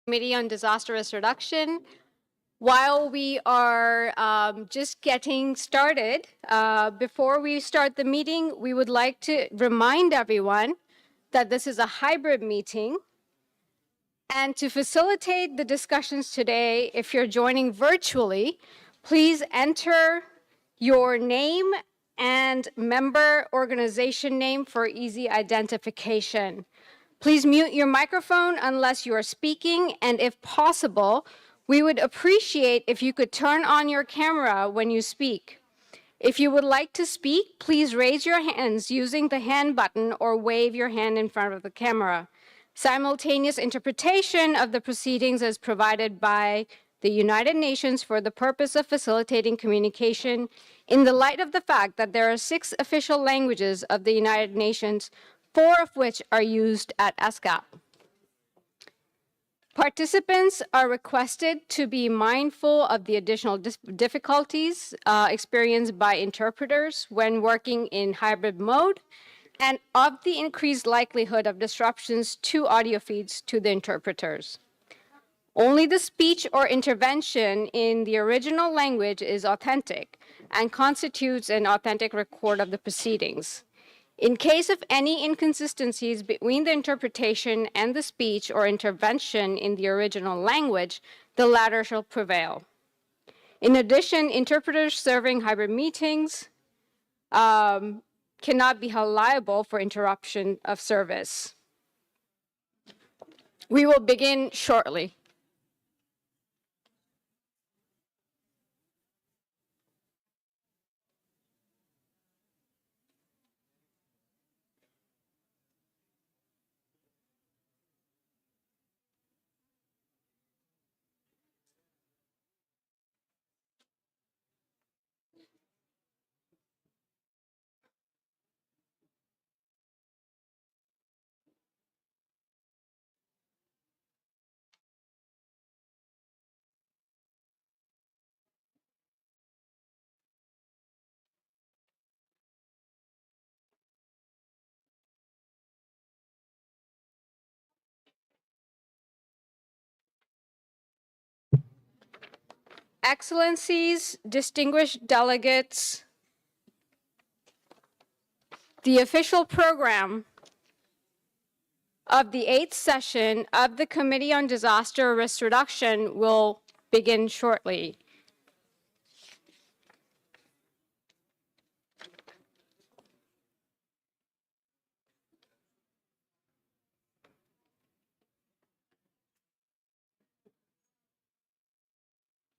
Committee on Disaster Risk Reduction. While we are just getting started, before we start the meeting, we would like to remind everyone that this is a hybrid meeting. And to facilitate the discussions today, if you're joining virtually, please enter your name and member organization name for easy identification. Please mute your microphone unless you are speaking, and if possible, we would appreciate if you could turn on your camera when you speak. If you would like to speak, please raise your hands using the hand button or wave your hand in front of the camera. Simultaneous interpretation of the proceedings is provided by the United Nations for the purpose of facilitating communication in the light of the fact that there are 6 official languages of the United Nations, 4 of which are used at ESCAP. Participants are requested to be mindful of the additional difficulties experienced by interpreters when working in hybrid mode, and of the increased likelihood of disruptions to audio feeds to the interpreters. Only the speech or intervention in the original language is authentic and constitutes an authentic record of the proceedings. In case of any inconsistencies between the interpretation and the speech or intervention in the original language, the latter shall prevail. In addition, interpreters serving hybrid meetings cannot be held liable for interruption of service. We will begin shortly. Excellencies, distinguished delegates, the official program of the 8th session of the Committee on Disaster Risk Reduction will begin shortly.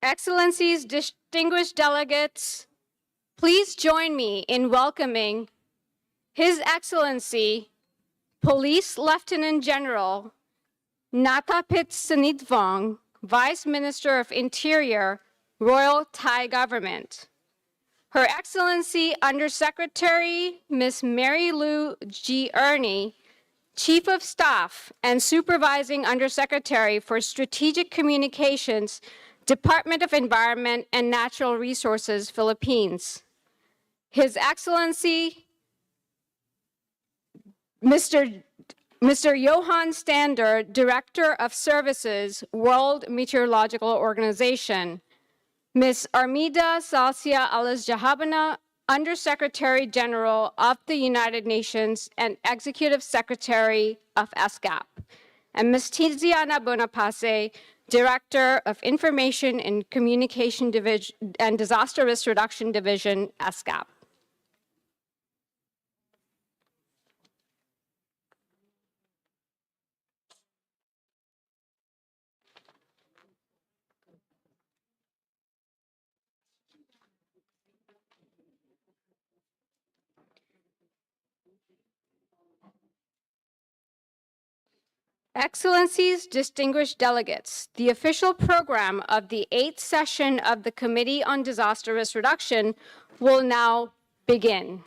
Excellencies, distinguished delegates, please join me in welcoming His Excellency, Police Lieutenant General Nathapit Sanitvong, Vice Minister of Interior, Royal Thai Government. Her Excellency Undersecretary Ms. Mary Lou G. Ernie, Chief of Staff and Supervising Undersecretary for Strategic Communications, Department of Environment and Natural Resources, Philippines. His Excellency, Mr. Johan Stander, Director of Services, World Meteorological Organization. Ms. Armida Salcia Alas-Jahabana, Undersecretary General of the United Nations and Executive Secretary of ESCAP. And Ms. Tiziana Bonapace, Director of Information and Communication Division and Disaster Risk Reduction Division, ESCAP. Excellencies, distinguished delegates, the official program of the 8th session of the Committee on Disaster Risk Reduction will now begin.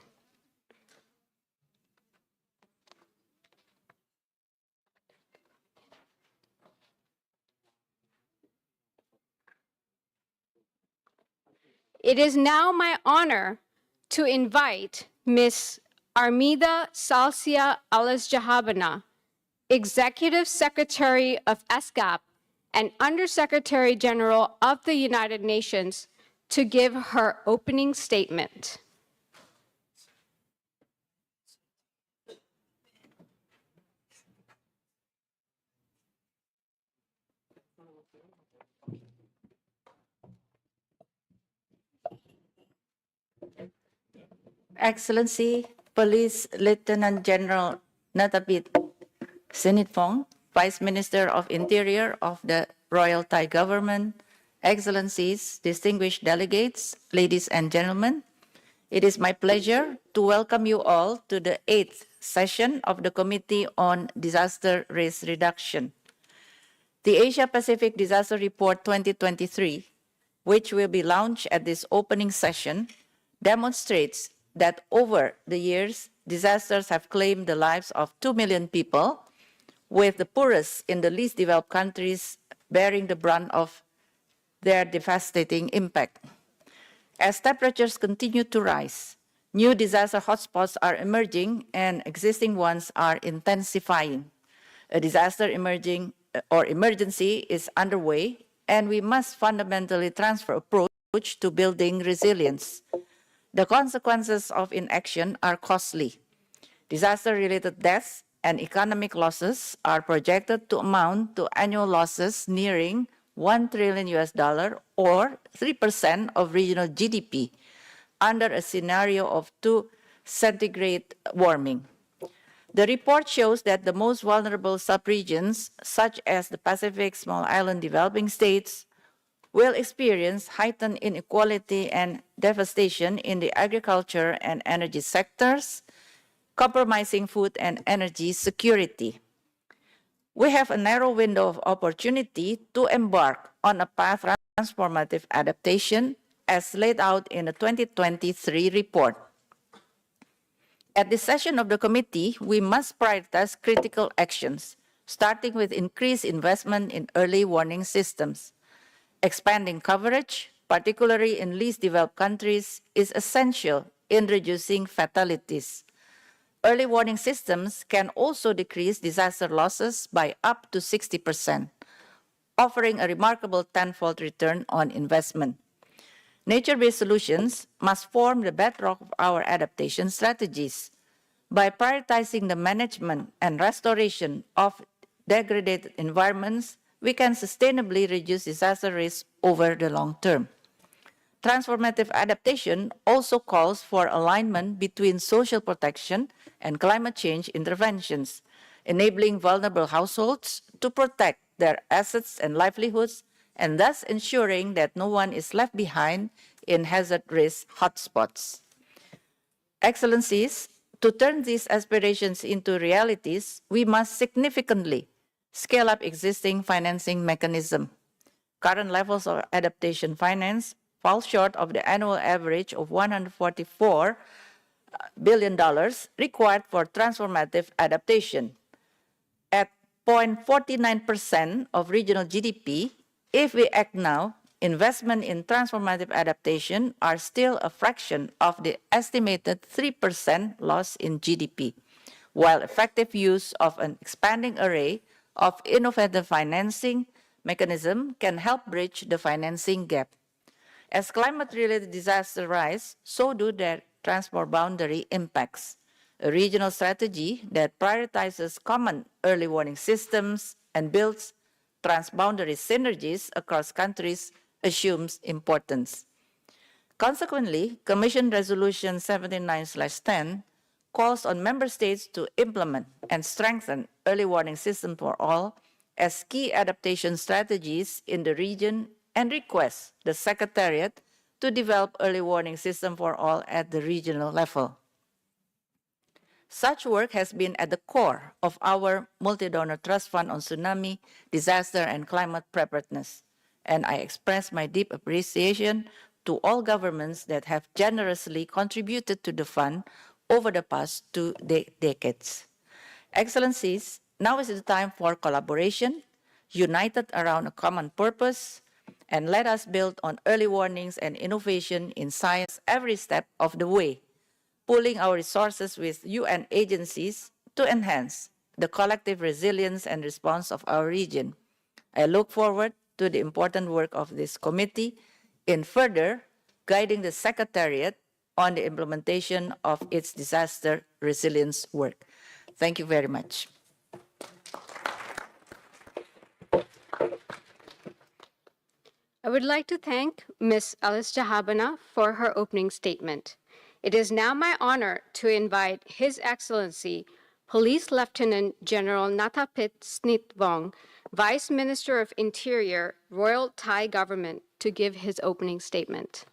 It is now my honor to invite Ms. Armida Salcia Alas-Jahabana, Executive Secretary of ESCAP and Undersecretary General of the United Nations to give her opening statement. Excellency, Police Lieutenant General Natabit Sinitfong, Vice Minister of Interior of the Royal Thai Government, Excellencies, distinguished delegates, ladies and gentlemen, it is my pleasure to welcome you all to the 8th session of the Committee on Disaster Risk Reduction. The Asia-Pacific Disaster Report 2023, which will be launched at this opening session, demonstrates that over the years, disasters have claimed the lives of 2 million people, with the poorest in the least developed countries bearing the brunt of their devastating impact. As temperatures continue to rise, new disaster hotspots are emerging and existing ones are intensifying. A disaster emergency is underway, and we must fundamentally transfer approach to building resilience. The consequences of inaction are costly. Disaster-related deaths and economic losses are projected to amount to annual losses nearing $1 trillion or 3% of regional GDP under a scenario of 2 centigrade warming. The report shows that the most vulnerable subregions, such as the Pacific Small Island Developing States, will experience heightened inequality and devastation in the agriculture and energy sectors, compromising food and energy security. We have a narrow window of opportunity to embark on a path of transformative adaptation as laid out in the 2023 report. At this session of the committee, we must prioritize critical actions, starting with increased investment in early warning systems. Expanding coverage, particularly in least developed countries, is essential in reducing fatalities. Early warning systems can also decrease disaster losses by up to 60%, offering a remarkable tenfold return on investment. Nature-based solutions must form the bedrock of our adaptation strategies. By prioritizing the management and restoration of degraded environments, we can sustainably reduce disaster risk over the long term. Transformative adaptation also calls for alignment between social protection and climate change interventions, enabling vulnerable households to protect their assets and livelihoods, and thus ensuring that no one is left behind in hazard risk hotspots. Excellencies, to turn these aspirations into realities, we must significantly scale up existing financing mechanisms. Current levels of adaptation finance fall short of the annual average of $144 billion required for transformative adaptation. At 0.49% of regional GDP, if we act now, investment in transformative adaptation are still a fraction of the estimated 3% loss in GDP, while effective use of an expanding array of innovative financing mechanisms can help bridge the financing gap. As climate-related disasters rise, so do their transboundary impacts. A regional strategy that prioritizes common early warning systems and builds transboundary synergies across countries assumes importance. Consequently, Commission Resolution 79/10 calls on member states to implement and strengthen early warning systems for all as key adaptation strategies in the region and requests the Secretariat to develop early warning system for all at the regional level. Such work has been at the core of our multi-donor trust fund on tsunami, disaster, and climate preparedness, and I express my deep appreciation to all governments that have generously contributed to the fund over the past 2 decades. Excellencies, now is the time for collaboration, united around a common purpose, and let us build on early warnings and innovation in science every step of the way, pooling our resources with UN agencies to enhance the collective resilience and response of our region. I look forward to the important work of this committee in further guiding the Secretariat on the implementation of its disaster resilience work. Thank you very much. I would like to thank Ms. Alice Jahabana for her opening statement. It is now my honor to invite His Excellency Police Lieutenant General Nathapit Snitwong, Vice Minister of Interior, Royal Thai Government, to give his opening statement.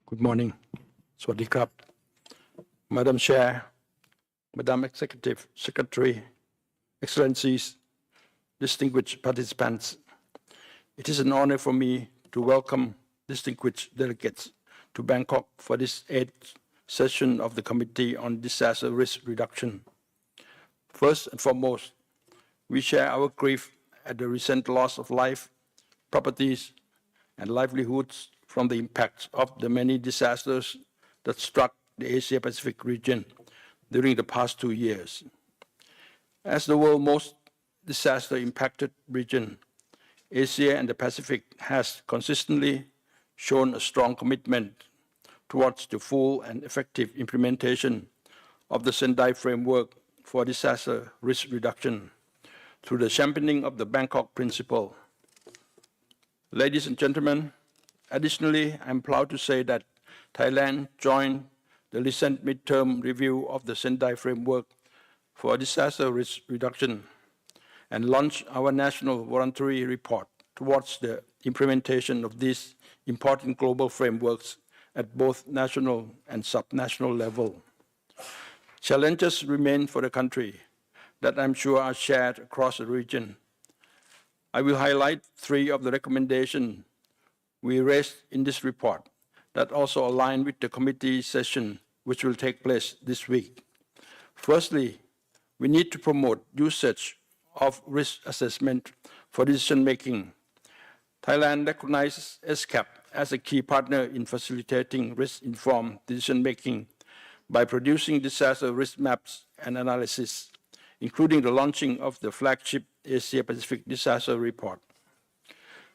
Good morning. Sawasdee krap. Madam Chair, Madam Executive Secretary, Excellencies, distinguished participants, it is an honor for me to welcome distinguished delegates to Bangkok for this 8th session of the Committee on Disaster Risk Reduction. First and foremost, we share our grief at the recent loss of life, properties, and livelihoods from the impacts of the many disasters that struck the Asia-Pacific region during the past 2 years. As the world's most disaster-impacted region, Asia and the Pacific has consistently shown a strong commitment towards the full and effective implementation of the Sendai framework for disaster risk reduction through the championing of the Bangkok Principle. Ladies and gentlemen, additionally, I'm proud to say that Thailand joined the recent midterm review of the Sendai framework for disaster risk reduction and launched our national voluntary report towards the implementation of these important global frameworks at both national and subnational level. Challenges remain for the country that I'm sure are shared across the region. I will highlight 3 of the recommendations we raised in this report that also align with the committee session which will take place this week. Firstly, we need to promote usage of risk assessment for decision-making. Thailand recognizes ESCAP as a key partner in facilitating risk-informed decision-making by producing disaster risk maps and analysis, including the launching of the flagship Asia-Pacific Disaster Report.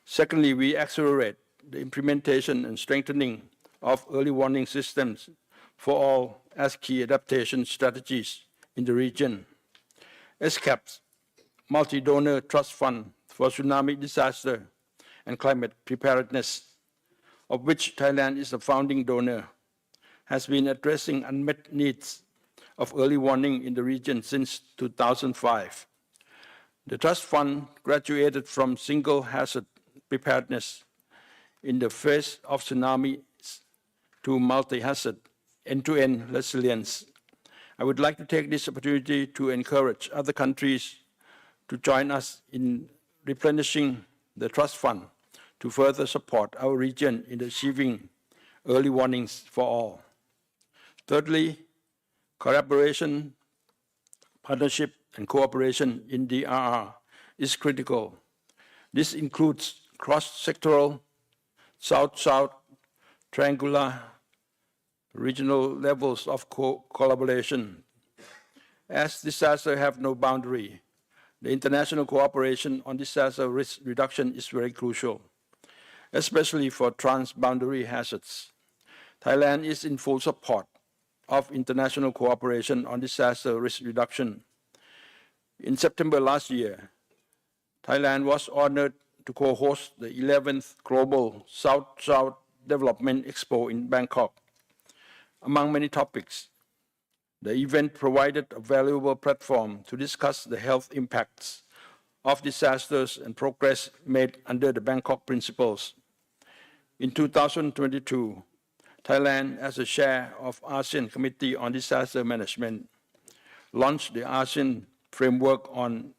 Secondly, we accelerate the implementation and strengthening of early warning systems for all as key adaptation strategies in the region. ESCAP's multi-donor trust fund for tsunami disaster and climate preparedness, of which Thailand is a founding donor, has been addressing unmet needs of early warning in the region since 2005. The trust fund graduated from single hazard preparedness in the face of tsunamis to multi-hazard end-to-end resilience. I would like to take this opportunity to encourage other countries to join us in replenishing the trust fund to further support our region in achieving early warnings for all. Thirdly, collaboration, partnership, and cooperation in DRR is critical. This includes cross-sectoral, South-South, triangular, regional levels of collaboration. As disasters have no boundary, the international cooperation on disaster risk reduction is very crucial, especially for transboundary hazards. Thailand is in full support of international cooperation on disaster risk reduction. In September last year, Thailand was honored to co-host the 11th Global South-South Development Expo in Bangkok. Among many topics, the event provided a valuable platform to discuss the health impacts of disasters and progress made under the Bangkok Principles. In 2022, Thailand, as a chair of ASEAN Committee on Disaster Management, launched the ASEAN Framework on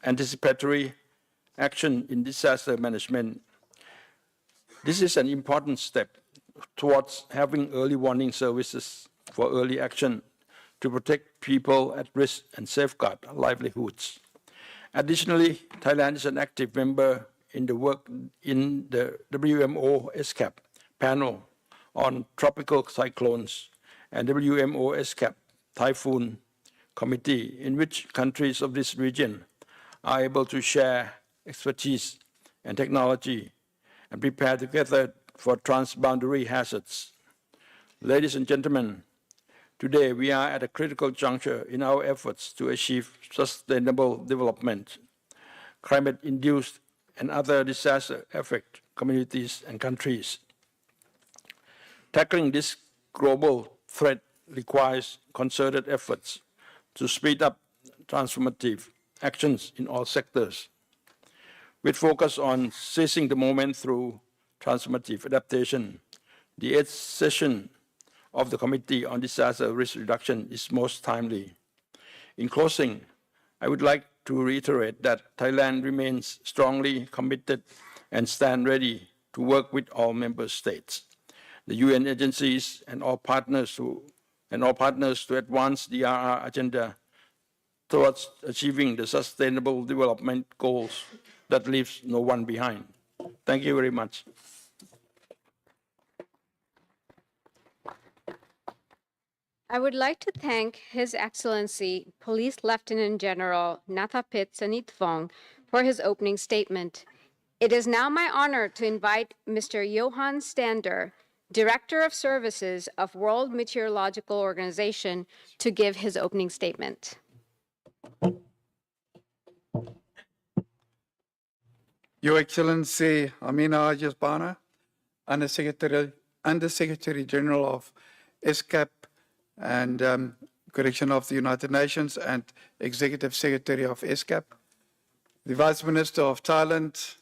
Anticipatory Action in Disaster Management. This is an important step towards having early warning services for early action to protect people at risk and safeguard livelihoods. Additionally, Thailand is an active member in the work in the WMO ESCAP panel on tropical cyclones and WMO ESCAP typhoon committee, in which countries of this region are able to share expertise and technology and prepare together for transboundary hazards. Ladies and gentlemen, today we are at a critical juncture in our efforts to achieve sustainable development. Climate-induced and other disasters affect communities and countries. Tackling this global threat requires concerted efforts to speed up transformative actions in all sectors, with focus on seizing the moment through transformative adaptation. The 8th session of the Committee on Disaster Risk Reduction is most timely. In closing, I would like to reiterate that Thailand remains strongly committed and stand ready to work with all member states, the UN agencies, and all partners to advance the RR agenda towards achieving the sustainable development goals that leaves no one behind. Thank you very much. I would like to thank His Excellency Police Lieutenant General Nathapit Sanitphong for his opening statement. It is now my honor to invite Mr. Johan Stander, Director of Services of World Meteorological Organization, to give his opening statement. Your Excellency Amina Ajasbana, Undersecretary General of ESCAP and Correction of the United Nations and Executive Secretary of ESCAP, the Vice Minister of Thailand,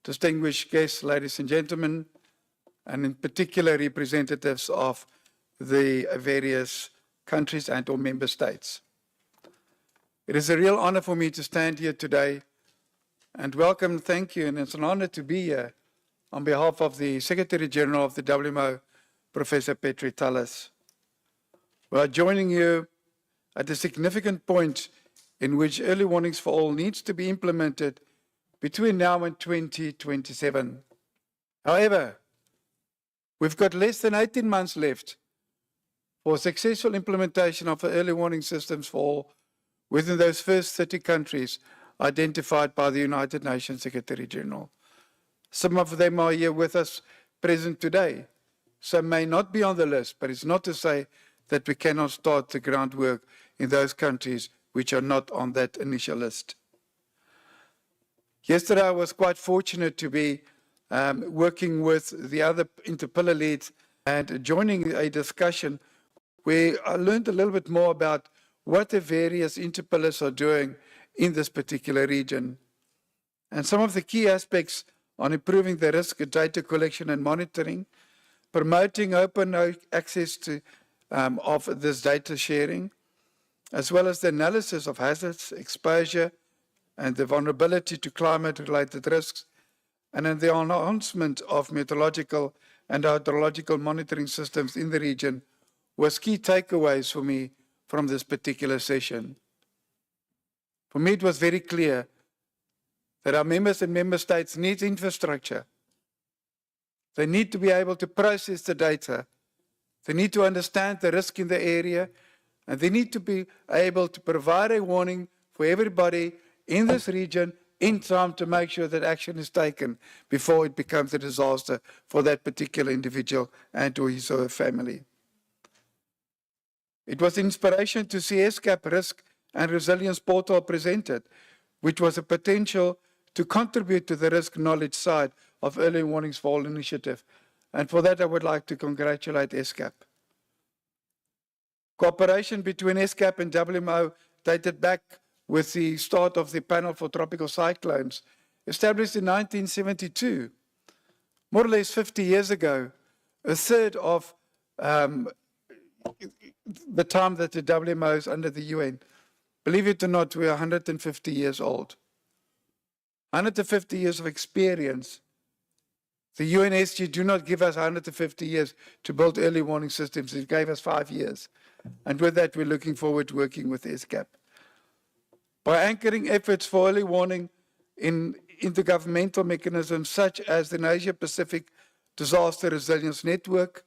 distinguished guests, ladies and gentlemen, and in particular representatives of the various countries and or member states. It is a real honor for me to stand here today and welcome, thank you, and it's an honor to be here on behalf of the Secretary General of the WMO, Professor Petri Tallis. We are joining you at a significant point in which early warnings for all needs to be implemented between now and 2027. However, we've got less than 18 months left for successful implementation of the early warning systems for all within those first 30 countries identified by the United Nations Secretary General. Some of them are here with us present today. Some may not be on the list, but it's not to say that we cannot start the groundwork in those countries which are not on that initial list. Yesterday, I was quite fortunate to be working with the other interpillar leads and joining a discussion where I learned a little bit more about what the various interpillars are doing in this particular region. And some of the key aspects on improving the risk data collection and monitoring, promoting open access to of this data sharing, as well as the analysis of hazards, exposure, and the vulnerability to climate-related risks, and then the enhancement of meteorological and hydrological monitoring systems in the region was key takeaways for me from this particular session. For me, it was very clear that our members and member states need infrastructure. They need to be able to process the data. They need to understand the risk in the area, and they need to be able to provide a warning for everybody in this region in time to make sure that action is taken before it becomes a disaster for that particular individual and or his or her family. It was inspiration to see ESCAP Risk and Resilience Portal presented, which was a potential to contribute to the risk knowledge side of Early Warnings for All initiative. And for that, I would like to congratulate ESCAP. Cooperation between ESCAP and WMO dated back with the start of the panel for tropical cyclones, established in 1972, more or less 50 years ago, a third of the time that the WMO is under the UN. Believe it or not, we are 150 years old. 150 years of experience. The UNSG do not give us 150 years to build early warning systems. It gave us 5 years. And with that, we're looking forward to working with ESCAP. By anchoring efforts for early warning in intergovernmental mechanisms such as the Asia-Pacific Disaster Resilience Network,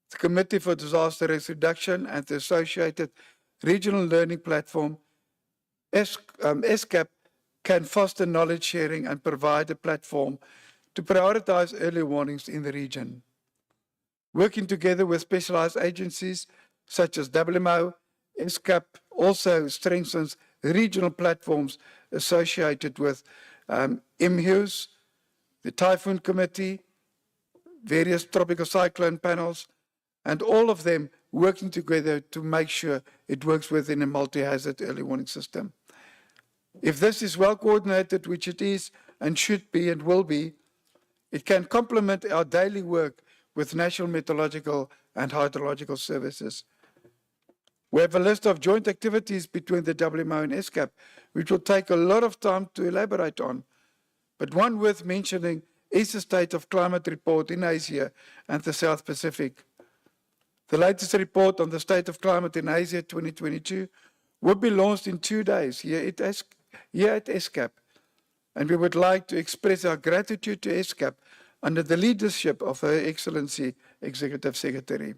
the Committee for Disaster Risk Reduction, and the associated regional learning platform, ESCAP can foster knowledge sharing and provide a platform to prioritize early warnings in the region. Working together with specialized agencies such as WMO, ESCAP also strengthens regional platforms associated with MHUs, the Typhoon Committee, various tropical cyclone panels, and all of them working together to make sure it works within a multi-hazard early warning system. If this is well coordinated, which it is and should be and will be, it can complement our daily work with national meteorological and hydrological services. We have a list of joint activities between the WMO and ESCAP, which will take a lot of time to elaborate on. But one worth mentioning is the State of Climate report in Asia and the South Pacific. The latest report on the state of climate in Asia 2022 will be launched in 2 days here at ESCAP. And we would like to express our gratitude to ESCAP under the leadership of Her Excellency Executive Secretary.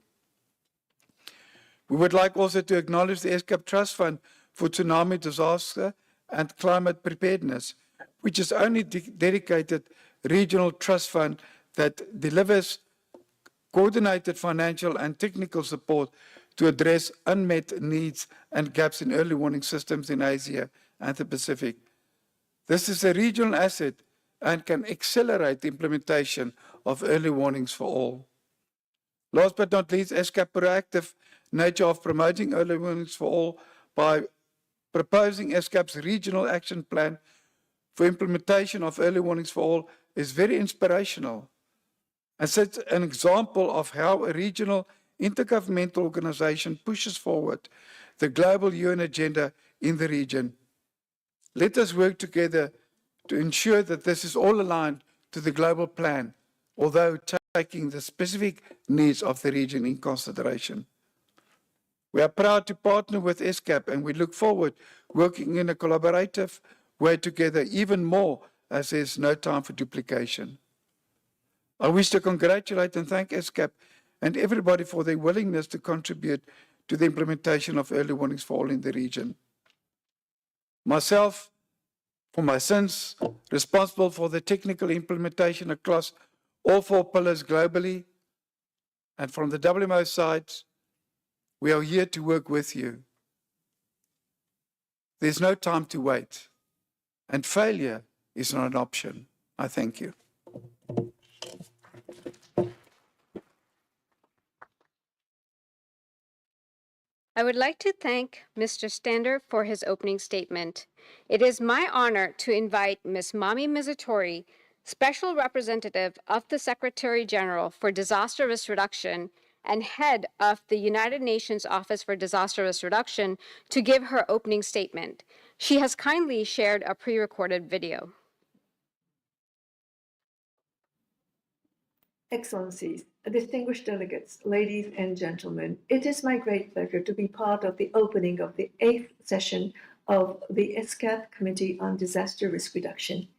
We would like also to acknowledge the ESCAP Trust Fund for Tsunami Disaster and Climate Preparedness, which is only dedicated regional trust fund that delivers coordinated financial and technical support to address unmet needs and gaps in early warning systems in Asia and the Pacific. This is a regional asset and can accelerate the implementation of early warnings for all. Last but not least, ESCAP proactive nature of promoting early warnings for all by proposing ESCAP's regional action plan for implementation of early warnings for all is very inspirational and sets an example of how a regional intergovernmental organization pushes forward the global UN agenda in the region. Let us work together to ensure that this is all aligned to the global plan, although taking the specific needs of the region in consideration. We are proud to partner with ESCAP, and we look forward working in a collaborative way together even more, as there is no time for duplication. I wish to congratulate and thank ESCAP and everybody for their willingness to contribute to the implementation of early warnings for all in the region. Myself, for my sins, responsible for the technical implementation across all 4 pillars globally, and from the WMO side, we are here to work with you. There's no time to wait, and failure is not an option. I thank you. I would like to thank Mr. Stander for his opening statement. It is my honor to invite Ms. Mami Mizutori, Special Representative of the Secretary General for Disaster Risk Reduction and head of the United Nations Office for Disaster Risk Reduction, to give her opening statement. She has kindly shared a pre-recorded video. Excellencies, distinguished delegates, ladies and gentlemen, it is my great pleasure to be part of the opening of the 8th session of the ESCAP Committee on Disaster Risk Reduction.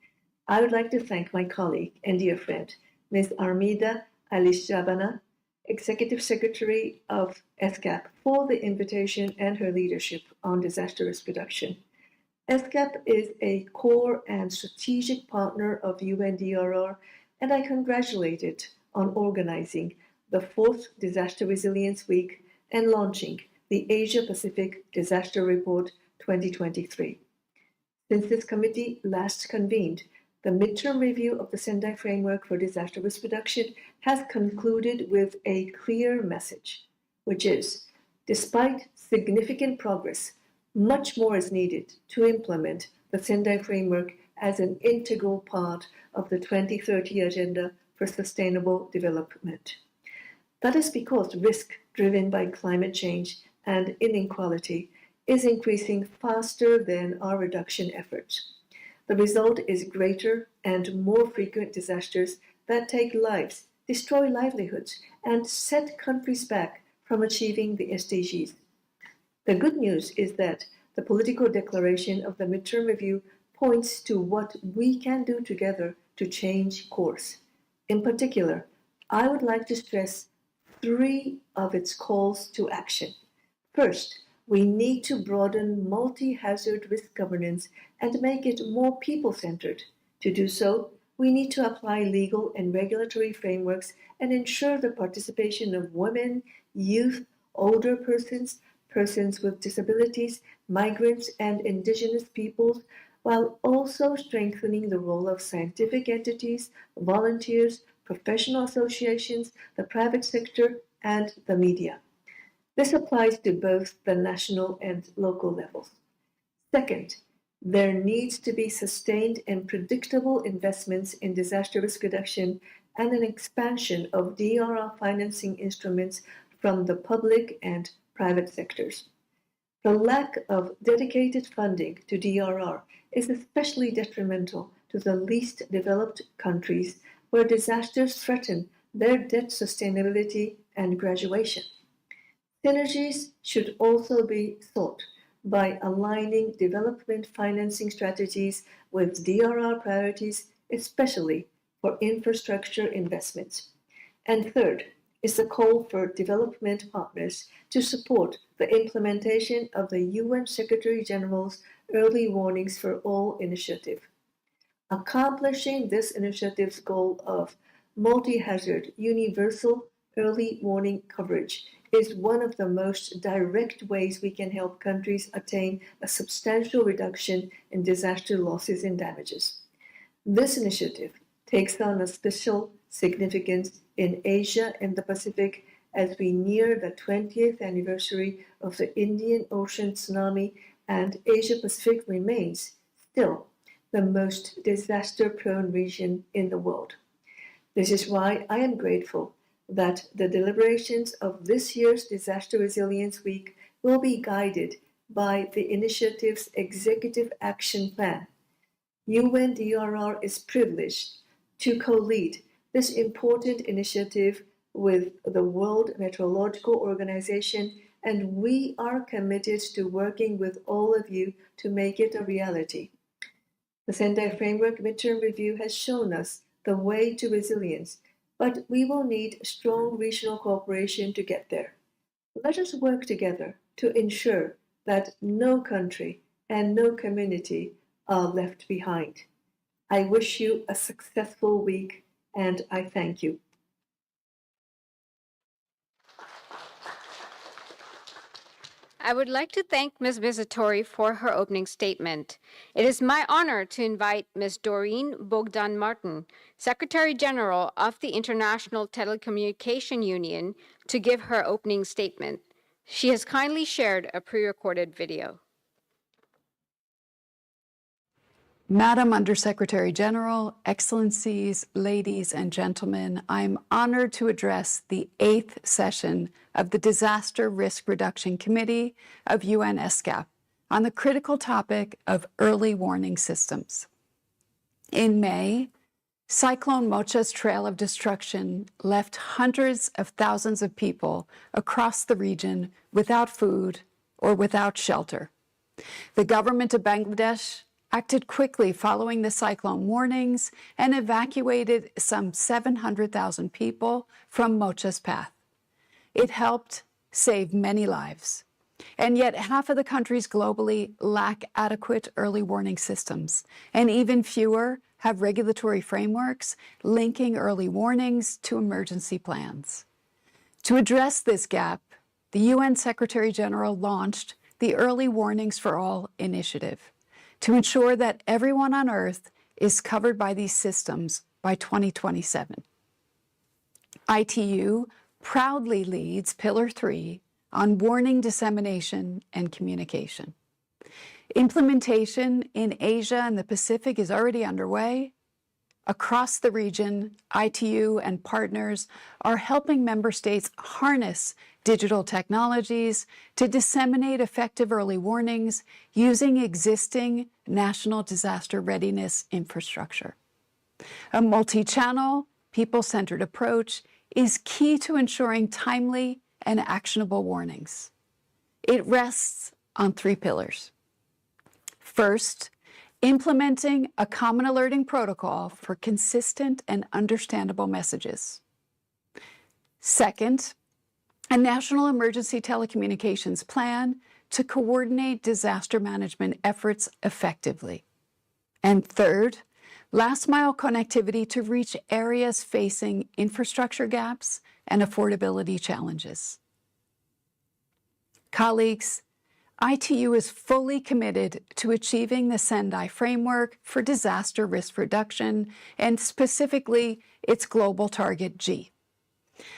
I would like to thank my colleague and dear friend, Ms. Armida Alice-Jabana, Executive Secretary of ESCAP, for the invitation and her leadership on disaster risk reduction. ESCAP is a core and strategic partner of UNDRR, and I congratulate it on organizing the 4th Disaster Resilience Week and launching the Asia-Pacific Disaster Report 2023. Since this committee last convened, the midterm review of the Sendai Framework for Disaster Risk Reduction has concluded with a clear message, which is, despite significant progress, much more is needed to implement the Sendai Framework as an integral part of the 2030 Agenda for Sustainable Development. That is because risk driven by climate change and inequality is increasing faster than our reduction efforts. The result is greater and more frequent disasters that take lives, destroy livelihoods, and set countries back from achieving the SDGs. The good news is that the political declaration of the midterm review points to what we can do together to change course. In particular, I would like to stress three of its calls to action. First, we need to broaden multi-hazard risk governance and make it more people-centered. To do so, we need to apply legal and regulatory frameworks and ensure the participation of women, youth, older persons, persons with disabilities, migrants, and indigenous peoples, while also strengthening the role of scientific entities, volunteers, professional associations, the private sector, and the media. This applies to both the national and local levels. Second, there needs to be sustained and predictable investments in disaster risk reduction and an expansion of DRR financing instruments from the public and private sectors. The lack of dedicated funding to DRR is especially detrimental to the least developed countries where disasters threaten their debt sustainability and graduation. Synergies should also be sought by aligning development financing strategies with DRR priorities, especially for infrastructure investments. And third is the call for development partners to support the implementation of the UN Secretary General's Early Warnings for All initiative. Accomplishing this initiative's goal of multi-hazard universal early warning coverage is one of the most direct ways we can help countries attain a substantial reduction in disaster losses and damages. This initiative takes on a special significance in Asia and the Pacific as we near the 20th anniversary of the Indian Ocean tsunami, and Asia Pacific remains still the most disaster-prone region in the world. This is why I am grateful that the deliberations of this year's Disaster Resilience Week will be guided by the initiative's Executive Action Plan. UNDRR is privileged to co-lead this important initiative with the World Meteorological Organization, and we are committed to working with all of you to make it a reality. The Sendai Framework Midterm Review has shown us the way to resilience, but we will need strong regional cooperation to get there. Let us work together to ensure that no country and no community are left behind. I wish you a successful week, and I thank you. I would like to thank Ms. Visatori for her opening statement. It is my honor to invite Ms. Doreen Bogdan-Martin, Secretary General of the International Telecommunication Union, to give her opening statement. She has kindly shared a pre-recorded video. Madam Undersecretary General, Excellencies, ladies and gentlemen, I'm honored to address the 8th session of the Disaster Risk Reduction Committee of UN ESCAP on the critical topic of early warning systems. In May, Cyclone Mocha's trail of destruction left hundreds of thousands of people across the region without food or without shelter. The government of Bangladesh acted quickly following the cyclone warnings and evacuated some 700,000 people from Mocha's path. It helped save many lives. And yet half of the countries globally lack adequate early warning systems, and even fewer have regulatory frameworks linking early warnings to emergency plans. To address this gap, the UN Secretary General launched the Early Warnings for All initiative to ensure that everyone on Earth is covered by these systems by 2027. ITU proudly leads Pillar 3 on warning dissemination and communication. Implementation in Asia and the Pacific is already underway. Across the region, ITU and partners are helping member states harness digital technologies to disseminate effective early warnings using existing national disaster readiness infrastructure. A multi-channel, people-centered approach is key to ensuring timely and actionable warnings. It rests on 3 pillars. First, implementing a common alerting protocol for consistent and understandable messages. Second, a national emergency telecommunications plan to coordinate disaster management efforts effectively. And third, last-mile connectivity to reach areas facing infrastructure gaps and affordability challenges. Colleagues, ITU is fully committed to achieving the Sendai framework for disaster risk reduction and specifically its global target G.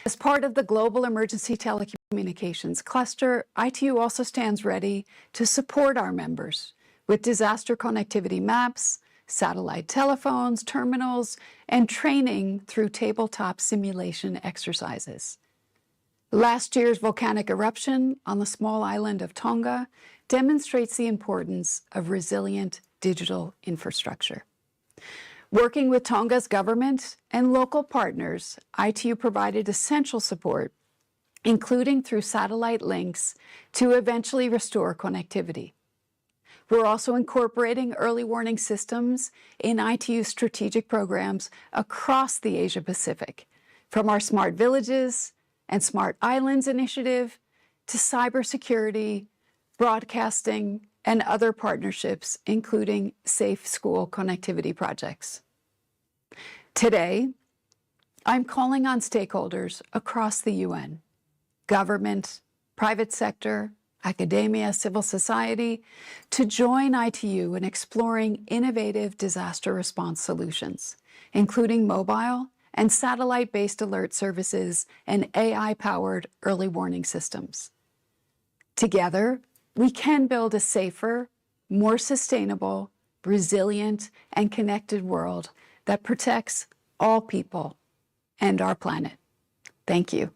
As part of the Global Emergency Telecommunications Cluster, ITU also stands ready to support our members with disaster connectivity maps, satellite telephones, terminals, and training through tabletop simulation exercises. Last year's volcanic eruption on the small island of Tonga demonstrates the importance of resilient digital infrastructure. Working with Tonga's government and local partners, ITU provided essential support, including through satellite links, to eventually restore connectivity. We're also incorporating early warning systems in ITU's strategic programs across the Asia-Pacific, from our Smart Villages and Smart Islands initiative to cybersecurity, broadcasting, and other partnerships, including safe school connectivity projects. Today, I'm calling on stakeholders across the UN, government, private sector, academia, civil society, to join ITU in exploring innovative disaster response solutions, including mobile and satellite-based alert services and AI-powered early warning systems. Together, we can build a safer, more sustainable, resilient, and connected world that protects all people and our planet. Thank you.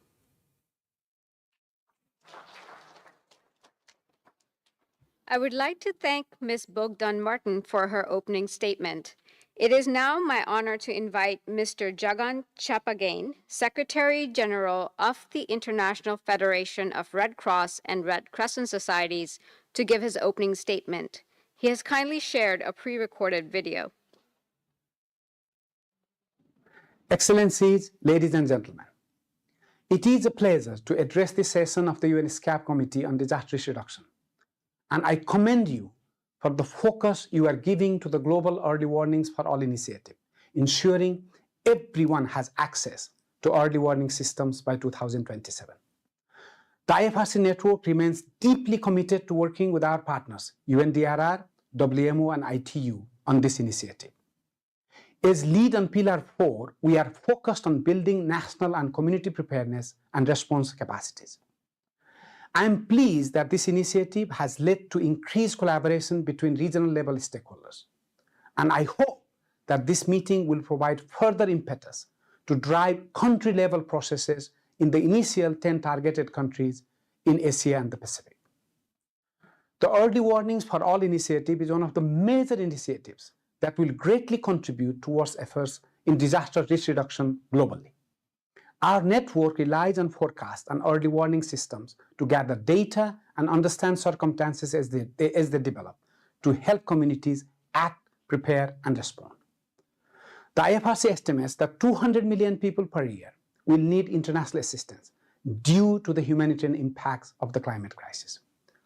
I would like to thank Ms. Bogdan Martin for her opening statement. It is now my honor to invite Mr. Jagan Chapagain, Secretary General of the International Federation of Red Cross and Red Crescent Societies, to give his opening statement. He has kindly shared a pre-recorded video. Excellencies, ladies and gentlemen, it is a pleasure to address this session of the ESCAP Committee on Disaster Risk Reduction, and I commend you for the focus you are giving to the Global Early Warnings for All initiative, ensuring everyone has access to early warning systems by 2027. The IFRC network remains deeply committed to working with our partners, UNDRR, WMO, and ITU, on this initiative. As lead on Pillar 4, we are focused on building national and community preparedness and response capacities. I am pleased that this initiative has led to increased collaboration between regional level stakeholders, and I hope that this meeting will provide further impetus to drive country-level processes in the initial 10 targeted countries in Asia and the Pacific. The Early Warnings for All initiative is one of the major initiatives that will greatly contribute towards efforts in disaster risk reduction globally. Our network relies on forecast and early warning systems to gather data and understand circumstances as they develop, to help communities act, prepare, and respond. The IFRC estimates that 200 million people per year will need international assistance due to the humanitarian impacts of the climate crisis.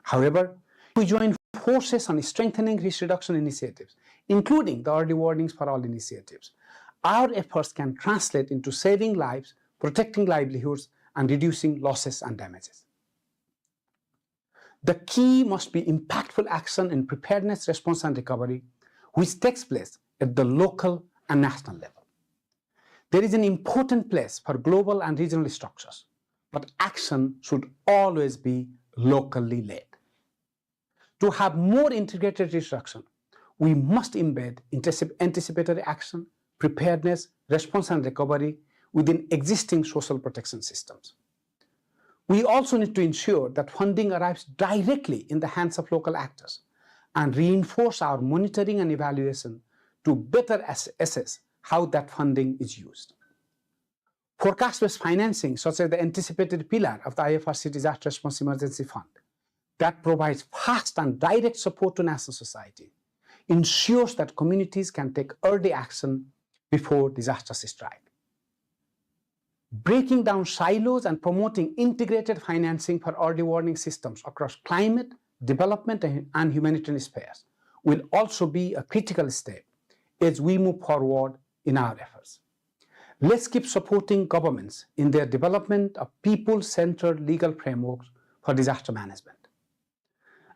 However, we join forces on strengthening risk reduction initiatives, including the Early Warnings for All initiatives. Our efforts can translate into saving lives, protecting livelihoods, and reducing losses and damages. The key must be impactful action in preparedness, response, and recovery, which takes place at the local and national level. There is an important place for global and regional structures, but action should always be locally led. To have more integrated risk reduction, we must embed anticipatory action, preparedness, response, and recovery within existing social protection systems. We also need to ensure that funding arrives directly in the hands of local actors and reinforce our monitoring and evaluation to better assess how that funding is used. Forecast-based financing, such as the anticipated pillar of the IFRC Disaster Response Emergency Fund, that provides fast and direct support to national society, ensures that communities can take early action before disasters strike. Breaking down silos and promoting integrated financing for early warning systems across climate, development, and humanitarian spheres will also be a critical step as we move forward in our efforts. Let's keep supporting governments in their development of people-centered legal frameworks for disaster management.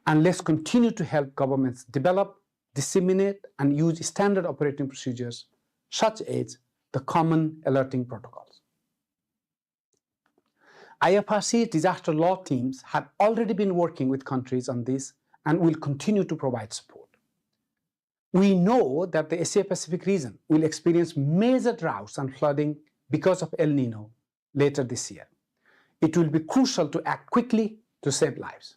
And let's continue to help governments develop, disseminate, and use standard operating procedures such as the common alerting protocols. IFRC disaster law teams have already been working with countries on this and will continue to provide support. We know that the Asia Pacific region will experience major droughts and flooding because of El Nino later this year. It will be crucial to act quickly to save lives.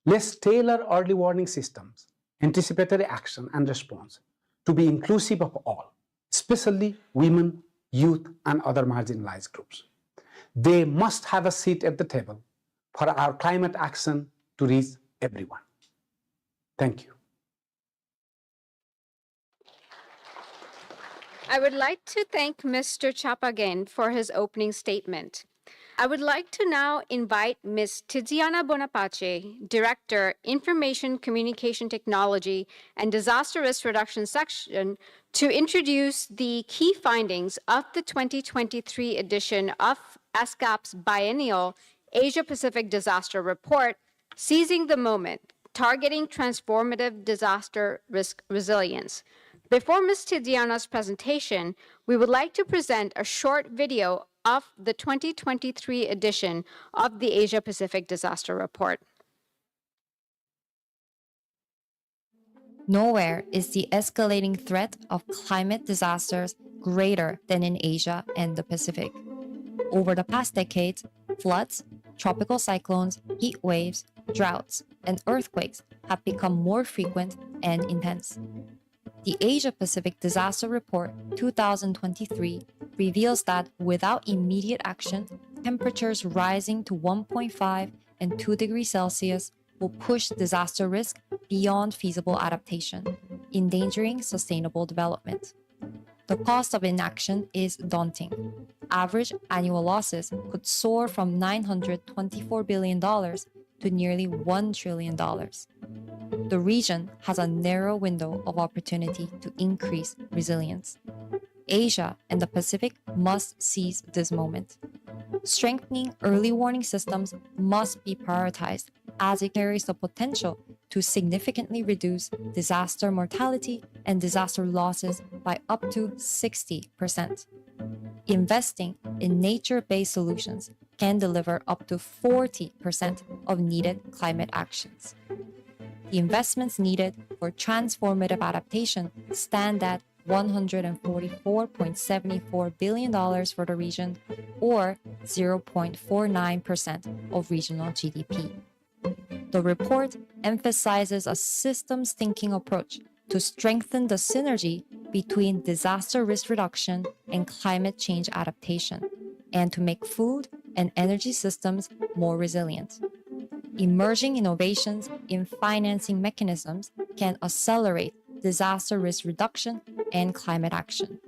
Let's tailor early warning systems, anticipatory action and response to be inclusive of all, especially women, youth, and other marginalized groups. They must have a seat at the table for our climate action to reach everyone. Thank you. I would like to thank Mr. Chapagain for his opening statement. I would like to now invite Ms. Tiziana Bonapace, Director, Information Communication Technology and Disaster Risk Reduction Section, to introduce the key findings of the 2023 edition of ESCAP's biennial Asia-Pacific Disaster Report, Seizing the Moment, Targeting Transformative Disaster Risk Resilience. Before Ms. Tiziana's presentation, we would like to present a short video of the 2023 edition of the Asia-Pacific Disaster Report. Nowhere is the escalating threat of climate disasters greater than in Asia and the Pacific. Over the past decades, floods, tropical cyclones, heat waves, droughts, and earthquakes have become more frequent and intense. The Asia-Pacific Disaster Report 2023 reveals that without immediate action, temperatures rising to 1.5 and 2 degrees Celsius will push disaster risk beyond feasible adaptation, endangering sustainable development. The cost of inaction is daunting. Average annual losses could soar from $924 billion to nearly $1 trillion. The region has a narrow window of opportunity to increase resilience. Asia and the Pacific must seize this moment. Strengthening early warning systems must be prioritized as it carries the potential to significantly reduce disaster mortality and disaster losses by up to 60%. Investing in nature-based solutions can deliver up to 40% of needed climate actions. The investments needed for transformative adaptation stand at $144.74 billion for the region, or 0.49% of regional GDP. The report emphasizes a systems thinking approach to strengthen the synergy between disaster risk reduction and climate change adaptation, and to make food and energy systems more resilient. Emerging innovations in financing mechanisms can accelerate disaster risk reduction and climate action.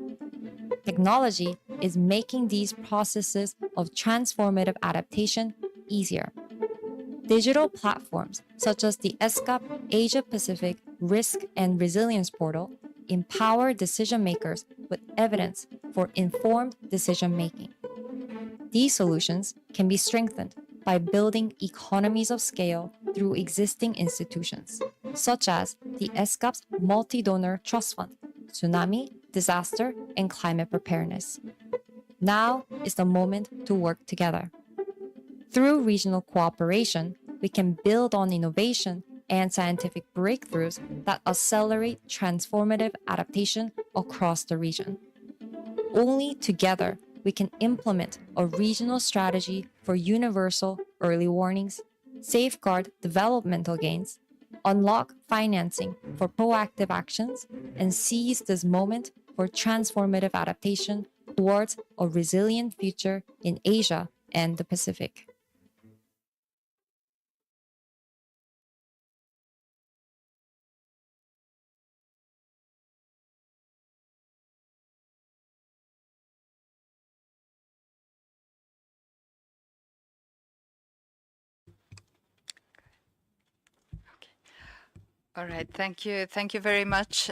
Technology is making these processes of transformative adaptation easier. Digital platforms such as the ESCAP Asia-Pacific Risk and Resilience Portal empower decision makers with evidence for informed decision making. These solutions can be strengthened by building economies of scale through existing institutions, such as the ESCAP's Multi-Donor Trust Fund, Tsunami, Disaster, and Climate Preparedness. Now is the moment to work together. Through regional cooperation, we can build on innovation and scientific breakthroughs that accelerate transformative adaptation across the region. Only together we can implement a regional strategy for universal early warnings, safeguard developmental gains, unlock financing for proactive actions, and seize this moment for transformative adaptation towards a resilient future in Asia and the Pacific. All right, thank you. Thank you very much,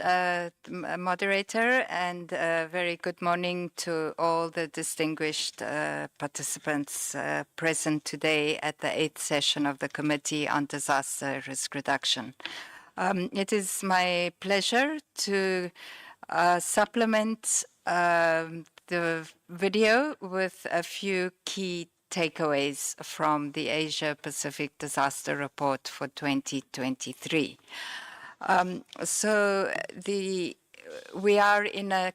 moderator, and very good morning to all the distinguished participants present today at the 8th session of the Committee on Disaster Risk Reduction. It is my pleasure to supplement the video with a few key takeaways from the Asia Pacific Disaster Report for 2023. We are in a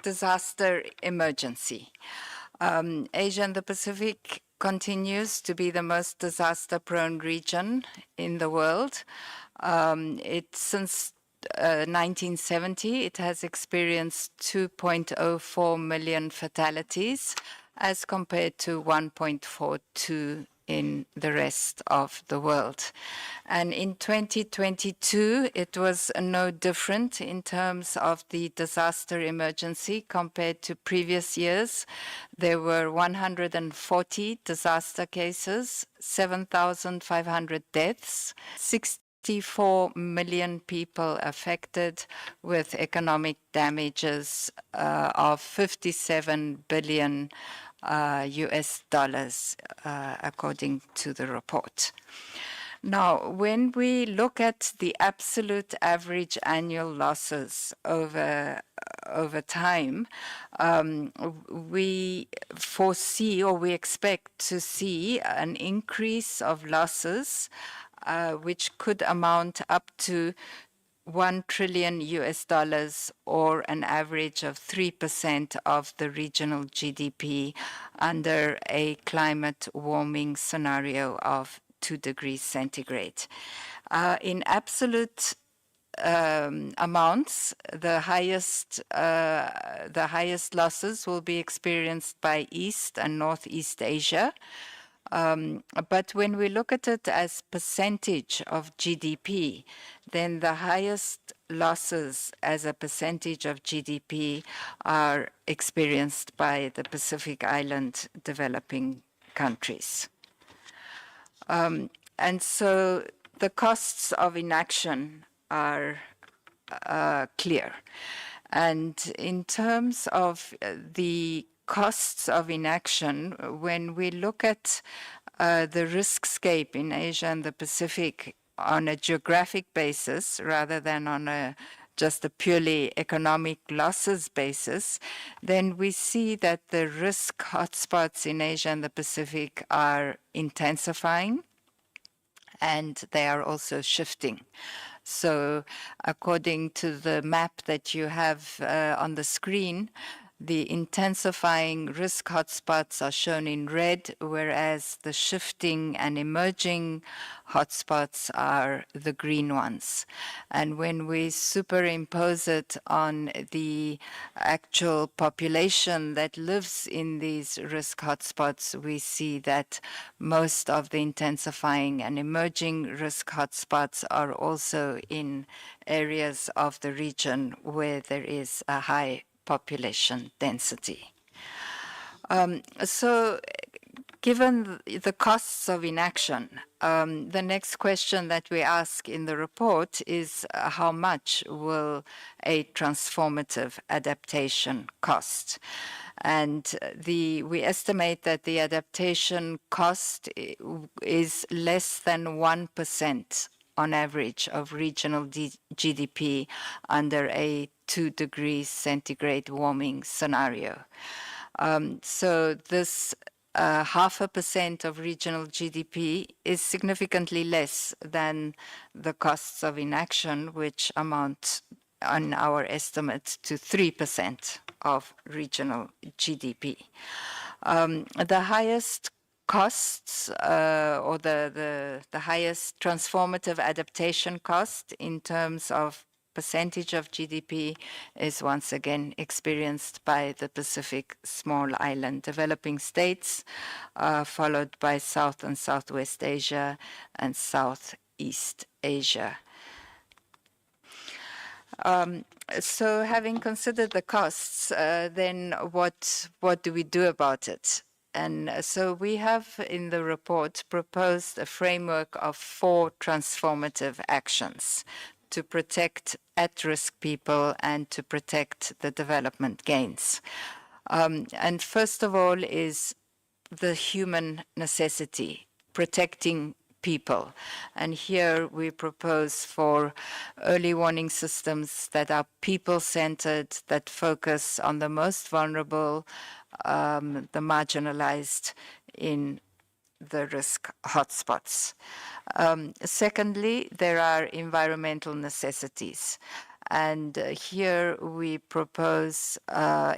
disaster emergency. Asia and the Pacific continues to be the most disaster-prone region in the world. Since 1970, it has experienced 2.04 million fatalities as compared to 1.42 in the rest of the world. And in 2022, it was no different in terms of the disaster emergency compared to previous years. There were 140 disaster cases, 7,500 deaths, 64 million people affected, with economic damages of 57 billion US dollars, according to the report. Now, when we look at the absolute average annual losses over time, we foresee, or we expect to see, an increase of losses which could amount up to $1 trillion US dollars, or an average of 3% of the regional GDP under a climate warming scenario of 2 degrees centigrade. In absolute amounts, the highest losses will be experienced by East and Northeast Asia. But when we look at it as percentage of GDP, then the highest losses as a percentage of GDP are experienced by the Pacific Island developing countries. And so the costs of inaction are clear. And in terms of the costs of inaction, when we look at the riskscape in Asia and the Pacific on a geographic basis, rather than on just a purely economic losses basis, then we see that the risk hotspots in Asia and the Pacific are intensifying, and they are also shifting. So according to the map that you have on the screen, the intensifying risk hotspots are shown in red, whereas the shifting and emerging hotspots are the green ones. And when we superimpose it on the actual population that lives in these risk hotspots, we see that most of the intensifying and emerging risk hotspots are also in areas of the region where there is a high population density. So given the costs of inaction, the next question that we ask in the report is how much will a transformative adaptation cost? And we estimate that the adaptation cost is less than 1% on average of regional GDP under a 2 degrees centigrade warming scenario. So this 0.5% of regional GDP is significantly less than the costs of inaction, which amount, on our estimate, to 3% of regional GDP. The highest costs, or the highest transformative adaptation cost in terms of percentage of GDP is once again experienced by the Pacific small island developing states, followed by South and Southwest Asia and Southeast Asia. So having considered the costs, then what do we do about it? And so we have in the report proposed a framework of 4 transformative actions to protect at-risk people and to protect the development gains. And first of all is the human necessity, protecting people. And here we propose for early warning systems that are people-centered, that focus on the most vulnerable, the marginalized in the risk hotspots. Secondly, there are environmental necessities. And here we propose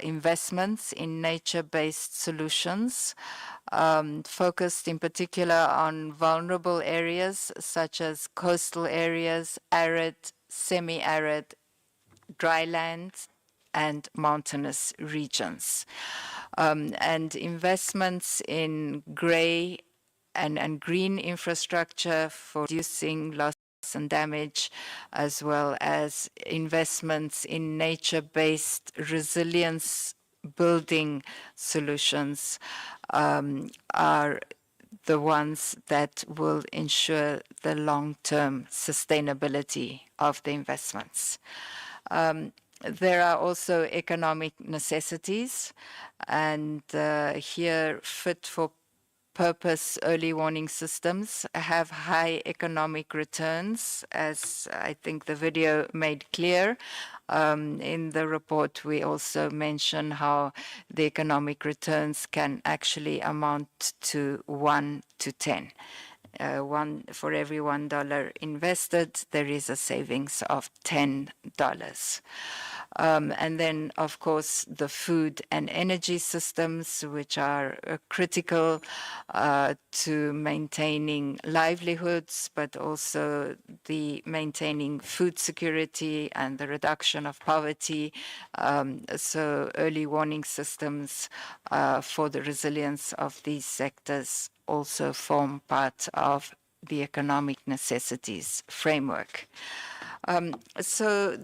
investments in nature-based solutions, focused in particular on vulnerable areas such as coastal areas, arid, semi-arid, dry lands, and mountainous regions. And investments in gray and green infrastructure for reducing loss and damage, as well as investments in nature-based resilience building solutions are the ones that will ensure the long-term sustainability of the investments. There are also economic necessities, and here fit for purpose early warning systems have high economic returns, as I think the video made clear. In the report, we also mention how the economic returns can actually amount to 1 to 10. For every $1 invested, there is a savings of $10. And then, of course, the food and energy systems, which are critical to maintaining livelihoods, but also the maintaining food security and the reduction of poverty. So early warning systems for the resilience of these sectors also form part of the economic necessities framework. So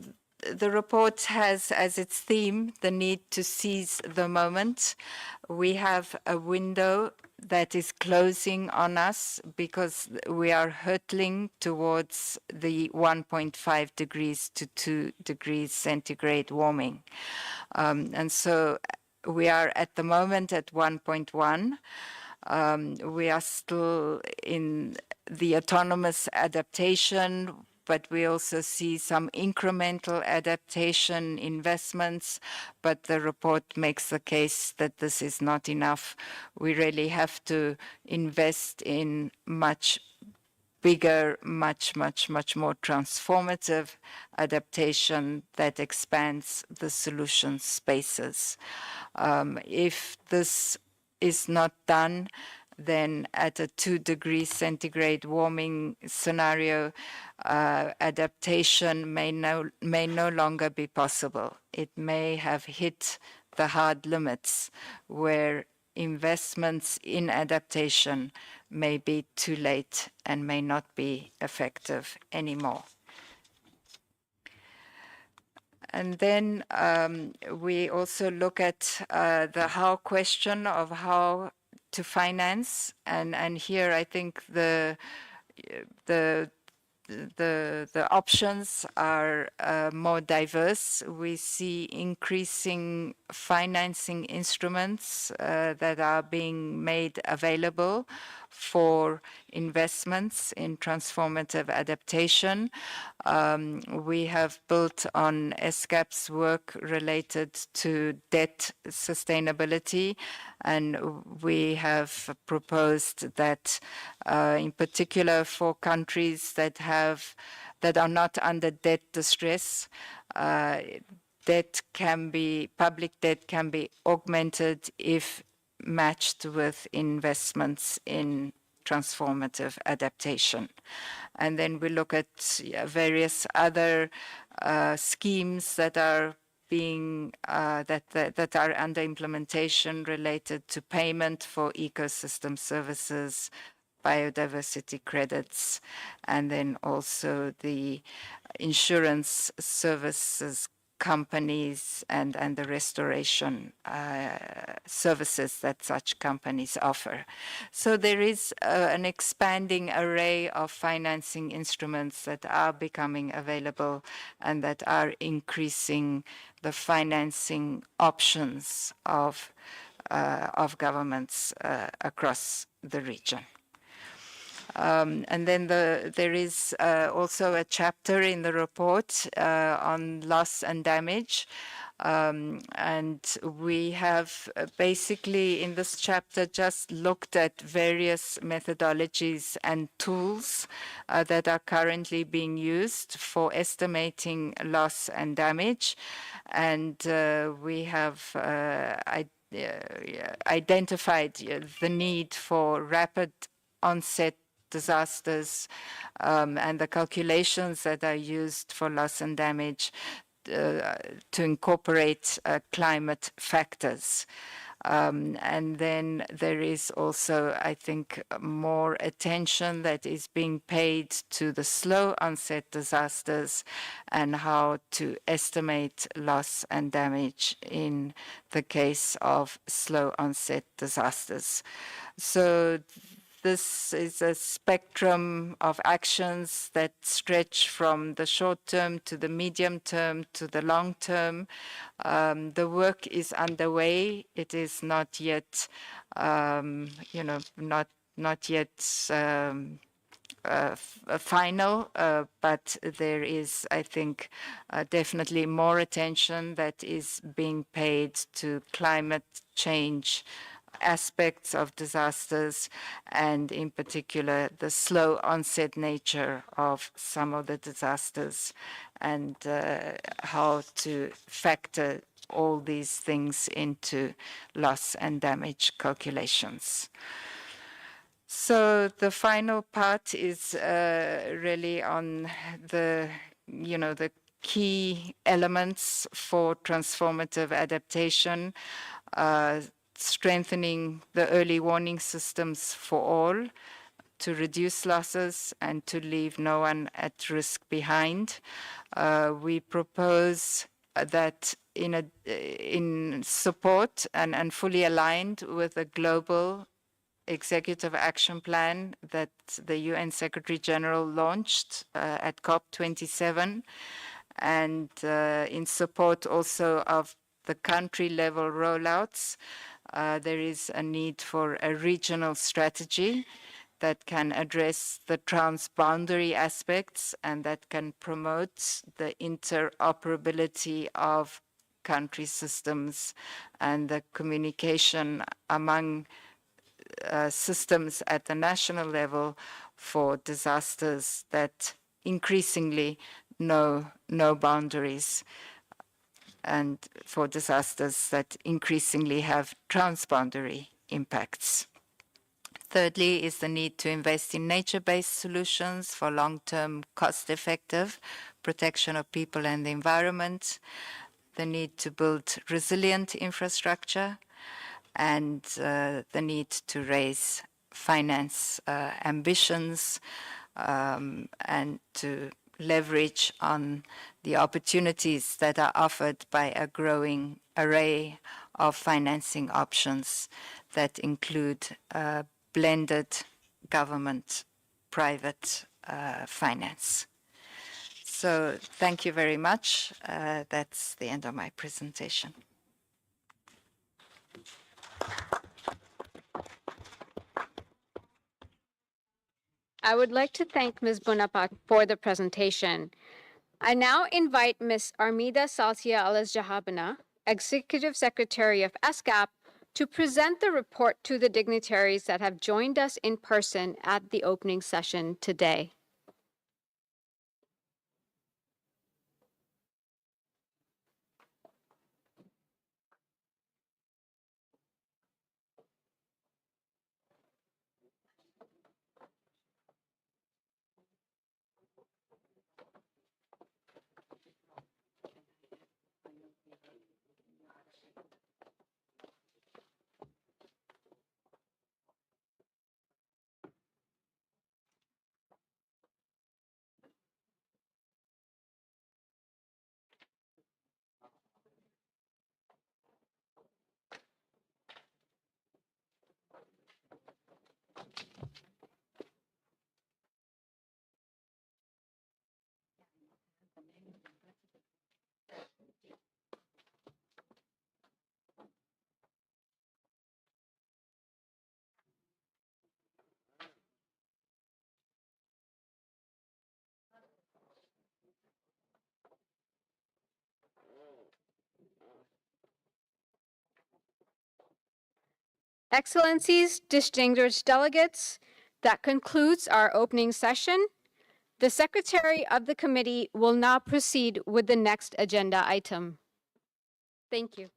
the report has as its theme the need to seize the moment. We have a window that is closing on us because we are hurtling towards the 1.5 degrees to 2 degrees centigrade warming. And so we are at the moment at 1.1. We are still in the autonomous adaptation, but we also see some incremental adaptation investments, but the report makes the case that this is not enough. We really have to invest in much bigger, much more transformative adaptation that expands the solution spaces. If this is not done, then at a 2 degrees centigrade warming scenario, adaptation may no longer be possible. It may have hit the hard limits where investments in adaptation may be too late and may not be effective anymore. And then we also look at the how question of how to finance, and here I think the options are more diverse. We see increasing financing instruments that are being made available for investments in transformative adaptation. We have built on ESCAP's work related to debt sustainability, and we have proposed that in particular for countries that are not under debt distress, public debt can be augmented if matched with investments in transformative adaptation. And then we look at various other schemes that are being that are under implementation related to payment for ecosystem services, biodiversity credits, and then also the insurance services companies and the restoration services that such companies offer. So there is an expanding array of financing instruments that are becoming available and that are increasing the financing options of governments across the region. And then there is also a chapter in the report on loss and damage. And we have basically in this chapter just looked at various methodologies and tools that are currently being used for estimating loss and damage. And we have identified the need for rapid onset disasters and the calculations that are used for loss and damage to incorporate climate factors. And then there is also, I think, more attention that is being paid to the slow onset disasters and how to estimate loss and damage in the case of slow onset disasters. So this is a spectrum of actions that stretch from the short term to the medium term to the long term. The work is underway. It is not yet, not yet final, but there is, I think, definitely more attention that is being paid to climate change aspects of disasters, and in particular the slow onset nature of some of the disasters, and how to factor all these things into loss and damage calculations. So the final part is really on the key elements for transformative adaptation, strengthening the early warning systems for all to reduce losses and to leave no one at risk behind. We propose that in support and fully aligned with a global executive action plan that the UN Secretary General launched at COP27, and in support also of the country level rollouts, there is a need for a regional strategy that can address the transboundary aspects and that can promote the interoperability of country systems and the communication among systems at the national level for disasters that increasingly know no boundaries, and for disasters that increasingly have transboundary impacts. Thirdly is the need to invest in nature-based solutions for long-term cost-effective protection of people and the environment, the need to build resilient infrastructure, and the need to raise finance ambitions and to leverage on the opportunities that are offered by a growing array of financing options that include blended government-private finance. So thank you very much. That's the end of my presentation. I would like to thank Ms. Bunapak for the presentation. I now invite Ms. Armida Salcia Alas-Jahabana, Executive Secretary of ESCAP, to present the report to the dignitaries that have joined us in person at the opening session today. Excellencies, distinguished delegates, that concludes our opening session. The Secretary of the Committee will now proceed with the next agenda item. Thank you.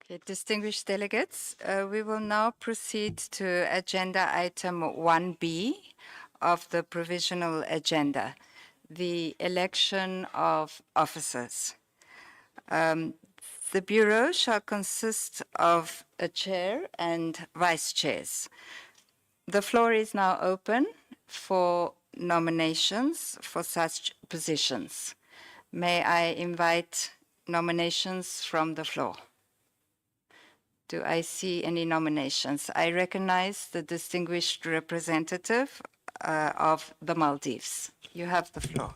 Okay, distinguished delegates, we will now proceed to agenda item 1B of the provisional agenda, the election of officers. The Bureau shall consist of a chair and vice chairs. The floor is now open for nominations for such positions. May I invite nominations from the floor? Do I see any nominations? I recognize the distinguished representative of the Maldives. You have the floor.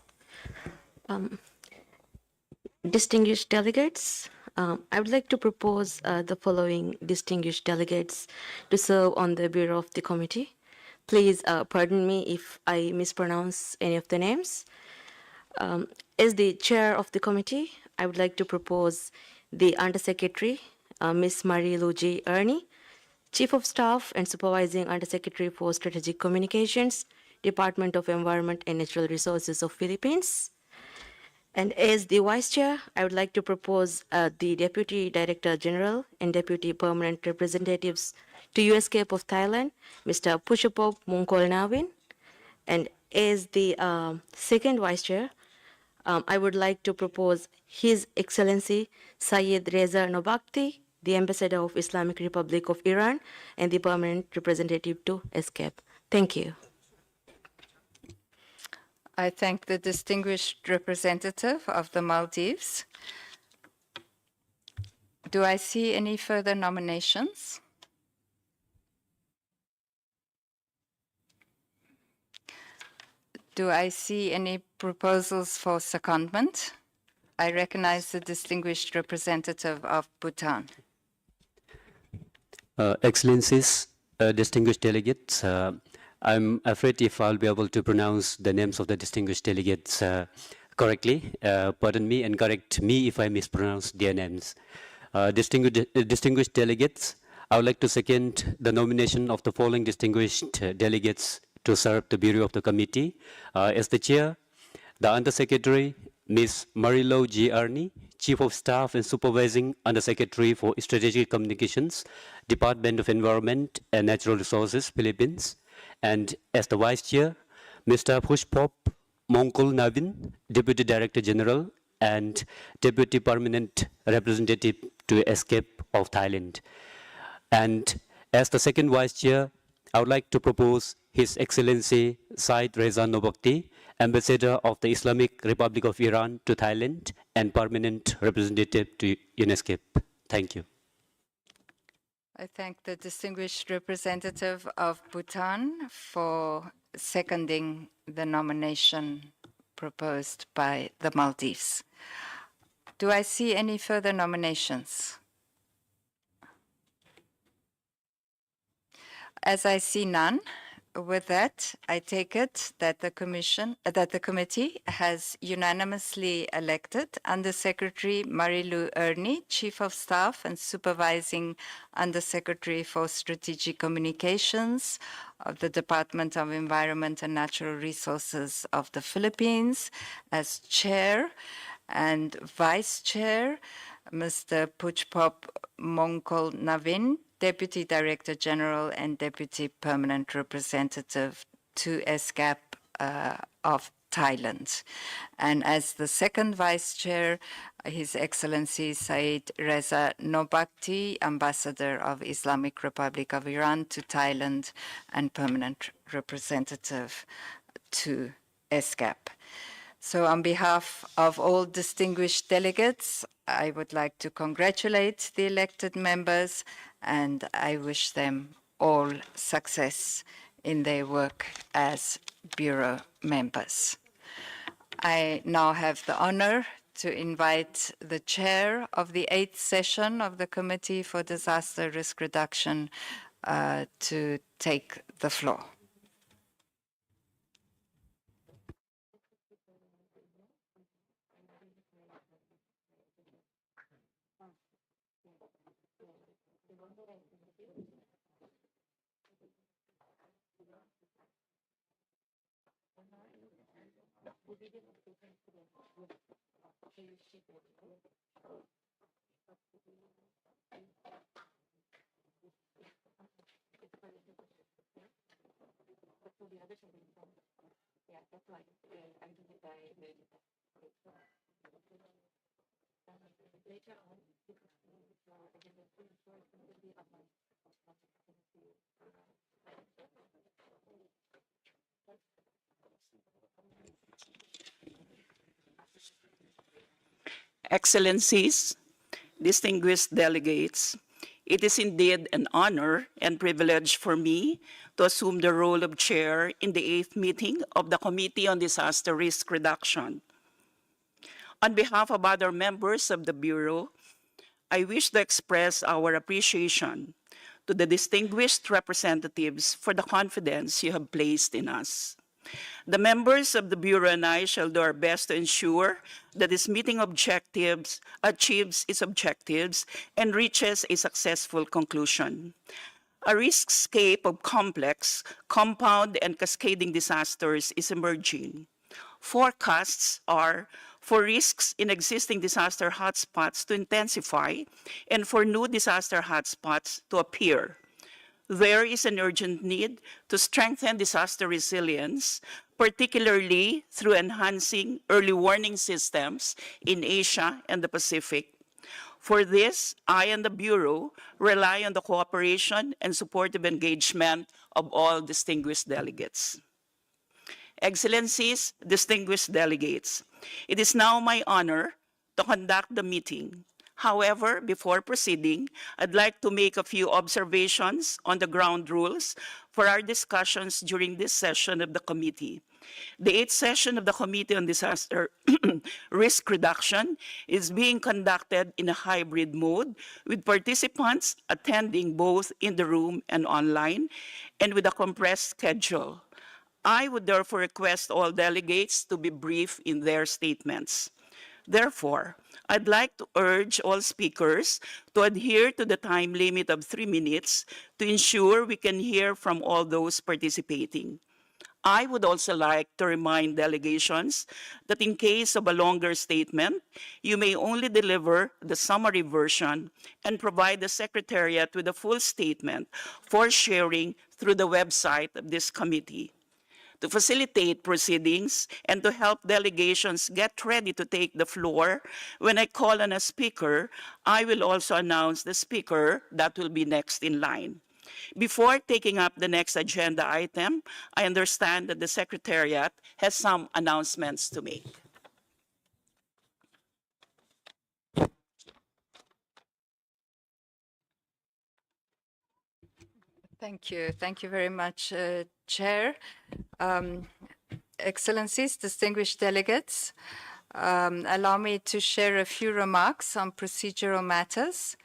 Distinguished delegates, I would like to propose the following distinguished delegates to serve on the Bureau of the Committee. Please pardon me if I mispronounce any of the names. As the chair of the committee, I would like to propose the Undersecretary, Ms. Marie-Lou G. Ernie, Chief of Staff and Supervising Undersecretary for Strategic Communications, Department of Environment and Natural Resources of Philippines. And as the Vice Chair, I would like to propose the Deputy Director General and Deputy Permanent Representatives to USCAP of Thailand, Mr. Pushapop Mungkolnawin. And as the second Vice Chair, I would like to propose His Excellency Syed Reza Nobakti, the Ambassador of Islamic Republic of Iran and the Permanent Representative to ESCAP. Thank you. I thank the distinguished representative of the Maldives. Do I see any further nominations? Do I see any proposals for secondment? I recognize the distinguished representative of Bhutan. Excellencies, distinguished delegates, I'm afraid if I'll be able to pronounce the names of the distinguished delegates correctly. Pardon me and correct me if I mispronounce their names. Distinguished delegates, I would like to second the nomination of the following distinguished delegates to serve the Bureau of the committee. As the chair, the Undersecretary, Ms. Marilo G. Arney, Chief of Staff and Supervising Undersecretary for Strategic Communications, Department of Environment and Natural Resources, Philippines. And as the Vice Chair, Mr. Pushpop Mongkol Navin, Deputy Director General and Deputy Permanent Representative to ESCAP of Thailand. And as the second Vice Chair, I would like to propose His Excellency Said Reza Nobakti, Ambassador of the Islamic Republic of Iran to Thailand and Permanent Representative to UNESCAP. Thank you. I thank the distinguished representative of Bhutan for seconding the nomination proposed by the Maldives. Do I see any further nominations? As I see none, with that, I take it that the committee has unanimously elected Undersecretary Marilu Ernie, Chief of Staff and Supervising Undersecretary for Strategic Communications of the Department of Environment and Natural Resources of the Philippines, as Chair, and Vice Chair, Mr. Puchpop Mongkol Navin, Deputy Director General and Deputy Permanent Representative to ESCAP of Thailand. And as the second Vice Chair, His Excellency Said Reza Nobakti, Ambassador of Islamic Republic of Iran to Thailand and Permanent Representative to ESCAP. So on behalf of all distinguished delegates, I would like to congratulate the elected members and I wish them all success in their work as Bureau members. I now have the honor to invite the chair of the 8th session of the Committee for Disaster Risk Reduction to take the floor. Excellencies, distinguished delegates, it is indeed an honor and privilege for me to assume the role of chair in the 8th meeting of the Committee on Disaster Risk Reduction. On behalf of other members of the Bureau, I wish to express our appreciation to the distinguished representatives for the confidence you have placed in us. The members of the Bureau and I shall do our best to ensure that this meeting achieves its objectives and reaches a successful conclusion. A riskscape of complex, compound, and cascading disasters is emerging. Forecasts are for risks in existing disaster hotspots to intensify and for new disaster hotspots to appear. There is an urgent need to strengthen disaster resilience, particularly through enhancing early warning systems in Asia and the Pacific. For this, I and the Bureau rely on the cooperation and supportive engagement of all distinguished delegates. Excellencies, distinguished delegates, it is now my honor to conduct the meeting. However, before proceeding, I'd like to make a few observations on the ground rules for our discussions during this session of the committee. The 8th session of the Committee on Disaster Risk Reduction is being conducted in a hybrid mode, with participants attending both in the room and online, and with a compressed schedule. I would therefore request all delegates to be brief in their statements. Therefore, I'd like to urge all speakers to adhere to the time limit of 3 minutes to ensure we can hear from all those participating. I would also like to remind delegations that in case of a longer statement, you may only deliver the summary version and provide the Secretariat with a full statement for sharing through the website of this committee. To facilitate proceedings and to help delegations get ready to take the floor, when I call on a speaker, I will also announce the speaker that will be next in line. Before taking up the next agenda item, I understand that the Secretariat has some announcements to make. Thank you. Thank you very much, Chair. Excellencies, distinguished delegates, allow me to share a few remarks on procedural matters.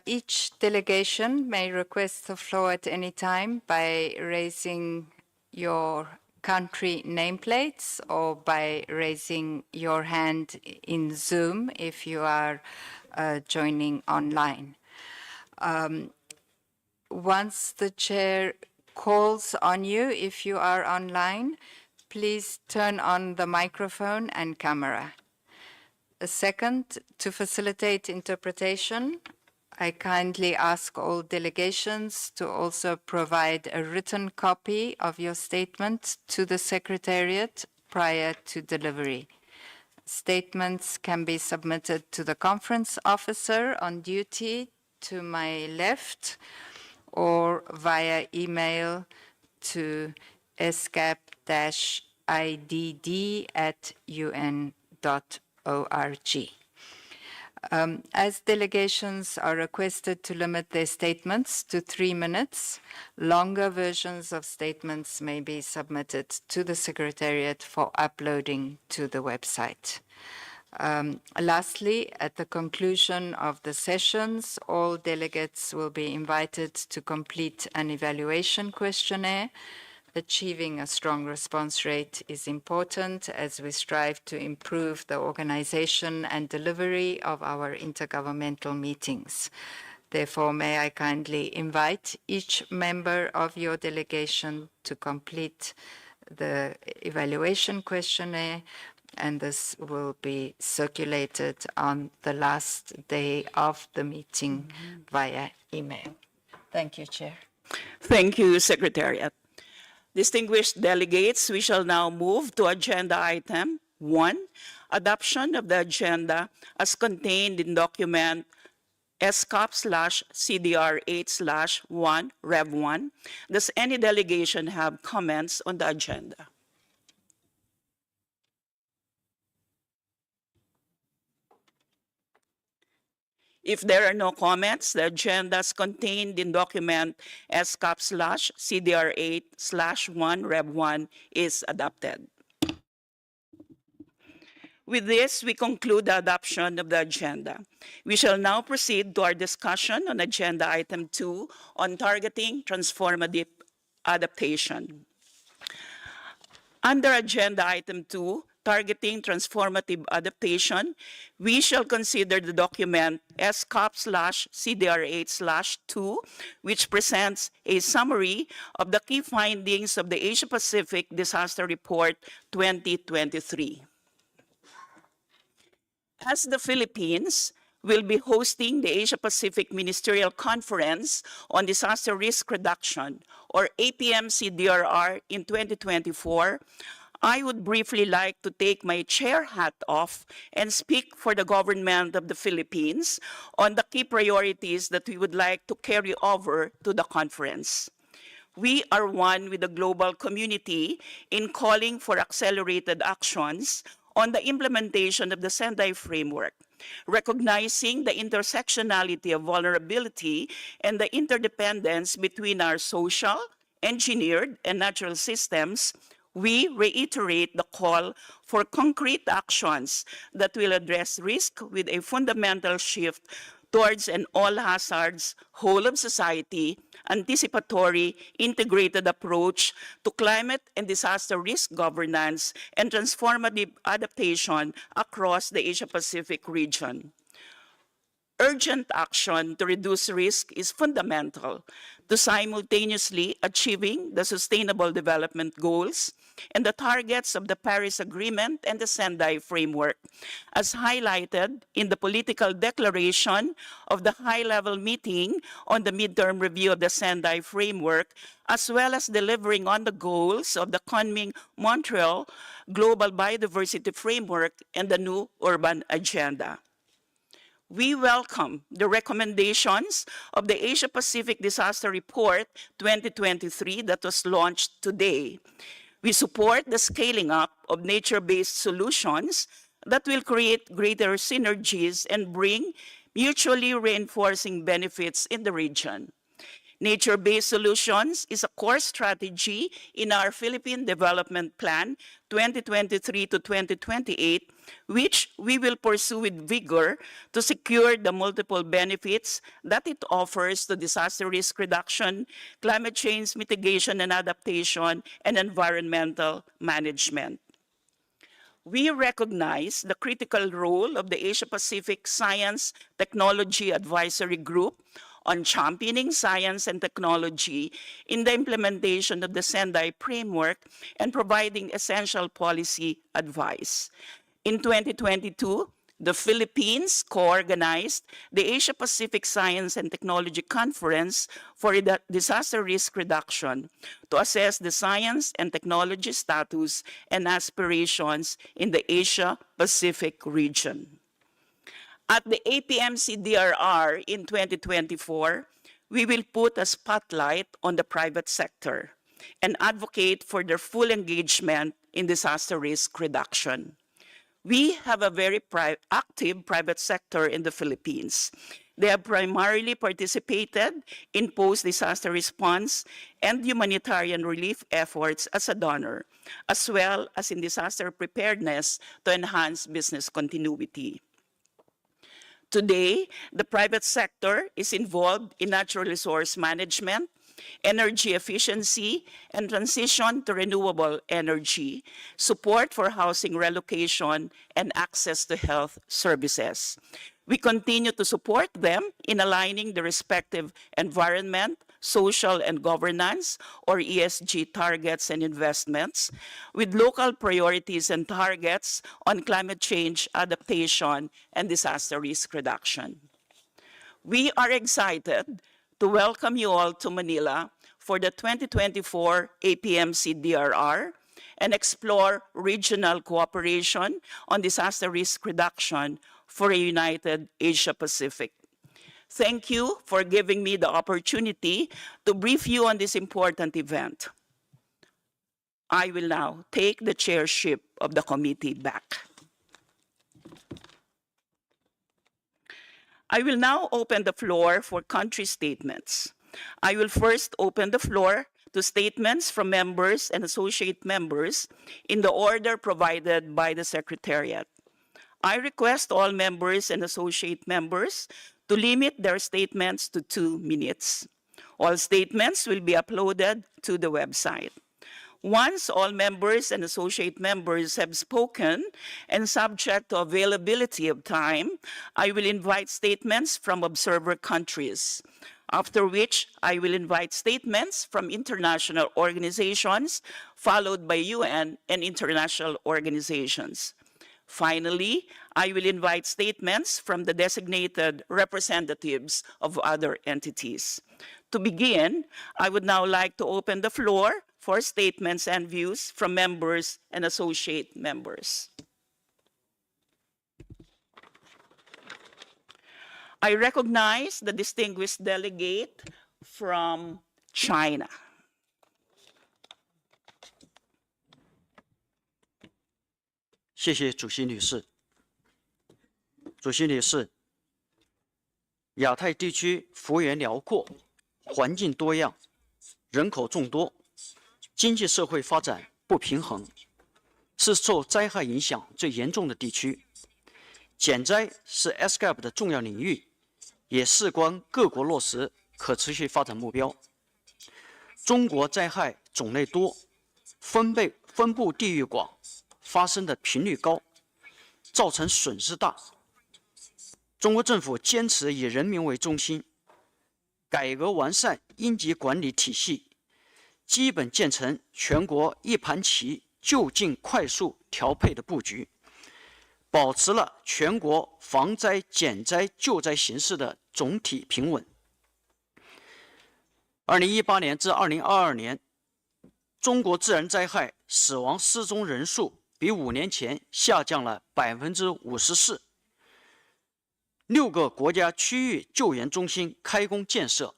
Each delegation may request the floor at any time by raising your country nameplates or by raising your hand in Zoom if you are joining online. Once the chair calls on you, if you are online, please turn on the microphone and camera. A second, to facilitate interpretation, I kindly ask all delegations to also provide a written copy of your statement to the Secretariat prior to delivery. Statements can be submitted to the conference officer on duty to my left or via email to escap-idd@un.org. As delegations are requested to limit their statements to 3 minutes, longer versions of statements may be submitted to the Secretariat for uploading to the website. Lastly, at the conclusion of the sessions, all delegates will be invited to complete an evaluation questionnaire. Achieving a strong response rate is important as we strive to improve the organization and delivery of our intergovernmental meetings. Therefore, may I kindly invite each member of your delegation to complete the evaluation questionnaire, and this will be circulated on the last day of the meeting via email. Thank you, Chair. Thank you, Secretariat. Distinguished delegates, we shall now move to agenda item 1, adoption of the agenda as contained in document ESCAP/CDR8/1 Rev 1. Does any delegation have comments on the agenda? If there are no comments, the agenda as contained in document ESCAP/CDR8/1 Rev 1 is adopted. With this, we conclude the adoption of the agenda. We shall now proceed to our discussion on agenda item 2 on targeting transformative adaptation. Under agenda item 2, targeting transformative adaptation, we shall consider the document ESCAP/CDR8/2, which presents a summary of the key findings of the Asia-Pacific Disaster Report 2023. As the Philippines will be hosting the Asia-Pacific Ministerial Conference on Disaster Risk Reduction, or APM-CDRR, in 2024, I would briefly like to take my chair hat off and speak for the government of the Philippines on the key priorities that we would like to carry over to the conference. We are one with the global community in calling for accelerated actions on the implementation of the Sendai framework, recognizing the intersectionality of vulnerability and the interdependence between our social, engineered, and natural systems. We reiterate the call for concrete actions that will address risk with a fundamental shift towards an all-hazards, whole-of-society, anticipatory, integrated approach to climate and disaster risk governance and transformative adaptation across the Asia-Pacific region. Urgent action to reduce risk is fundamental to simultaneously achieving the Sustainable Development Goals and the targets of the Paris Agreement and the Sendai Framework, as highlighted in the political declaration of the high-level meeting on the midterm review of the Sendai Framework, as well as delivering on the goals of the Kunming Montreal Global Biodiversity Framework and the new Urban Agenda. We welcome the recommendations of the Asia-Pacific Disaster Report 2023 that was launched today. We support the scaling up of nature-based solutions that will create greater synergies and bring mutually reinforcing benefits in the region. Nature-based solutions is a core strategy in our Philippine Development Plan 2023 to 2028, which we will pursue with vigor to secure the multiple benefits that it offers to disaster risk reduction, climate change mitigation and adaptation, and environmental management. We recognize the critical role of the Asia-Pacific Science Technology Advisory Group on championing science and technology in the implementation of the Sendai Framework and providing essential policy advice. In 2022, the Philippines co-organized the Asia-Pacific Science and Technology Conference for Disaster Risk Reduction to assess the science and technology status and aspirations in the Asia-Pacific region. At the APMC-DRR in 2024, we will put a spotlight on the private sector and advocate for their full engagement in disaster risk reduction. We have a very active private sector in the Philippines. They have primarily participated in post-disaster response and humanitarian relief efforts as a donor, as well as in disaster preparedness to enhance business continuity. Today, the private sector is involved in natural resource management, energy efficiency, and transition to renewable energy, support for housing relocation, and access to health services. We continue to support them in aligning the respective environment, social and governance, or ESG targets and investments with local priorities and targets on climate change, adaptation, and disaster risk reduction. We are excited to welcome you all to Manila for the 2024 APMC-DRR and explore regional cooperation on disaster risk reduction for a united Asia-Pacific. Thank you for giving me the opportunity to brief you on this important event. I will now take the chairship of the committee back. I will now open the floor for country statements. I will first open the floor to statements from members and associate members in the order provided by the Secretariat. I request all members and associate members to limit their statements to 2 minutes. All statements will be uploaded to the website. Once all members and associate members have spoken, and subject to availability of time, I will invite statements from observer countries, after which I will invite statements from international organizations, followed by UN and international organizations. Finally, I will invite statements from the designated representatives of other entities. To begin, I would now like to open the floor for statements and views from members and associate members. I recognize the distinguished delegate from China. 谢谢主席女士。主席女士，亚太地区幅员辽阔，环境多样，人口众多，经济社会发展不平衡，是受灾害影响最严重的地区。减灾是 ESCAP 的重要领域，也事关各国落实可持续发展目标。中国灾害种类多，分布地域广，发生的频率高，造成损失大。中国政府坚持以人民为中心，改革完善应急管理体系，基本建成全国一盘棋、就近快速调配的布局，保持了全国防灾、减灾、救灾形势的总体平稳。2018年至2022年，中国自然灾害死亡失踪人数比5年前下降了54%。6个国家区域救援中心开工建设，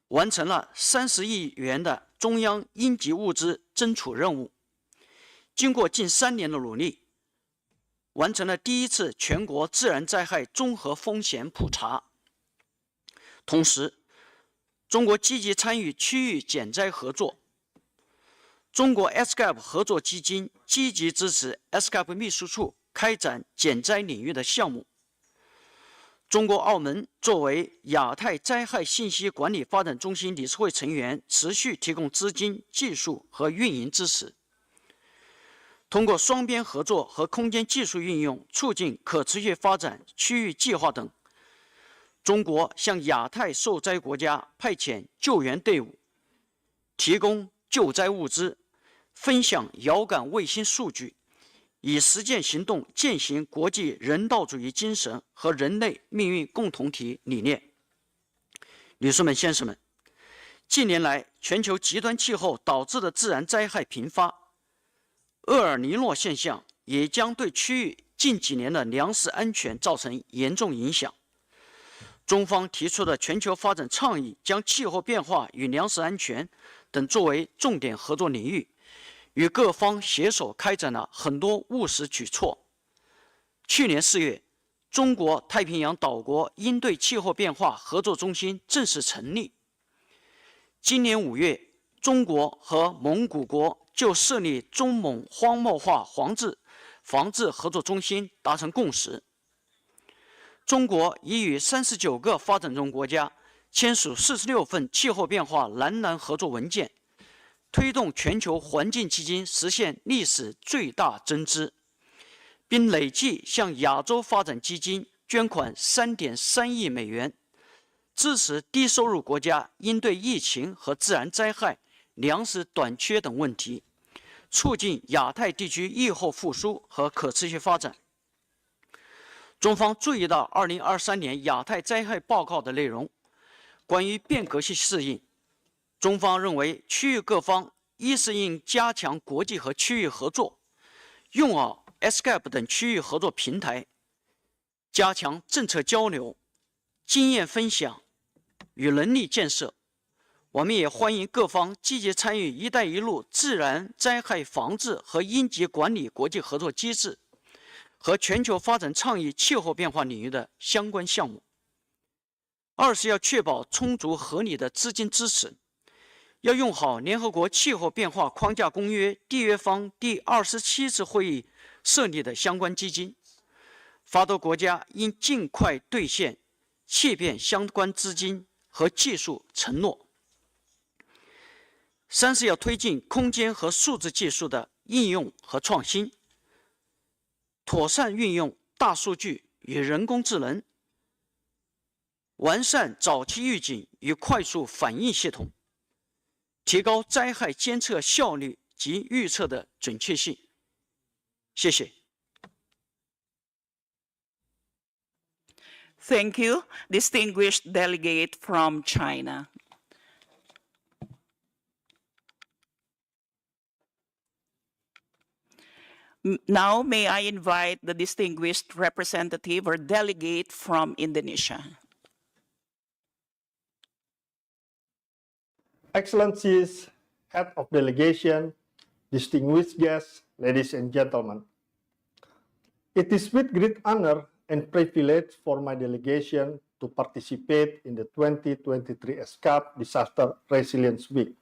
完成了30亿元的中央应急物资增储任务。经过近3年的努力，完成了第一次全国自然灾害综合风险普查。同时，中国积极参与区域减灾合作。中国 ESCAP 合作基金积极支持 ESCAP 秘书处开展减灾领域的项目。中国澳门作为亚太灾害信息管理发展中心理事会成员，持续提供资金、技术和运营支持。通过双边合作和空间技术运用，促进可持续发展区域计划等，中国向亚太受灾国家派遣救援队伍，提供救灾物资，分享遥感卫星数据，以实践行动践行国际人道主义精神和人类命运共同体理念。女士们、先生们，近年来，全球极端气候导致的自然灾害频发，厄尔尼诺现象也将对区域近几年的粮食安全造成严重影响。中方提出的全球发展倡议，将气候变化与粮食安全等作为重点合作领域，与各方携手开展了很多务实举措。去年4月，中国太平洋岛国应对气候变化合作中心正式成立。今年5月，中国和蒙古国就设立中蒙荒漠化防治合作中心达成共识。中国已与39个发展中国家签署46份气候变化南南合作文件，推动全球环境基金实现历史最大增资，并累计向亚洲发展基金捐款3.3亿美元，支持低收入国家应对疫情和自然灾害、粮食短缺等问题，促进亚太地区疫后复苏和可持续发展。中方注意到2023年亚太灾害报告的内容，关于变革性适应，中方认为区域各方一是应加强国际和区域合作，用好 ESCAP 等区域合作平台，加强政策交流、经验分享与能力建设。我们也欢迎各方积极参与"一带一路"自然灾害防治和应急管理国际合作机制和全球发展倡议气候变化领域的相关项目。2是要确保充足合理的资金支持，要用好联合国气候变化框架公约缔约方第27次会议设立的相关基金，发达国家应尽快兑现契变相关资金和技术承诺。3是要推进空间和数字技术的应用和创新，妥善运用大数据与人工智能，完善早期预警与快速反应系统，提高灾害监测效率及预测的准确性。谢谢。Thank you, distinguished delegate from China. Now, may I invite the distinguished representative or delegate from Indonesia. Excellencies, Head of Delegation, distinguished guests, ladies and gentlemen. It is with great honor and privilege for my delegation to participate in the 2023 ESCAP Disaster Resilience Week.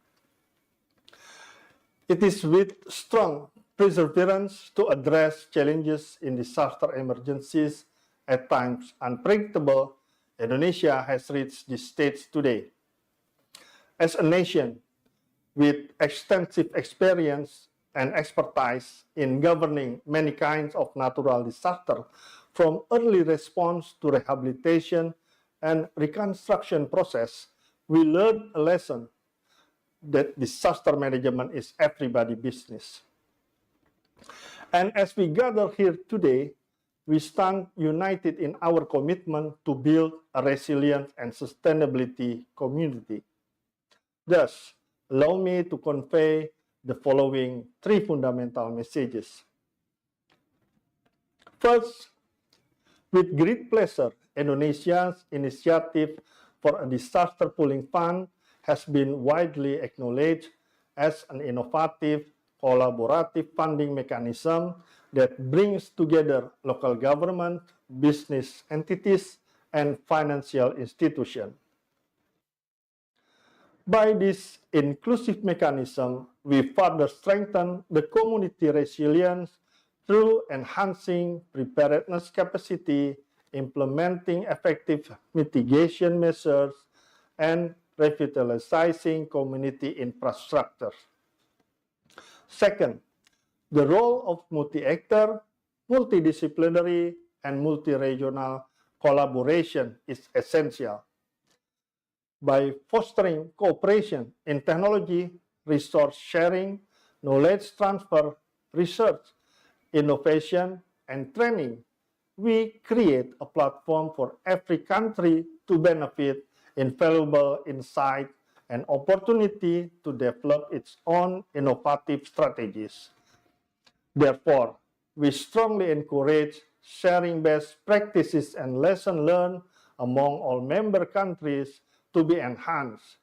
It is with strong perseverance to address challenges in disaster emergencies, at times unpredictable, Indonesia has reached this stage today. As a nation with extensive experience and expertise in governing many kinds of natural disasters from early response to rehabilitation and reconstruction process, we learned a lesson that disaster management is everybody's business. And as we gather here today, we stand united in our commitment to build a resilient and sustainability community. Thus, allow me to convey the following three fundamental messages. First, with great pleasure, Indonesia's initiative for a disaster pooling fund has been widely acknowledged as an innovative, collaborative funding mechanism that brings together local government, business entities, and financial institutions. By this inclusive mechanism, we further strengthen the community resilience through enhancing preparedness capacity, implementing effective mitigation measures, and revitalizing community infrastructure. Second, the role of multi-actor, multidisciplinary, and multi-regional collaboration is essential. By fostering cooperation in technology, resource sharing, knowledge transfer, research, innovation, and training, we create a platform for every country to benefit invaluable insight and opportunity to develop its own innovative strategies. Therefore, we strongly encourage sharing best practices and lessons learned among all member countries to be enhanced.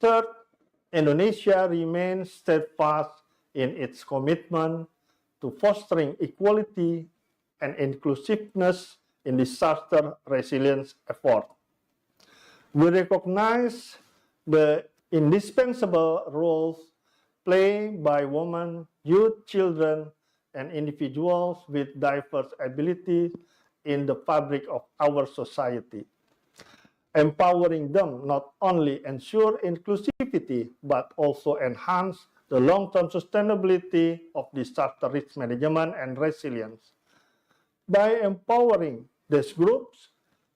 Third, Indonesia remains steadfast in its commitment to fostering equality and inclusiveness in disaster resilience effort. We recognize the indispensable roles played by women, youth, children, and individuals with diverse abilities in the fabric of our society. Empowering them not only ensure inclusivity, but also enhance the long-term sustainability of disaster risk management and resilience. By empowering these groups,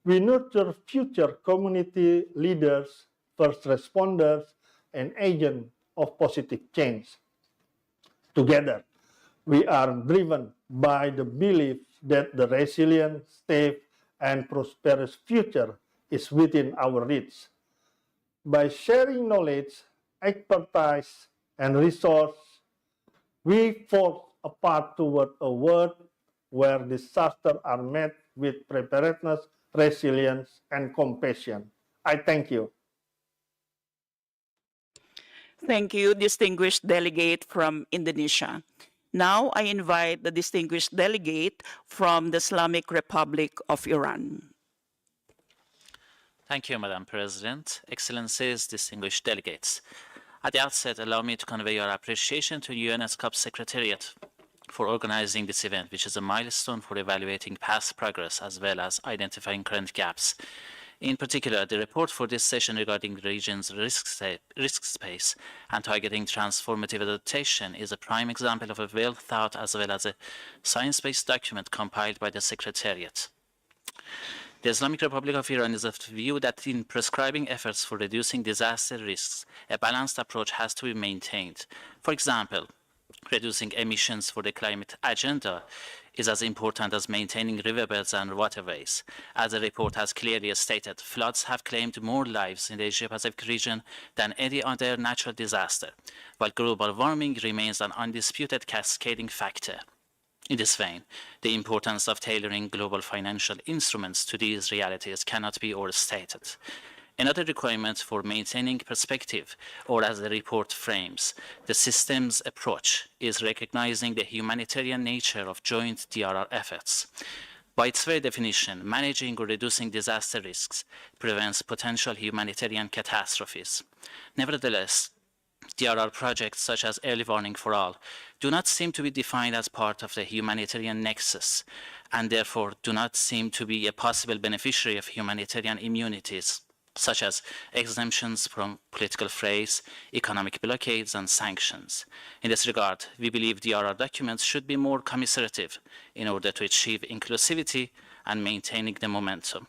we nurture future community leaders, first responders, and agents of positive change. Together, we are driven by the belief that the resilient, safe, and prosperous future is within our reach. By sharing knowledge, expertise, and resource, we forge a path toward a world where disasters are met with preparedness, resilience, and compassion. I thank you. Thank you, distinguished delegate from Indonesia. Now I invite the distinguished delegate from the Islamic Republic of Iran. Thank you, Madam President. Excellencies, distinguished delegates. At the outset, allow me to convey our appreciation to ESCAP Secretariat for organizing this event, which is a milestone for evaluating past progress as well as identifying current gaps. In particular, the report for this session regarding the region's risk space and targeting transformative adaptation is a prime example of a well-thought as well as a science-based document compiled by the Secretariat. The Islamic Republic of Iran is of the view that in prescribing efforts for reducing disaster risks, a balanced approach has to be maintained. For example, reducing emissions for the climate agenda is as important as maintaining riverbeds and waterways. As the report has clearly stated, floods have claimed more lives in the Asia-Pacific region than any other natural disaster, while global warming remains an undisputed cascading factor. In this vein, the importance of tailoring global financial instruments to these realities cannot be overstated. Another requirement for maintaining perspective, or as the report frames, the system's approach, is recognizing the humanitarian nature of joint DRR efforts. By its very definition, managing or reducing disaster risks prevents potential humanitarian catastrophes. Nevertheless, DRR projects such as Early Warning for All do not seem to be defined as part of the humanitarian nexus, and therefore do not seem to be a possible beneficiary of humanitarian immunities. such as exemptions from political frays, economic blockades, and sanctions. In this regard, we believe DRR documents should be more commiserative in order to achieve inclusivity and maintaining the momentum.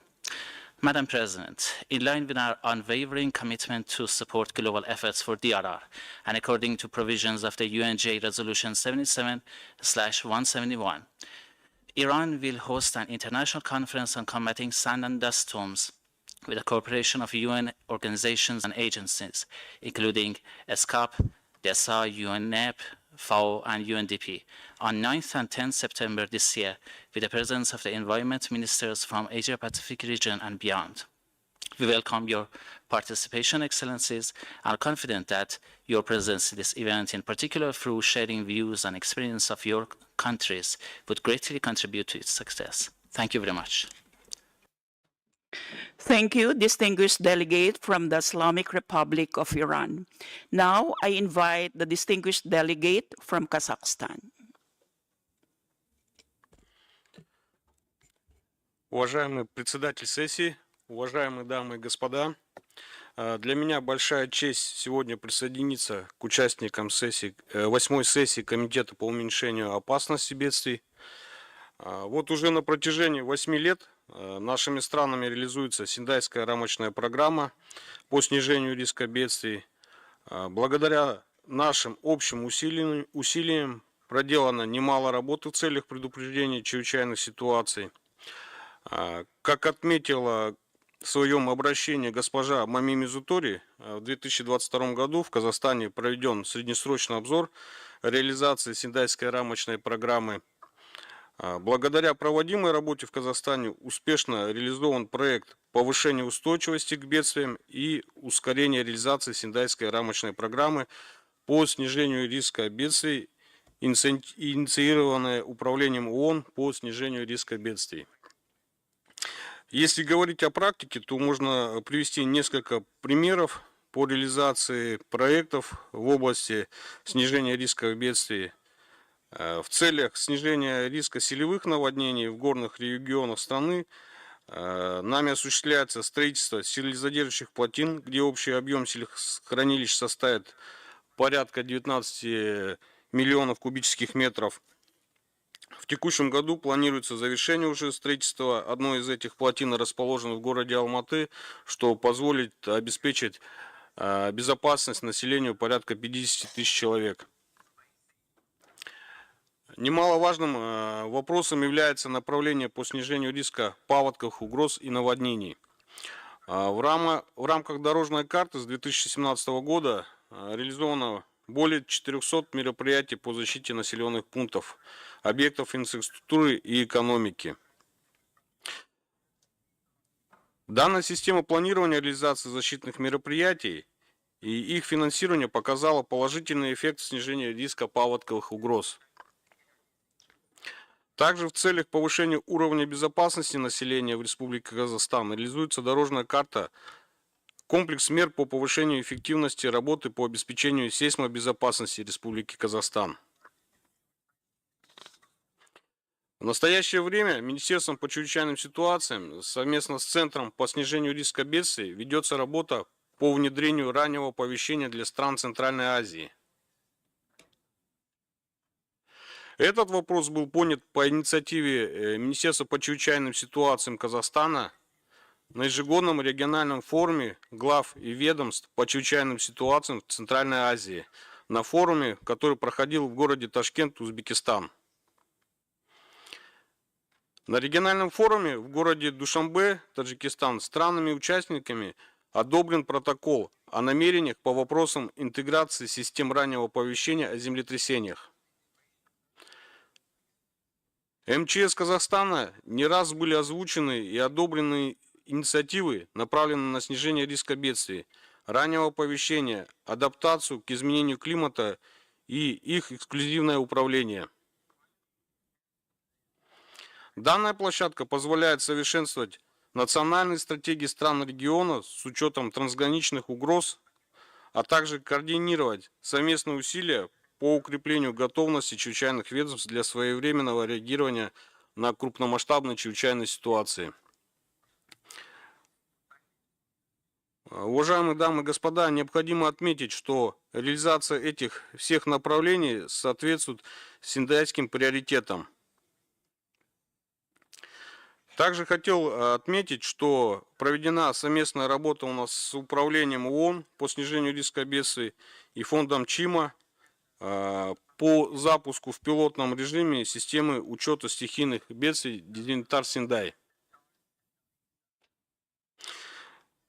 Madam President, in line with our unwavering commitment to support global efforts for DRR, and according to provisions of the UNGA Resolution 77/171, Iran will host an international conference on combating sand and dust storms with the cooperation of UN organizations and agencies, including ESCAP, DESA, UNEP, FAO, and UNDP, on 9th and 10th September this year, with the presence of the environment ministers from Asia-Pacific region and beyond. We welcome your participation, Excellencies, and are confident that your presence in this event, in particular through sharing views and experience of your countries, would greatly contribute to its success. Thank you very much. Thank you, distinguished delegate from the Islamic Republic of Iran. Now I invite the distinguished delegate from Kazakhstan. Уважаемый председатель сессии, уважаемые дамы и господа, для меня большая честь сегодня присоединиться к участникам сессии, 8-й сессии Комитета по уменьшению опасности бедствий. Вот уже на протяжении 8 лет нашими странами реализуется Сендайская рамочная программа по снижению риска бедствий. Благодаря нашим общим усилиям проделано немало работы в целях предупреждения чрезвычайных ситуаций. Как отметила в своем обращении госпожа Мами Мизутори, в 2022 году в Казахстане проведен среднесрочный обзор реализации Сендайской рамочной программы. Благодаря проводимой работе в Казахстане успешно реализован проект повышения устойчивости к бедствиям и ускорения реализации Сендайской рамочной программы по снижению риска бедствий, инициированная Управлением ООН по снижению риска бедствий. Если говорить о практике, то можно привести несколько примеров по реализации проектов в области снижения риска бедствий. В целях снижения риска селевых наводнений в горных регионах страны нами осуществляется строительство селезадержащих плотин, где общий объем хранилищ составит порядка 19 миллионов кубических метров. В текущем году планируется завершение уже строительства одной из этих плотин, расположенной в городе Алматы, что позволит обеспечить безопасность населению порядка 50 тысяч человек. Немаловажным вопросом является направление по снижению риска паводков, угроз и наводнений. В рамках дорожной карты с 2017 года реализовано более 400 мероприятий по защите населенных пунктов, объектов инфраструктуры и экономики. Данная система планирования реализации защитных мероприятий и их финансирование показала положительный эффект снижения риска паводковых угроз. Также в целях повышения уровня безопасности населения в Республике Казахстан реализуется дорожная карта, комплекс мер по повышению эффективности работы по обеспечению сейсмобезопасности Республики Казахстан. В настоящее время Министерством по чрезвычайным ситуациям совместно с Центром по снижению риска бедствий ведется работа по внедрению раннего оповещения для стран Центральной Азии. Этот вопрос был поднят по инициативе Министерства по чрезвычайным ситуациям Казахстана на ежегодном региональном форуме глав и ведомств по чрезвычайным ситуациям в Центральной Азии, на форуме, который проходил в городе Ташкент, Узбекистан. На региональном форуме в городе Душанбе, Таджикистан, странами-участниками одобрен протокол о намерениях по вопросам интеграции систем раннего оповещения о землетрясениях. МЧС Казахстана не раз были озвучены и одобрены инициативы, направленные на снижение риска бедствий, раннего оповещения, адаптацию к изменению климата и их эксклюзивное управление. Данная площадка позволяет совершенствовать национальные стратегии стран региона с учетом трансграничных угроз, а также координировать совместные усилия по укреплению готовности чрезвычайных ведомств для своевременного реагирования на крупномасштабные чрезвычайные ситуации. Уважаемые дамы и господа, необходимо отметить, что реализация этих всех направлений соответствует сендайским приоритетам. Также хотел отметить, что проведена совместная работа у нас с Управлением ООН по снижению риска бедствий и фондом ЧИМа по запуску в пилотном режиме системы учета стихийных бедствий Дизинтар Сендай.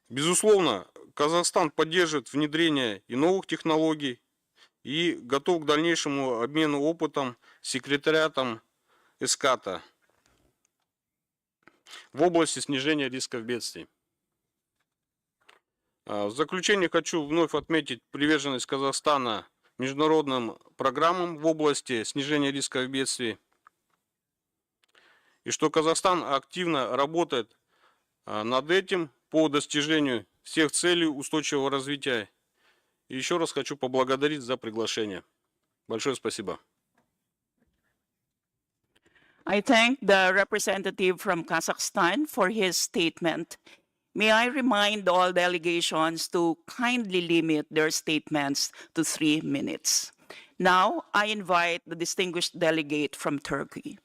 Безусловно, Казахстан поддерживает внедрение и новых технологий и готов к дальнейшему обмену опытом с секретариатом ESCAP в области снижения рисков бедствий. В заключение хочу вновь отметить приверженность Казахстана международным программам в области снижения рисков бедствий и что Казахстан активно работает над этим по достижению всех целей устойчивого развития. И еще раз хочу поблагодарить за приглашение. Большое спасибо. I thank the representative from Kazakhstan for his statement. May I remind all delegations to kindly limit their statements to 3 minutes. Now, I invite the distinguished delegate from Turkey.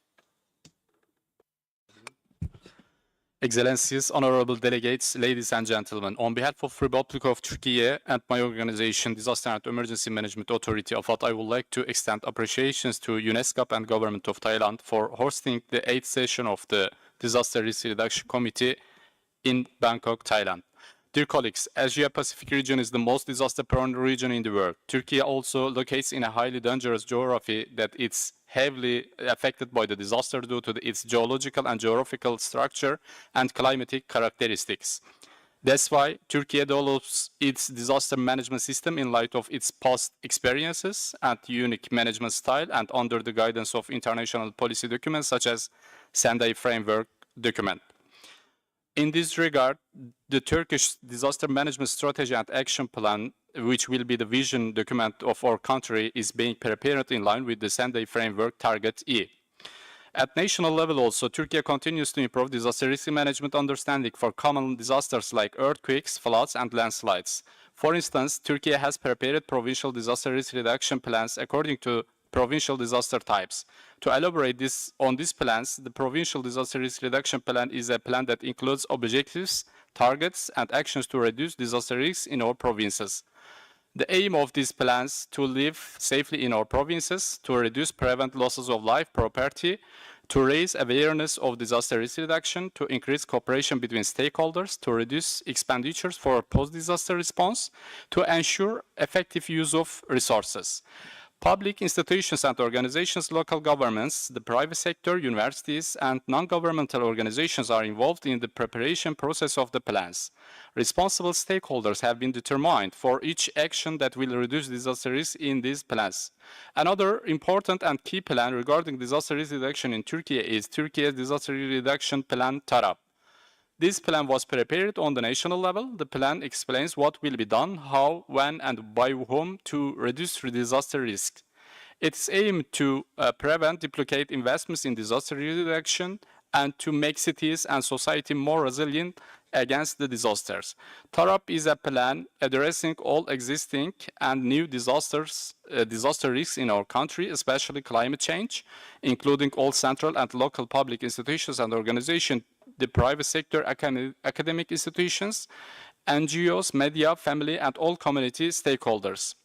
Excellencies, honorable delegates, ladies and gentlemen, on behalf of Republic of Turkey and my organization, Disaster and Emergency Management Authority of AFAD, I would like to extend appreciations to UNESCAP and Government of Thailand for hosting the 8th session of the Disaster Risk Reduction Committee in Bangkok, Thailand. Dear colleagues, Asia-Pacific region is the most disaster-prone region in the world. Turkey also locates in a highly dangerous geography that it's heavily affected by the disaster due to its geological and geographical structure and climatic characteristics. That's why Turkey develops its disaster management system in light of its past experiences and unique management style and under the guidance of international policy documents such as Sendai framework document. In this regard, the Turkish Disaster Management Strategy and Action Plan, which will be the vision document of our country, is being prepared in line with the Sendai Framework Target E. At national level also, Turkey continues to improve disaster risk management understanding for common disasters like earthquakes, floods, and landslides. For instance, Turkey has prepared provincial disaster risk reduction plans according to provincial disaster types. To elaborate on these plans, the Provincial Disaster Risk Reduction Plan is a plan that includes objectives, targets, and actions to reduce disaster risks in our provinces. The aim of these plans to live safely in our provinces, to prevent losses of life, property, to raise awareness of disaster risk reduction, to increase cooperation between stakeholders, to reduce expenditures for post-disaster response, to ensure effective use of resources. Public institutions and organizations, local governments, the private sector, universities, and non-governmental organizations are involved in the preparation process of the plans. Responsible stakeholders have been determined for each action that will reduce disaster risk in these plans. Another important and key plan regarding disaster risk reduction in Turkey is Turkey's Disaster Risk Reduction Plan TARAP. This plan was prepared on the national level. The plan explains what will be done, how, when, and by whom to reduce disaster risk. Its aim to prevent duplicate investments in disaster reduction and to make cities and society more resilient against the disasters. TARAP is a plan addressing all existing and new disaster risks in our country, especially climate change, including all central and local public institutions and organizations, the private sector, academic institutions, NGOs, media, family, and all community stakeholders.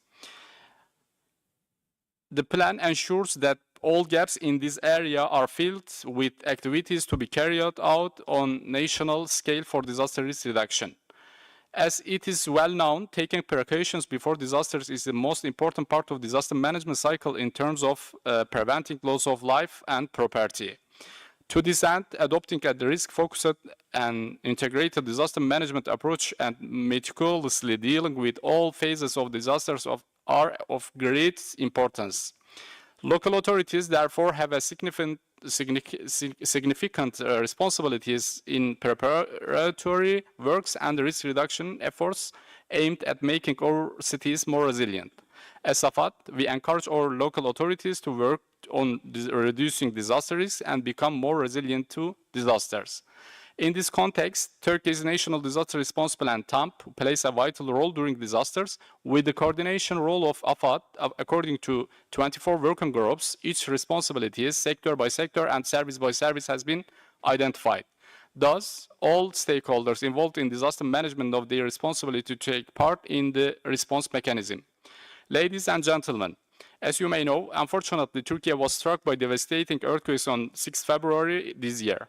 The plan ensures that all gaps in this area are filled with activities to be carried out on national scale for disaster risk reduction. As it is well known, taking precautions before disasters is the most important part of disaster management cycle in terms of preventing loss of life and property. To this end, adopting a risk-focused and integrated disaster management approach and meticulously dealing with all phases of disasters are of great importance. Local authorities, therefore, have a significant responsibilities in preparatory works and risk reduction efforts aimed at making our cities more resilient. As AFAD, we encourage our local authorities to work on reducing disaster risks and become more resilient to disasters. In this context, Turkey's National Disaster Response Plan TAMP plays a vital role during disasters, with the coordination role of AFAD according to 24 working groups. Each responsibility, sector by sector and service by service, has been identified. Thus, all stakeholders involved in disaster management have their responsibility to take part in the response mechanism. Ladies and gentlemen, as you may know, unfortunately, Turkey was struck by devastating earthquakes on 6 February this year.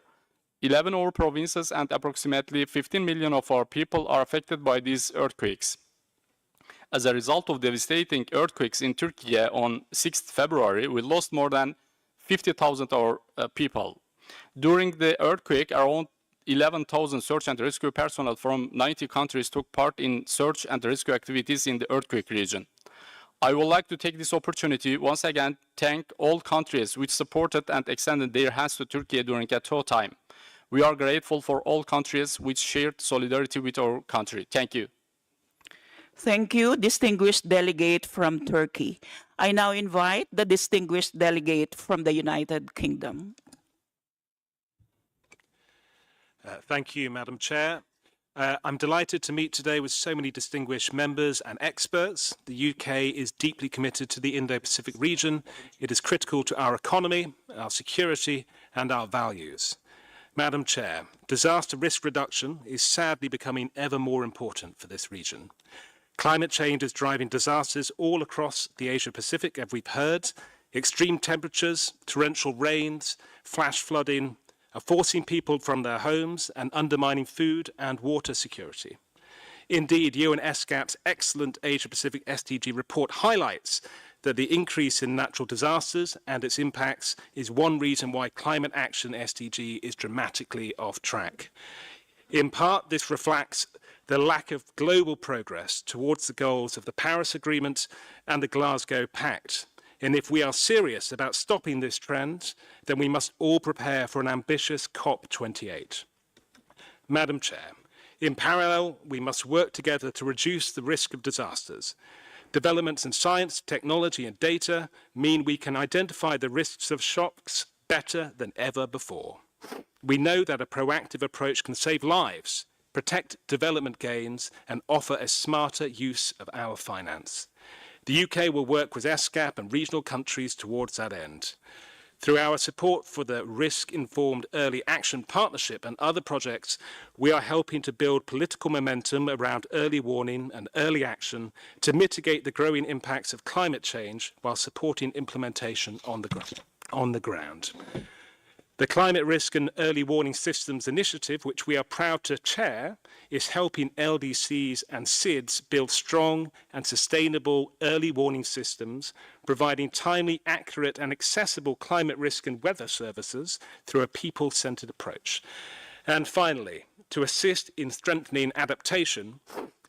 11 of our provinces and approximately 15 million of our people are affected by these earthquakes. As a result of devastating earthquakes in Turkey on 6 February, we lost more than 50,000 of our people. During the earthquake, around 11,000 search and rescue personnel from 90 countries took part in search and rescue activities in the earthquake region. I would like to take this opportunity once again to thank all countries which supported and extended their hands to Turkey during a tough time. We are grateful for all countries which shared solidarity with our country. Thank you. Thank you, distinguished delegate from Turkey. I now invite the distinguished delegate from the United Kingdom. Thank you, Madam Chair. I'm delighted to meet today with so many distinguished members and experts. The UK is deeply committed to the Indo-Pacific region. It is critical to our economy, our security, and our values. Madam Chair, disaster risk reduction is sadly becoming ever more important for this region. Climate change is driving disasters all across the Asia-Pacific, as we've heard. Extreme temperatures, torrential rains, flash flooding are forcing people from their homes and undermining food and water security. Indeed, ESCAP's excellent Asia-Pacific SDG report highlights that the increase in natural disasters and its impacts is one reason why climate action SDG is dramatically off track. In part, this reflects the lack of global progress towards the goals of the Paris Agreement and the Glasgow Pact. And if we are serious about stopping this trend, then we must all prepare for an ambitious COP28. Madam Chair, in parallel, we must work together to reduce the risk of disasters. Developments in science, technology, and data mean we can identify the risks of shocks better than ever before. We know that a proactive approach can save lives, protect development gains, and offer a smarter use of our finance. The UK will work with ESCAP and regional countries towards that end. Through our support for the Risk-Informed Early Action Partnership and other projects, we are helping to build political momentum around early warning and early action to mitigate the growing impacts of climate change while supporting implementation on the ground. The Climate Risk and Early Warning Systems Initiative, which we are proud to chair, is helping LDCs and SIDS build strong and sustainable early warning systems, providing timely, accurate and accessible climate risk and weather services through a people-centered approach. And finally, to assist in strengthening adaptation,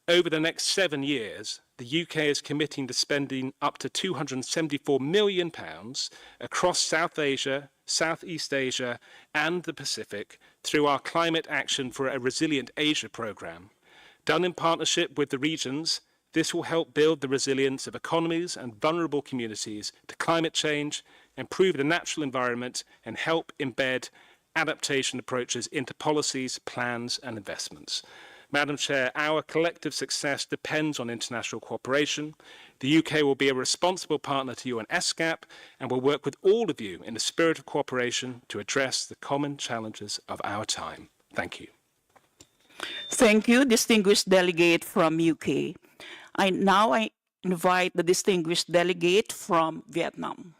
over the next 7 years, the UK is committing to spending up to £274 million across South Asia, Southeast Asia and the Pacific through our Climate Action for a Resilient Asia programme. Done in partnership with the regions, this will help build the resilience of economies and vulnerable communities to climate change, improve the natural environment and help embed adaptation approaches into policies, plans and investments. Madam Chair, our collective success depends on international cooperation. The UK will be a responsible partner to you and ESCAP and will work with all of you in a spirit of cooperation to address the common challenges of our time. Thank you. Thank you, distinguished delegate from UK. I invite the distinguished delegate from Vietnam.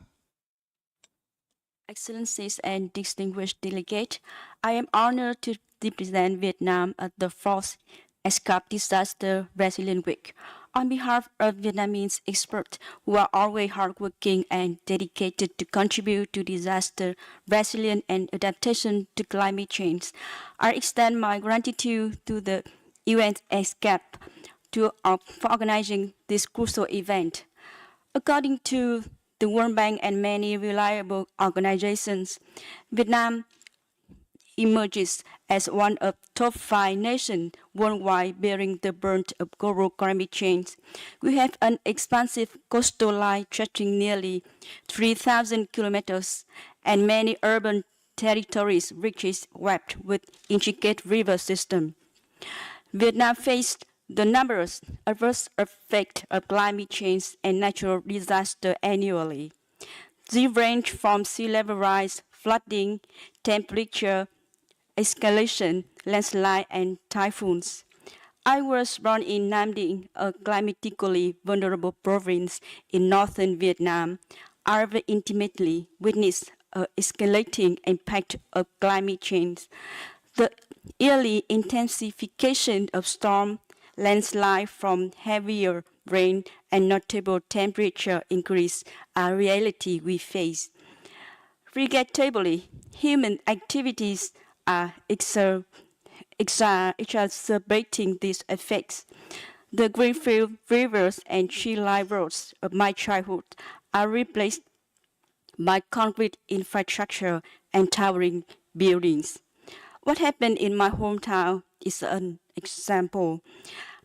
Excellencies and distinguished delegate, I am honored to represent Vietnam at the 4th ESCAP Disaster Resilience Week. On behalf of Vietnamese experts who are always hardworking and dedicated to contribute to disaster resilience and adaptation to climate change, I extend my gratitude to the ESCAP for organizing this crucial event. According to the World Bank and many reliable organizations, Vietnam emerges as one of top 5 nations worldwide bearing the burden of global climate change. We have an expansive coastal line stretching nearly 3,000 kilometers and many urban territories richly wrapped with intricate river systems. Vietnam faced the numerous adverse effects of climate change and natural disaster annually. These range from sea level rise, flooding, temperature escalation, landslide, and typhoons. I was born in Nam Dinh, a climatically vulnerable province in northern Vietnam. I have intimately witnessed an escalating impact of climate change. The yearly intensification of storm, landslide from heavier rain, and notable temperature increase are reality we face. Regrettably, human activities are exacerbating these effects. The greenfield rivers and tree-lined roads of my childhood are replaced by concrete infrastructure and towering buildings. What happened in my hometown is an example.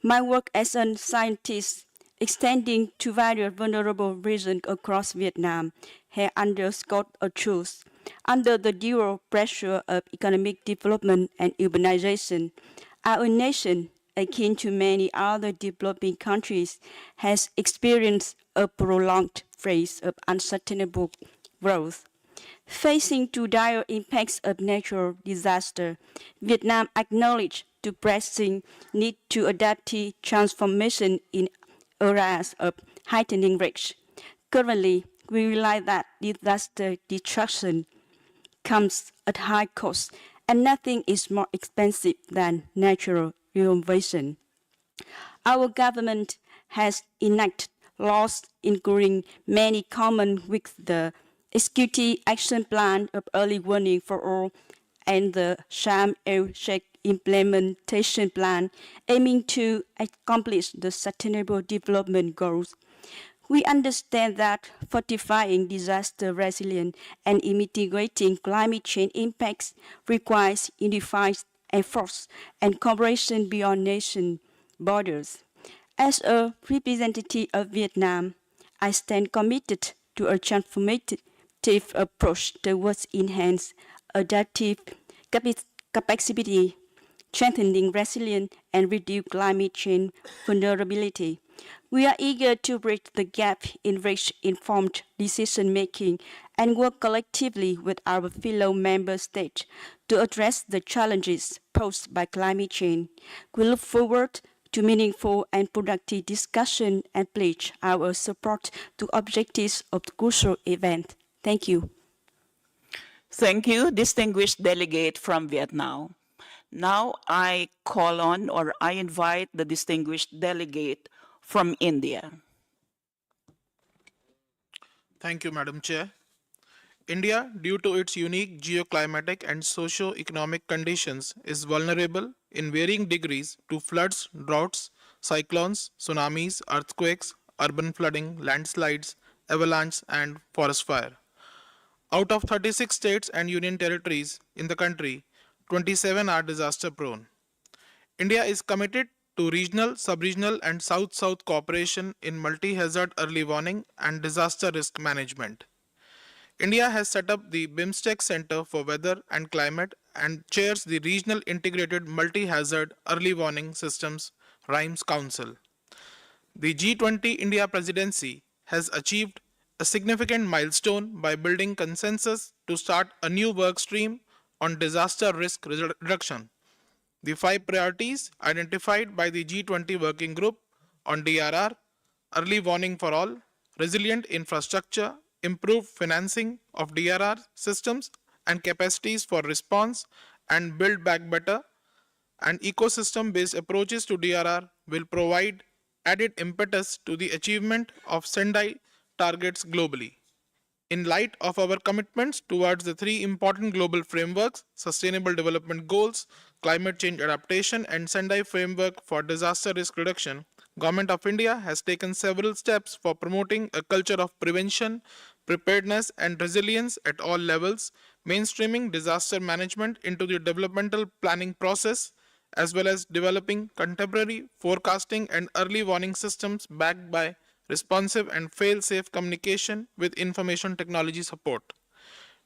My work as a scientist extending to various vulnerable regions across Vietnam has underscored a truth. Under the dual pressure of economic development and urbanization, our nation, akin to many other developing countries, has experienced a prolonged phase of unsustainable growth. Facing the dire impacts of natural disaster, Vietnam acknowledged the pressing need to adapt to transformation in areas of heightening risk. Currently, we realize that disaster destruction comes at high cost, and nothing is more expensive than natural innovation. Our government has enacted laws including many common with the Executive Action Plan of Early Warning for All and the Sharm el-Sheikh Implementation Plan aiming to accomplish the Sustainable Development Goals. We understand that fortifying disaster resilience and mitigating climate change impacts requires unified efforts and cooperation beyond nation borders. As a representative of Vietnam, I stand committed to a transformative approach towards enhanced adaptive capacity, strengthening resilience, and reduce climate change vulnerability. We are eager to bridge the gap in risk-informed decision-making and work collectively with our fellow member states to address the challenges posed by climate change. We look forward to meaningful and productive discussion and pledge our support to objectives of the crucial event. Thank you. Thank you, distinguished delegate from Vietnam. Now I call on or I invite the distinguished delegate from India. Thank you, Madam Chair. India, due to its unique geoclimatic and socio-economic conditions, is vulnerable in varying degrees to floods, droughts, cyclones, tsunamis, earthquakes, urban flooding, landslides, avalanche, and forest fire. Out of 36 states and union territories in the country, 27 are disaster prone. India is committed to regional, sub-regional, and South-South cooperation in multi-hazard early warning and disaster risk management. India has set up the BIMSTEC Center for Weather and Climate and chairs the Regional Integrated Multi-Hazard Early Warning Systems RIMES Council. The G20 India presidency has achieved a significant milestone by building consensus to start a new work stream on disaster risk reduction. The 5 priorities identified by the G20 Working Group on DRR, early warning for all, resilient infrastructure, improved financing of DRR systems and capacities for response, and build back better, and ecosystem-based approaches to DRR will provide added impetus to the achievement of Sendai targets globally. In light of our commitments towards the 3 important global frameworks, Sustainable Development Goals, Climate Change Adaptation, and Sendai Framework for Disaster Risk Reduction, Government of India has taken several steps for promoting a culture of prevention, preparedness, and resilience at all levels, mainstreaming disaster management into the developmental planning process, as well as developing contemporary forecasting and early warning systems backed by responsive and fail-safe communication with information technology support.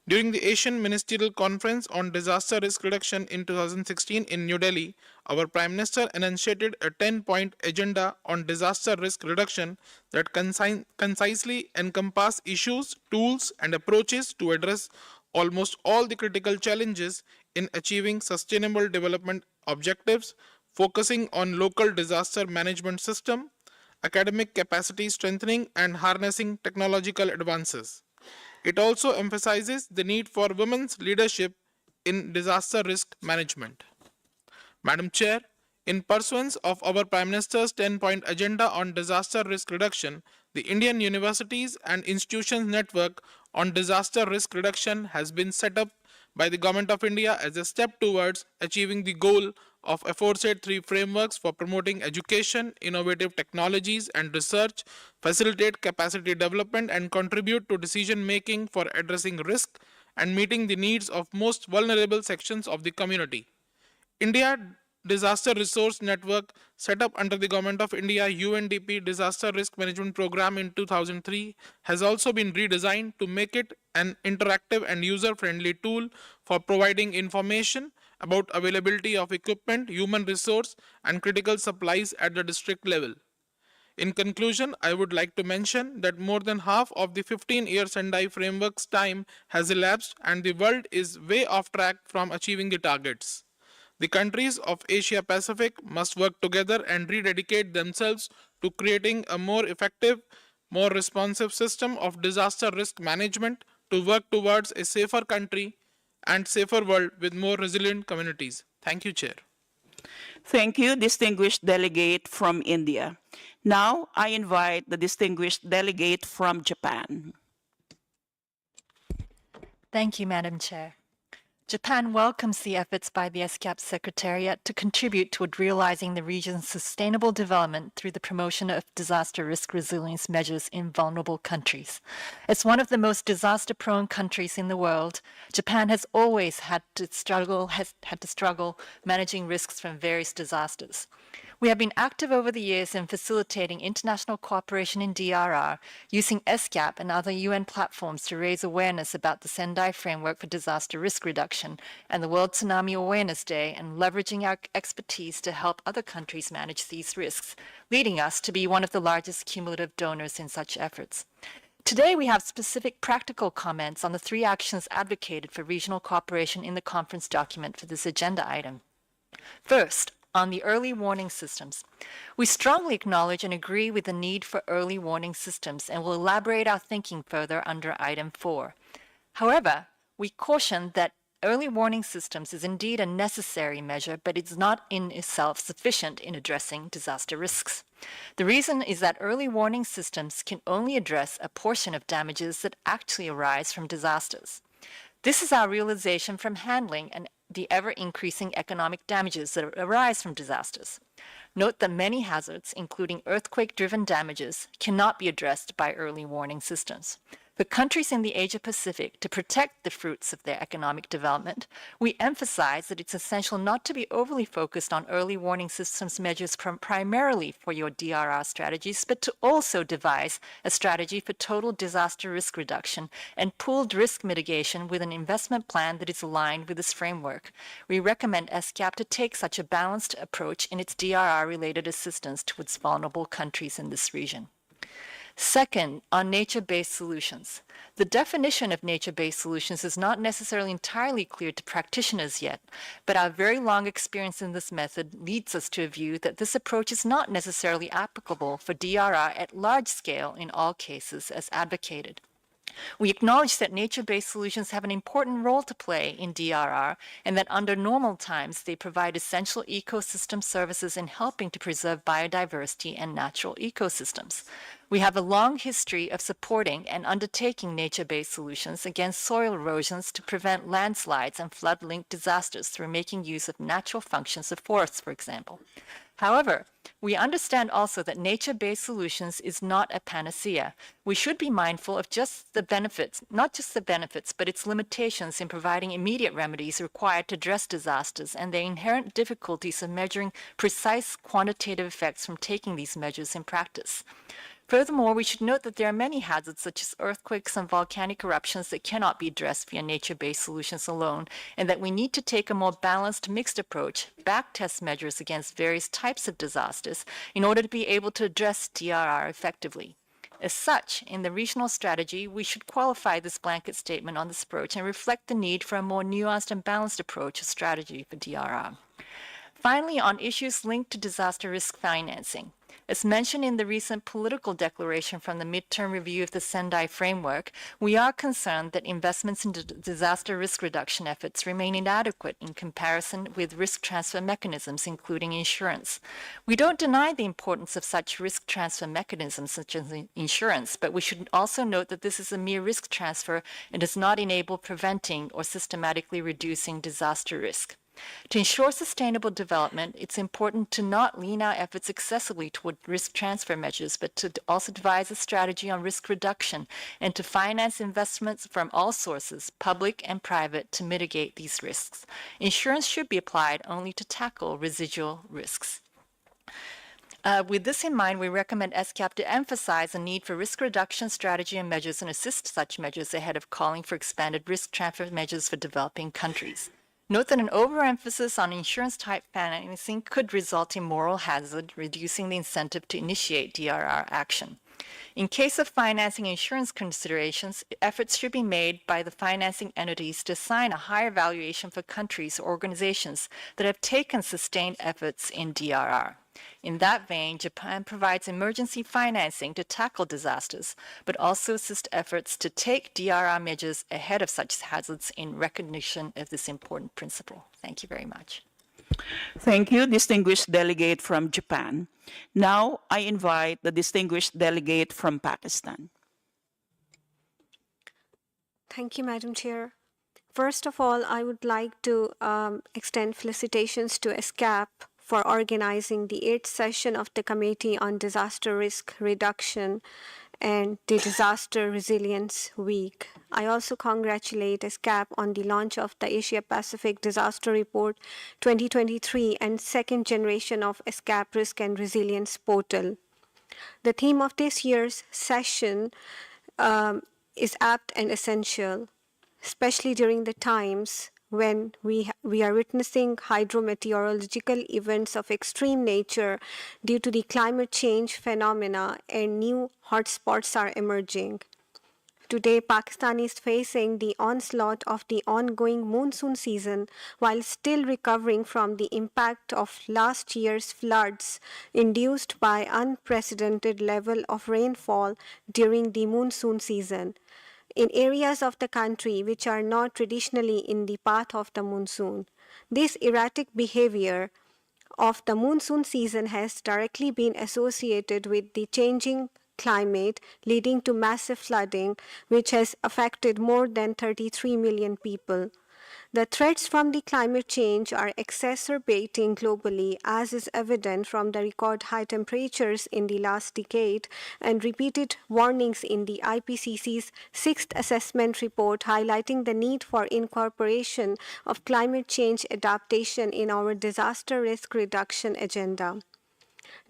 During the Asian Ministerial Conference on Disaster Risk Reduction in 2016 in New Delhi, our Prime Minister enunciated a 10-point agenda on disaster risk reduction that concisely encompass issues, tools, and approaches to address almost all the critical challenges in achieving sustainable development objectives, focusing on local disaster management system, academic capacity strengthening, and harnessing technological advances. It also emphasizes the need for women's leadership in disaster risk management. Madam Chair, in pursuance of our Prime Minister's 10-point agenda on disaster risk reduction, the Indian Universities and Institutions Network on Disaster Risk Reduction has been set up by the Government of India as a step towards achieving the goal of aforesaid 3 frameworks for promoting education, innovative technologies and research, facilitate capacity development and contribute to decision making for addressing risk and meeting the needs of most vulnerable sections of the community. India Disaster Resource Network, set up under the Government of India UNDP Disaster Risk Management Program in 2003, has also been redesigned to make it an interactive and user-friendly tool for providing information about availability of equipment, human resource, and critical supplies at the district level. In conclusion, I would like to mention that more than half of the 15-year Sendai framework's time has elapsed and the world is way off track from achieving the targets. The countries of Asia Pacific must work together and rededicate themselves to creating a more effective, more responsive system of disaster risk management to work towards a safer country and safer world with more resilient communities. Thank you, Chair. Thank you, distinguished delegate from India. Now, I invite the distinguished delegate from Japan. Thank you, Madam Chair. Japan welcomes the efforts by the ESCAP Secretariat to contribute toward realizing the region's sustainable development through the promotion of disaster risk resilience measures in vulnerable countries. As one of the most disaster-prone countries in the world, Japan has always had to struggle managing risks from various disasters. We have been active over the years in facilitating international cooperation in DRR, using ESCAP and other UN platforms to raise awareness about the Sendai Framework for Disaster Risk Reduction and the World Tsunami Awareness Day, and leveraging our expertise to help other countries manage these risks, leading us to be one of the largest cumulative donors in such efforts. Today, we have specific practical comments on the 3 actions advocated for regional cooperation in the conference document for this agenda item. First, on the early warning systems. We strongly acknowledge and agree with the need for early warning systems and will elaborate our thinking further under item 4. However, we caution that early warning systems is indeed a necessary measure, but it's not in itself sufficient in addressing disaster risks. The reason is that early warning systems can only address a portion of damages that actually arise from disasters. This is our realization from handling the ever-increasing economic damages that arise from disasters. Note that many hazards, including earthquake-driven damages, cannot be addressed by early warning systems. For countries in the Asia-Pacific to protect the fruits of their economic development, we emphasize that it's essential not to be overly focused on early warning systems measures primarily for your DRR strategies, but to also devise a strategy for total disaster risk reduction and pooled risk mitigation with an investment plan that is aligned with this framework. We recommend ESCAP to take such a balanced approach in its DRR-related assistance towards vulnerable countries in this region. Second, on nature-based solutions. The definition of nature-based solutions is not necessarily entirely clear to practitioners yet, but our very long experience in this method leads us to a view that this approach is not necessarily applicable for DRR at large scale in all cases as advocated. We acknowledge that nature-based solutions have an important role to play in DRR and that under normal times they provide essential ecosystem services in helping to preserve biodiversity and natural ecosystems. We have a long history of supporting and undertaking nature-based solutions against soil erosions to prevent landslides and flood-linked disasters through making use of natural functions of forests, for example. However, we understand also that nature-based solutions is not a panacea. We should be mindful of just the benefits, not just the benefits, but its limitations in providing immediate remedies required to address disasters and the inherent difficulties of measuring precise quantitative effects from taking these measures in practice. Furthermore, we should note that there are many hazards such as earthquakes and volcanic eruptions that cannot be addressed via nature-based solutions alone, and that we need to take a more balanced, mixed approach, backtest measures against various types of disasters in order to be able to address DRR effectively. As such, in the regional strategy, we should qualify this blanket statement on this approach and reflect the need for a more nuanced and balanced approach of strategy for DRR. Finally, on issues linked to disaster risk financing. As mentioned in the recent political declaration from the midterm review of the Sendai framework, we are concerned that investments in disaster risk reduction efforts remain inadequate in comparison with risk transfer mechanisms, including insurance. We don't deny the importance of such risk transfer mechanisms such as insurance, but we should also note that this is a mere risk transfer and does not enable preventing or systematically reducing disaster risk. To ensure sustainable development, it's important to not lean our efforts excessively toward risk transfer measures, but to also devise a strategy on risk reduction and to finance investments from all sources, public and private, to mitigate these risks. Insurance should be applied only to tackle residual risks. With this in mind, we recommend ESCAP to emphasize the need for risk reduction strategy and measures and assist such measures ahead of calling for expanded risk transfer measures for developing countries. Note that an overemphasis on insurance-type financing could result in moral hazard, reducing the incentive to initiate DRR action. In case of financing insurance considerations, efforts should be made by the financing entities to assign a higher valuation for countries or organizations that have taken sustained efforts in DRR. In that vein, Japan provides emergency financing to tackle disasters, but also assist efforts to take DRR measures ahead of such hazards in recognition of this important principle. Thank you very much. Thank you, distinguished delegate from Japan. Now I invite the distinguished delegate from Pakistan. Thank you, Madam Chair. First of all, I would like to extend felicitations to ESCAP for organizing the 8th session of the Committee on Disaster Risk Reduction and the Disaster Resilience Week. I also congratulate ESCAP on the launch of the Asia Pacific Disaster Report 2023 and second generation of ESCAP Risk and Resilience Portal. The theme of this year's session is apt and essential, especially during the times when we are witnessing hydrometeorological events of extreme nature due to the climate change phenomena and new hotspots are emerging. Today, Pakistan is facing the onslaught of the ongoing monsoon season while still recovering from the impact of last year's floods induced by unprecedented level of rainfall during the monsoon season in areas of the country which are not traditionally in the path of the monsoon. This erratic behavior of the monsoon season has directly been associated with the changing climate, leading to massive flooding, which has affected more than 33 million people. The threats from the climate change are exacerbating globally, as is evident from the record high temperatures in the last decade and repeated warnings in the IPCC's 6th assessment report highlighting the need for incorporation of climate change adaptation in our disaster risk reduction agenda.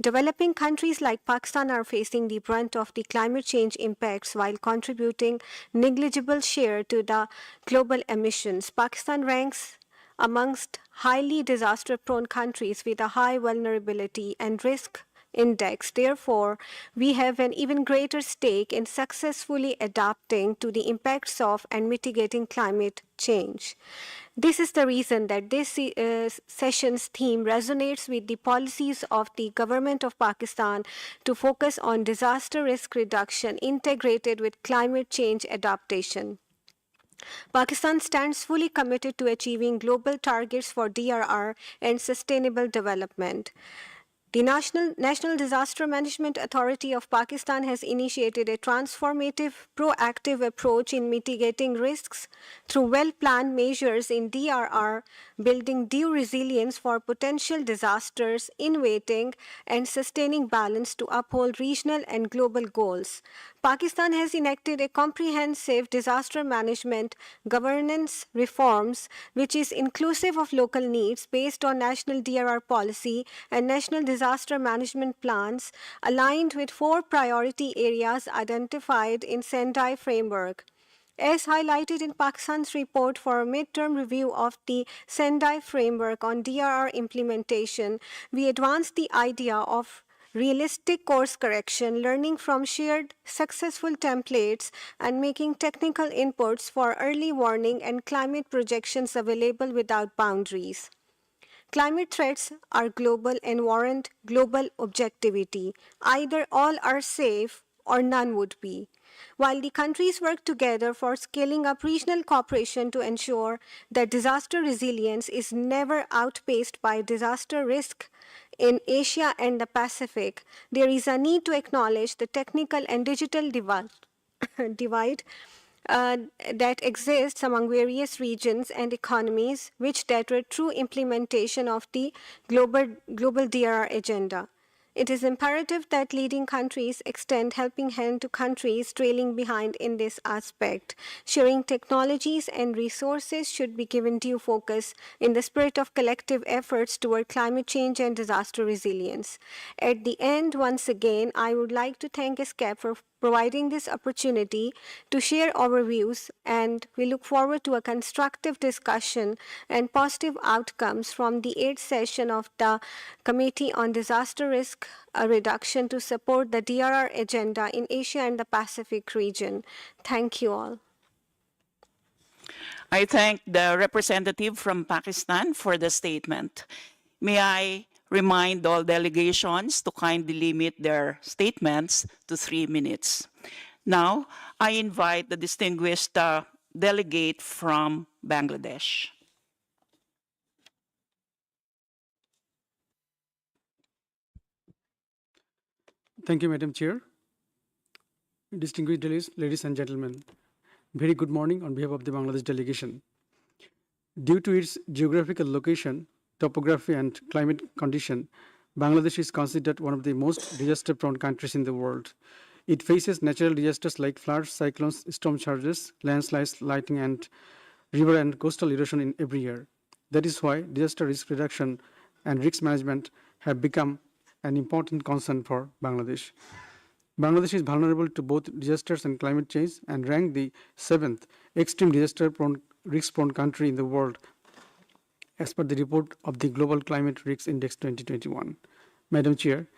Developing countries like Pakistan are facing the brunt of the climate change impacts while contributing negligible share to the global emissions. Pakistan ranks amongst highly disaster-prone countries with a high vulnerability and risk index. Therefore, we have an even greater stake in successfully adapting to the impacts of and mitigating climate change. This is the reason that this session's theme resonates with the policies of the government of Pakistan to focus on disaster risk reduction integrated with climate change adaptation. Pakistan stands fully committed to achieving global targets for DRR and sustainable development. The National Disaster Management Authority of Pakistan has initiated a transformative, proactive approach in mitigating risks through well-planned measures in DRR, building due resilience for potential disasters, innovating and sustaining balance to uphold regional and global goals. Pakistan has enacted a comprehensive disaster management governance reforms which is inclusive of local needs based on national DRR policy and national disaster management plans aligned with 4 priority areas identified in Sendai framework. As highlighted in Pakistan's report for a midterm review of the Sendai framework on DRR implementation, we advanced the idea of realistic course correction, learning from shared successful templates, and making technical inputs for early warning and climate projections available without boundaries. Climate threats are global and warrant global objectivity. Either all are safe or none would be. While the countries work together for scaling up regional cooperation to ensure that disaster resilience is never outpaced by disaster risk in Asia and the Pacific, there is a need to acknowledge the technical and digital divide that exists among various regions and economies, which deter true implementation of the global DRR agenda. It is imperative that leading countries extend helping hand to countries trailing behind in this aspect. Sharing technologies and resources should be given due focus in the spirit of collective efforts toward climate change and disaster resilience. At the end, once again, I would like to thank ESCAP for providing this opportunity to share our views, and we look forward to a constructive discussion and positive outcomes from the 8th session of the Committee on Disaster Risk Reduction to support the DRR agenda in Asia and the Pacific region. Thank you all. I thank the representative from Pakistan for the statement. May I remind all delegations to kindly limit their statements to 3 minutes. Now, I invite the distinguished delegate from Bangladesh. Thank you, Madam Chair. Distinguished delegates, ladies and gentlemen, very good morning on behalf of the Bangladesh delegation. Due to its geographical location, topography and climate condition, Bangladesh is considered one of the most disaster-prone countries in the world. It faces natural disasters like floods, cyclones, storm surges, landslides, lightning, and river and coastal erosion in every year. That is why disaster risk reduction and risk management have become an important concern for Bangladesh. Bangladesh is vulnerable to both disasters and climate change and ranked the 7th extreme disaster-prone, risk-prone country in the world as per the report of the Global Climate Risk Index 2021. Madam Chair,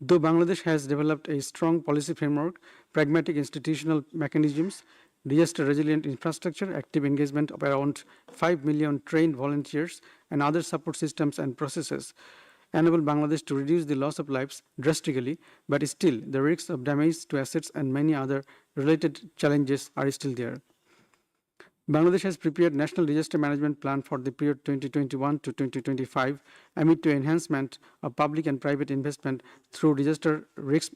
though Bangladesh has developed a strong policy framework, pragmatic institutional mechanisms, disaster-resilient infrastructure, active engagement of around 5 million trained volunteers, and other support systems and processes, enable Bangladesh to reduce the loss of lives drastically, but still the risks of damage to assets and many other related challenges are still there. Bangladesh has prepared National Disaster Management Plan for the period 2021 to 2025 amid to enhancement of public and private investment through disaster risk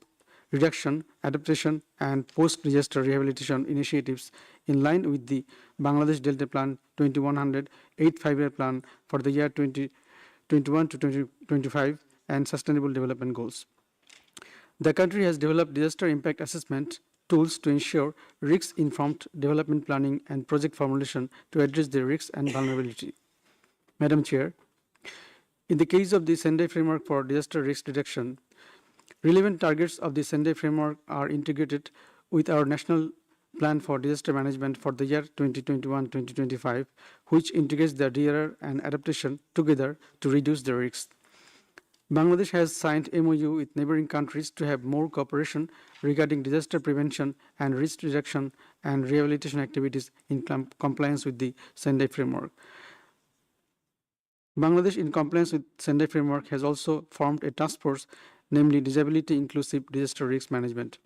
reduction, adaptation, and post-disaster rehabilitation initiatives in line with the Bangladesh Delta Plan 2100 8th Five-Year Plan for the year 2021 to 2025 and Sustainable Development Goals. The country has developed disaster impact assessment tools to ensure risk-informed development planning and project formulation to address the risks and vulnerability. Madam Chair, in the case of the Sendai Framework for Disaster Risk Reduction, relevant targets of the Sendai Framework are integrated with our National Plan for Disaster Management for the year 2021-2025, which integrates the DRR and adaptation together to reduce the risks. Bangladesh has signed MOU with neighboring countries to have more cooperation regarding disaster prevention and risk reduction and rehabilitation activities in compliance with the Sendai Framework. Bangladesh, in compliance with Sendai Framework, has also formed a task force, namely Disability Inclusive Disaster Risk Management.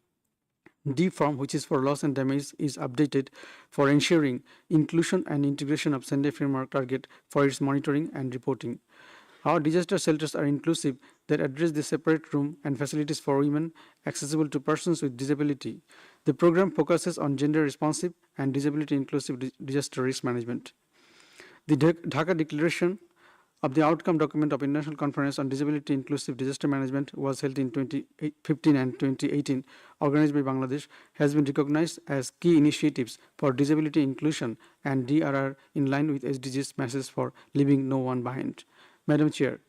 D-Form, which is for loss and damage, is updated for ensuring inclusion and integration of Sendai Framework target for its monitoring and reporting. Our disaster shelters are inclusive that address the separate room and facilities for women accessible to persons with disability. The program focuses on gender responsive and disability inclusive disaster risk management. The Dhaka Declaration of the outcome document of International Conference on Disability Inclusive Disaster Management was held in 2015 and 2018, organized by Bangladesh, has been recognized as key initiatives for disability inclusion and DRR in line with SDG's message for leaving no one behind. Madam Chair,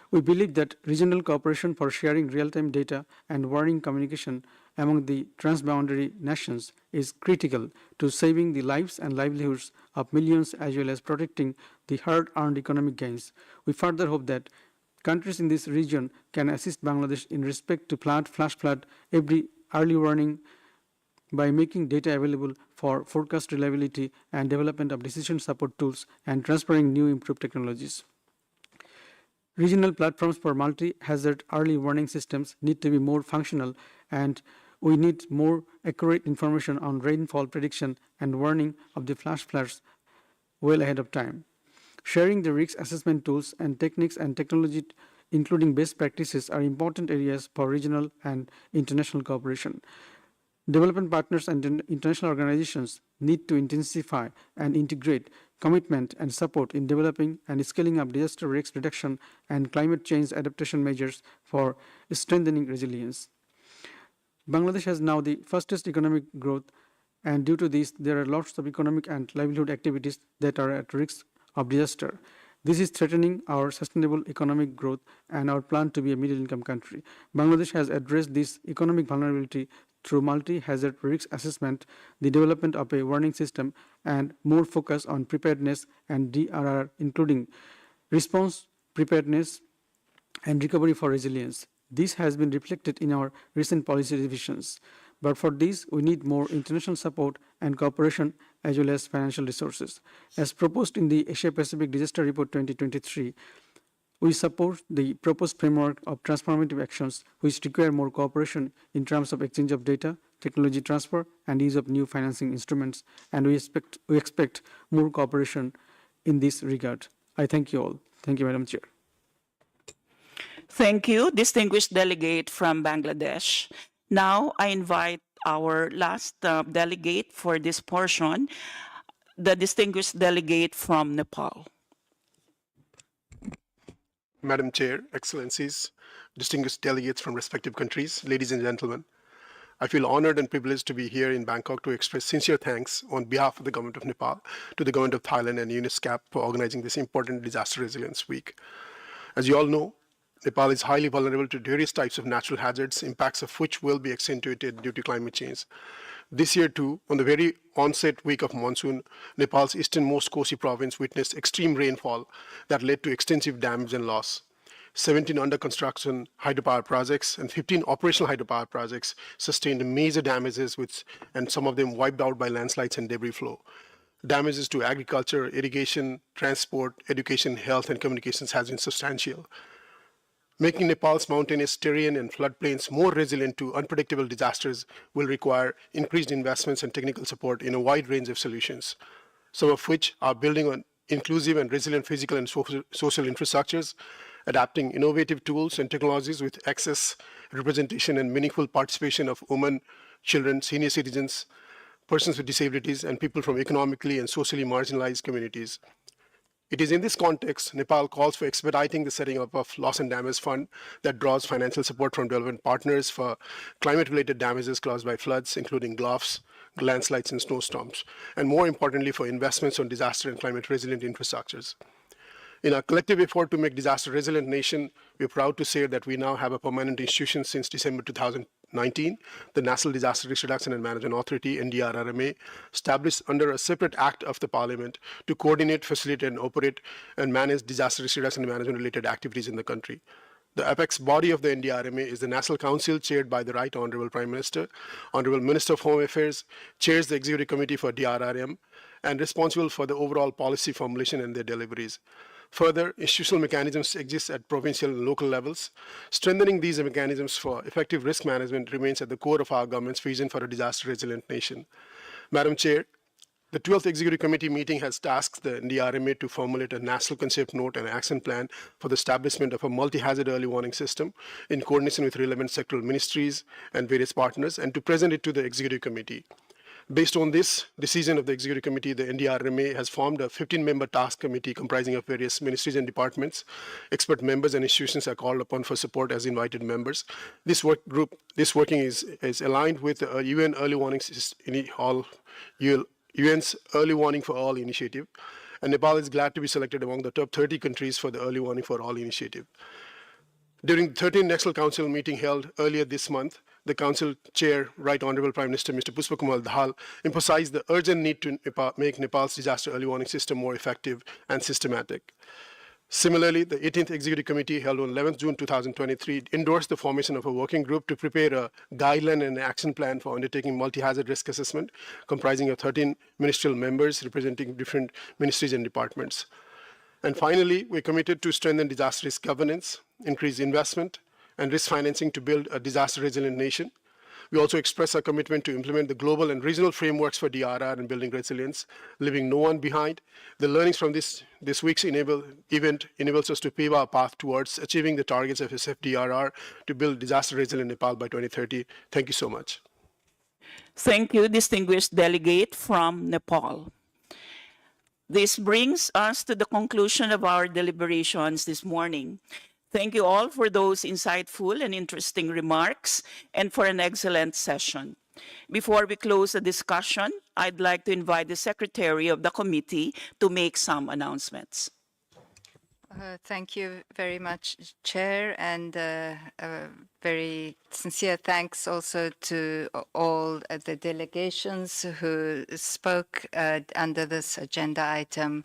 we believe that regional cooperation for sharing real-time data and warning communication among the transboundary nations is critical to saving the lives and livelihoods of millions as well as protecting the hard-earned economic gains. We further hope that countries in this region can assist Bangladesh in respect to flash flood, every early warning by making data available for forecast reliability and development of decision support tools and transferring new improved technologies. Regional platforms for multi-hazard early warning systems need to be more functional, and we need more accurate information on rainfall prediction and warning of the flash floods well ahead of time. Sharing the risk assessment tools and techniques and technology, including best practices, are important areas for regional and international cooperation. Development partners and international organizations need to intensify and integrate commitment and support in developing and scaling up disaster risk reduction and climate change adaptation measures for strengthening resilience. Bangladesh has now the fastest economic growth, and due to this, there are lots of economic and livelihood activities that are at risk of disaster. This is threatening our sustainable economic growth and our plan to be a middle-income country. Bangladesh has addressed this economic vulnerability through multi-hazard risk assessment, the development of a warning system, and more focus on preparedness and DRR, including response, preparedness, and recovery for resilience. This has been reflected in our recent policy revisions. But for this, we need more international support and cooperation as well as financial resources. As proposed in the Asia-Pacific Disaster Report 2023, we support the proposed framework of transformative actions which require more cooperation in terms of exchange of data, technology transfer, and use of new financing instruments, and we expect more cooperation in this regard. I thank you all. Thank you, Madam Chair. Thank you, distinguished delegate from Bangladesh. Now I invite our last delegate for this portion, the distinguished delegate from Nepal. Madam Chair, Excellencies, distinguished delegates from respective countries, ladies and gentlemen, I feel honored and privileged to be here in Bangkok to express sincere thanks on behalf of the Government of Nepal to the Government of Thailand and UNESCAP for organizing this important Disaster Resilience Week. As you all know, Nepal is highly vulnerable to various types of natural hazards, impacts of which will be accentuated due to climate change. This year too, on the very onset week of monsoon, Nepal's easternmost Kosi province witnessed extreme rainfall that led to extensive damage and loss. 17 under construction hydropower projects and 15 operational hydropower projects sustained major damages, and some of them wiped out by landslides and debris flow. Damages to agriculture, irrigation, transport, education, health, and communications has been substantial. Making Nepal's mountainous terrain and floodplains more resilient to unpredictable disasters will require increased investments and technical support in a wide range of solutions, some of which are building on inclusive and resilient physical and social infrastructures, adapting innovative tools and technologies with access, representation, and meaningful participation of women, children, senior citizens, persons with disabilities, and people from economically and socially marginalized communities. It is in this context, Nepal calls for expediting the setting up of Loss and Damage Fund that draws financial support from development partners for climate-related damages caused by floods, including gulfs, landslides, and snowstorms, and more importantly, for investments on disaster and climate-resilient infrastructures. In our collective effort to make disaster-resilient nation, we are proud to say that we now have a permanent institution since December 2019, the National Disaster Risk Reduction and Management Authority, NDRRMA, established under a separate act of the Parliament to coordinate, facilitate, and operate and manage disaster risk reduction and management-related activities in the country. The apex body of the NDRMA is the National Council, chaired by the Right Honorable Prime Minister. Honorable Minister of Home Affairs chairs the Executive Committee for DRRM and responsible for the overall policy formulation and their deliveries. Further, institutional mechanisms exist at provincial and local levels. Strengthening these mechanisms for effective risk management remains at the core of our government's vision for a disaster-resilient nation. Madam Chair, the 12th Executive Committee meeting has tasked the NDRMA to formulate a national concept note and action plan for the establishment of a multi-hazard early warning system in coordination with relevant sectoral ministries and various partners, and to present it to the Executive Committee. Based on this decision of the Executive Committee, the NDRMA has formed a 15-member task committee comprising of various ministries and departments. Expert members and institutions are called upon for support as invited members. This working is aligned with the UN Early Warning UN's Early Warning for All initiative, and Nepal is glad to be selected among the top 30 countries for the Early Warning for All initiative. During the 13th National Council meeting held earlier this month, the Council Chair, Right Honorable Prime Minister Mr. Pushpakumar Dahal, emphasized the urgent need to make Nepal's disaster early warning system more effective and systematic. Similarly, the 18th Executive Committee, held on 11th June 2023, endorsed the formation of a working group to prepare a guideline and action plan for undertaking multi-hazard risk assessment, comprising of 13 ministerial members representing different ministries and departments. And finally, we're committed to strengthen disaster risk governance, increase investment, and risk financing to build a disaster-resilient nation. We also express our commitment to implement the global and regional frameworks for DRR and building resilience, leaving no one behind. The learnings from this week's event enables us to pave our path towards achieving the targets of SFDRR to build disaster-resilient Nepal by 2030. Thank you so much. Thank you, distinguished delegate from Nepal. This brings us to the conclusion of our deliberations this morning. Thank you all for those insightful and interesting remarks and for an excellent session. Before we close the discussion, I'd like to invite the Secretary of the committee to make some announcements. Thank you very much, Chair, and very sincere thanks also to all the delegations who spoke under this agenda item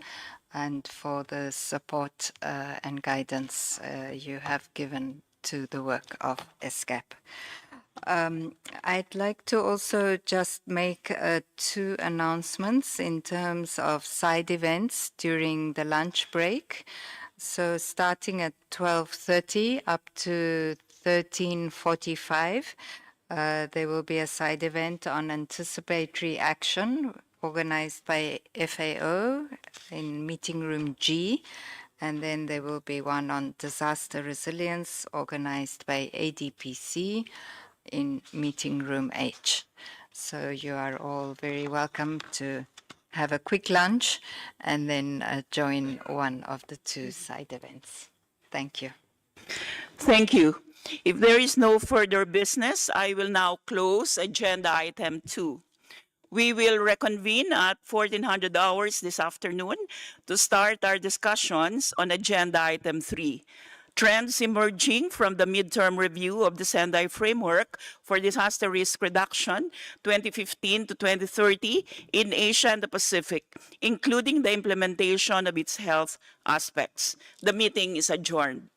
and for the support and guidance you have given to the work of ESCAP. I'd like to also just make 2 announcements in terms of side events during the lunch break. So starting at 12:30 up to 13:45, there will be a side event on anticipatory action organized by FAO in meeting room G, and then there will be one on disaster resilience organized by ADPC in meeting room H. So you are all very welcome to have a quick lunch and then join one of the 2 side events. Thank you. Thank you. If there is no further business, I will now close agenda item 2. We will reconvene at 1400 hours this afternoon to start our discussions on agenda item 3. Trends emerging from the midterm review of the Sendai Framework for Disaster Risk Reduction 2015 to 2030 in Asia and the Pacific, including the implementation of its health aspects. The meeting is adjourned.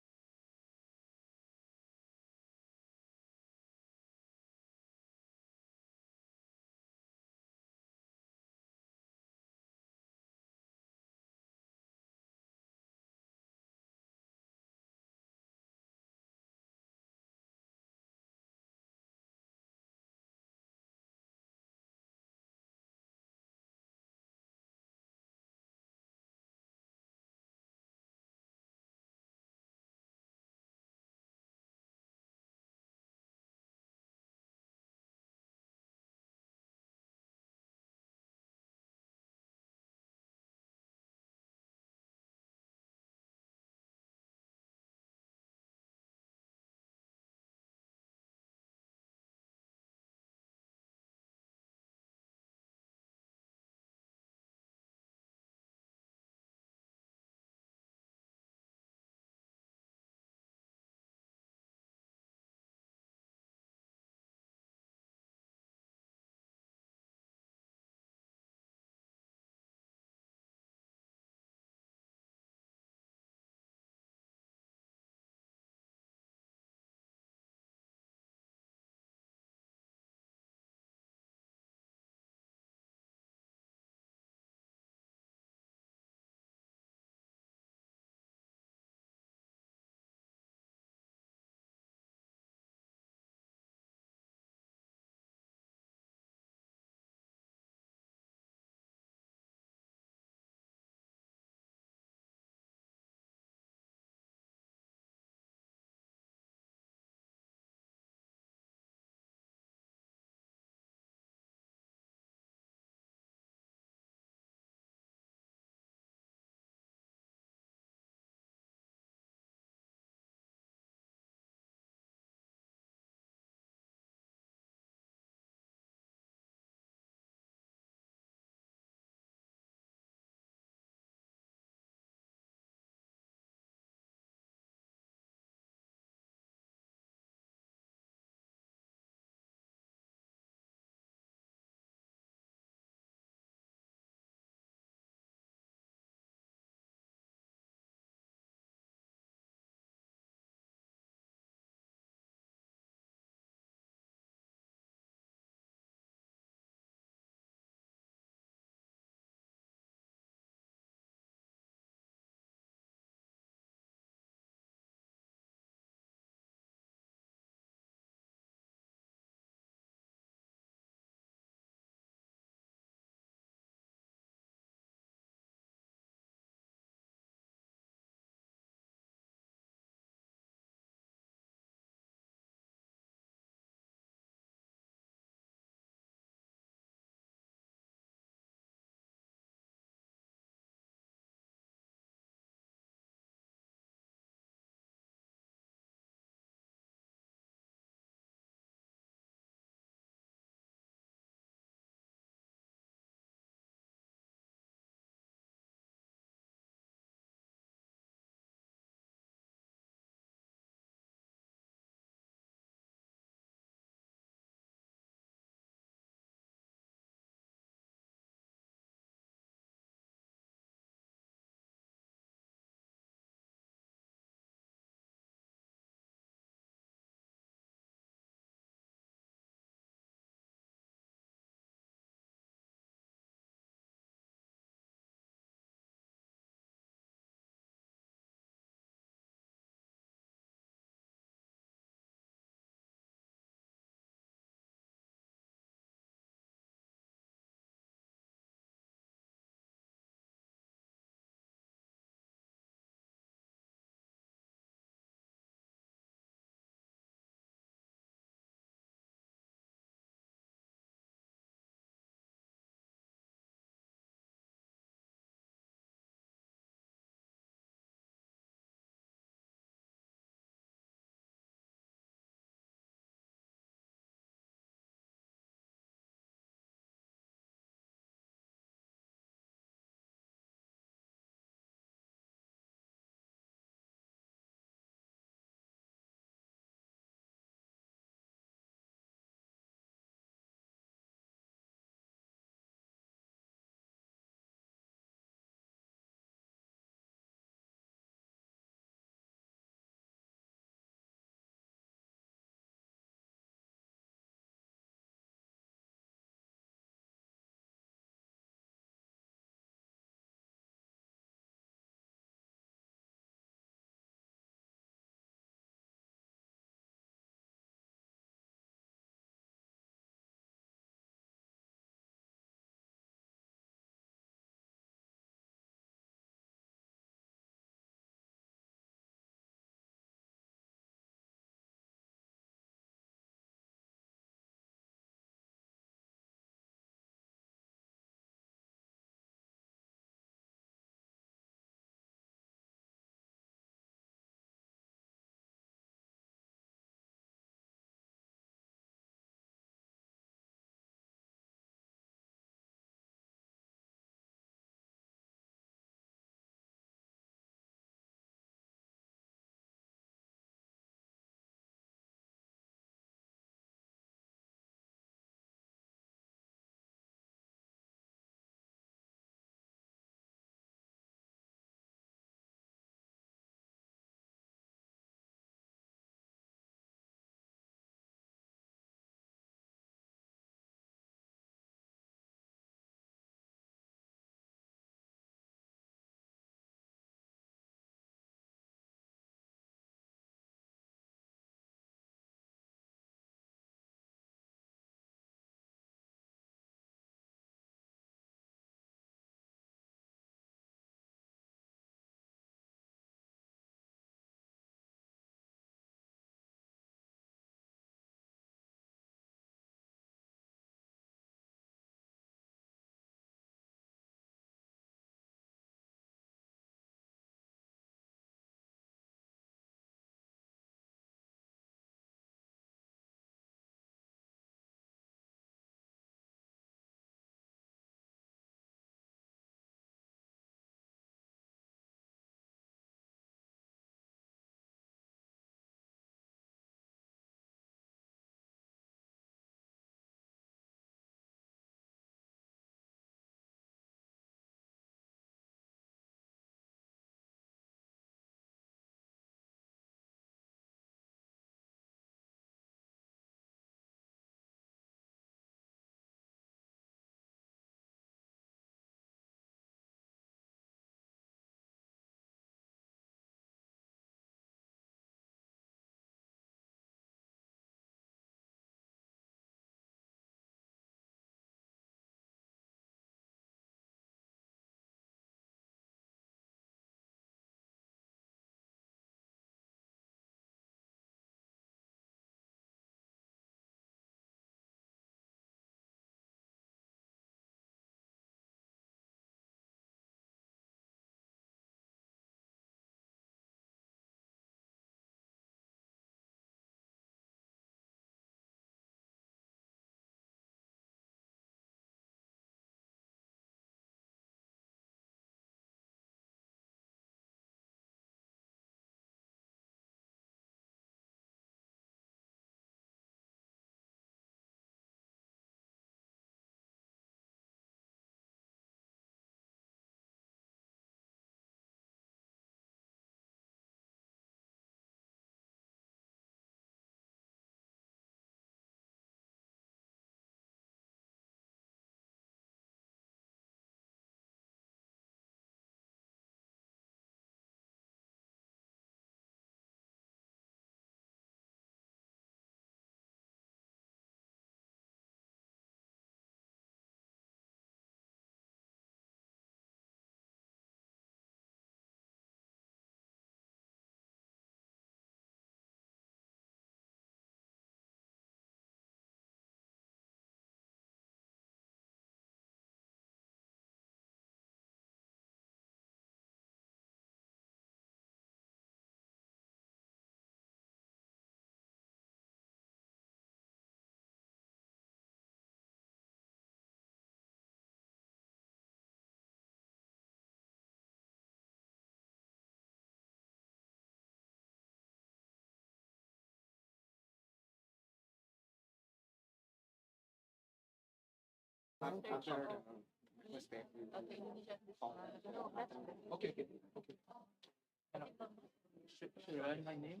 Should I write my name?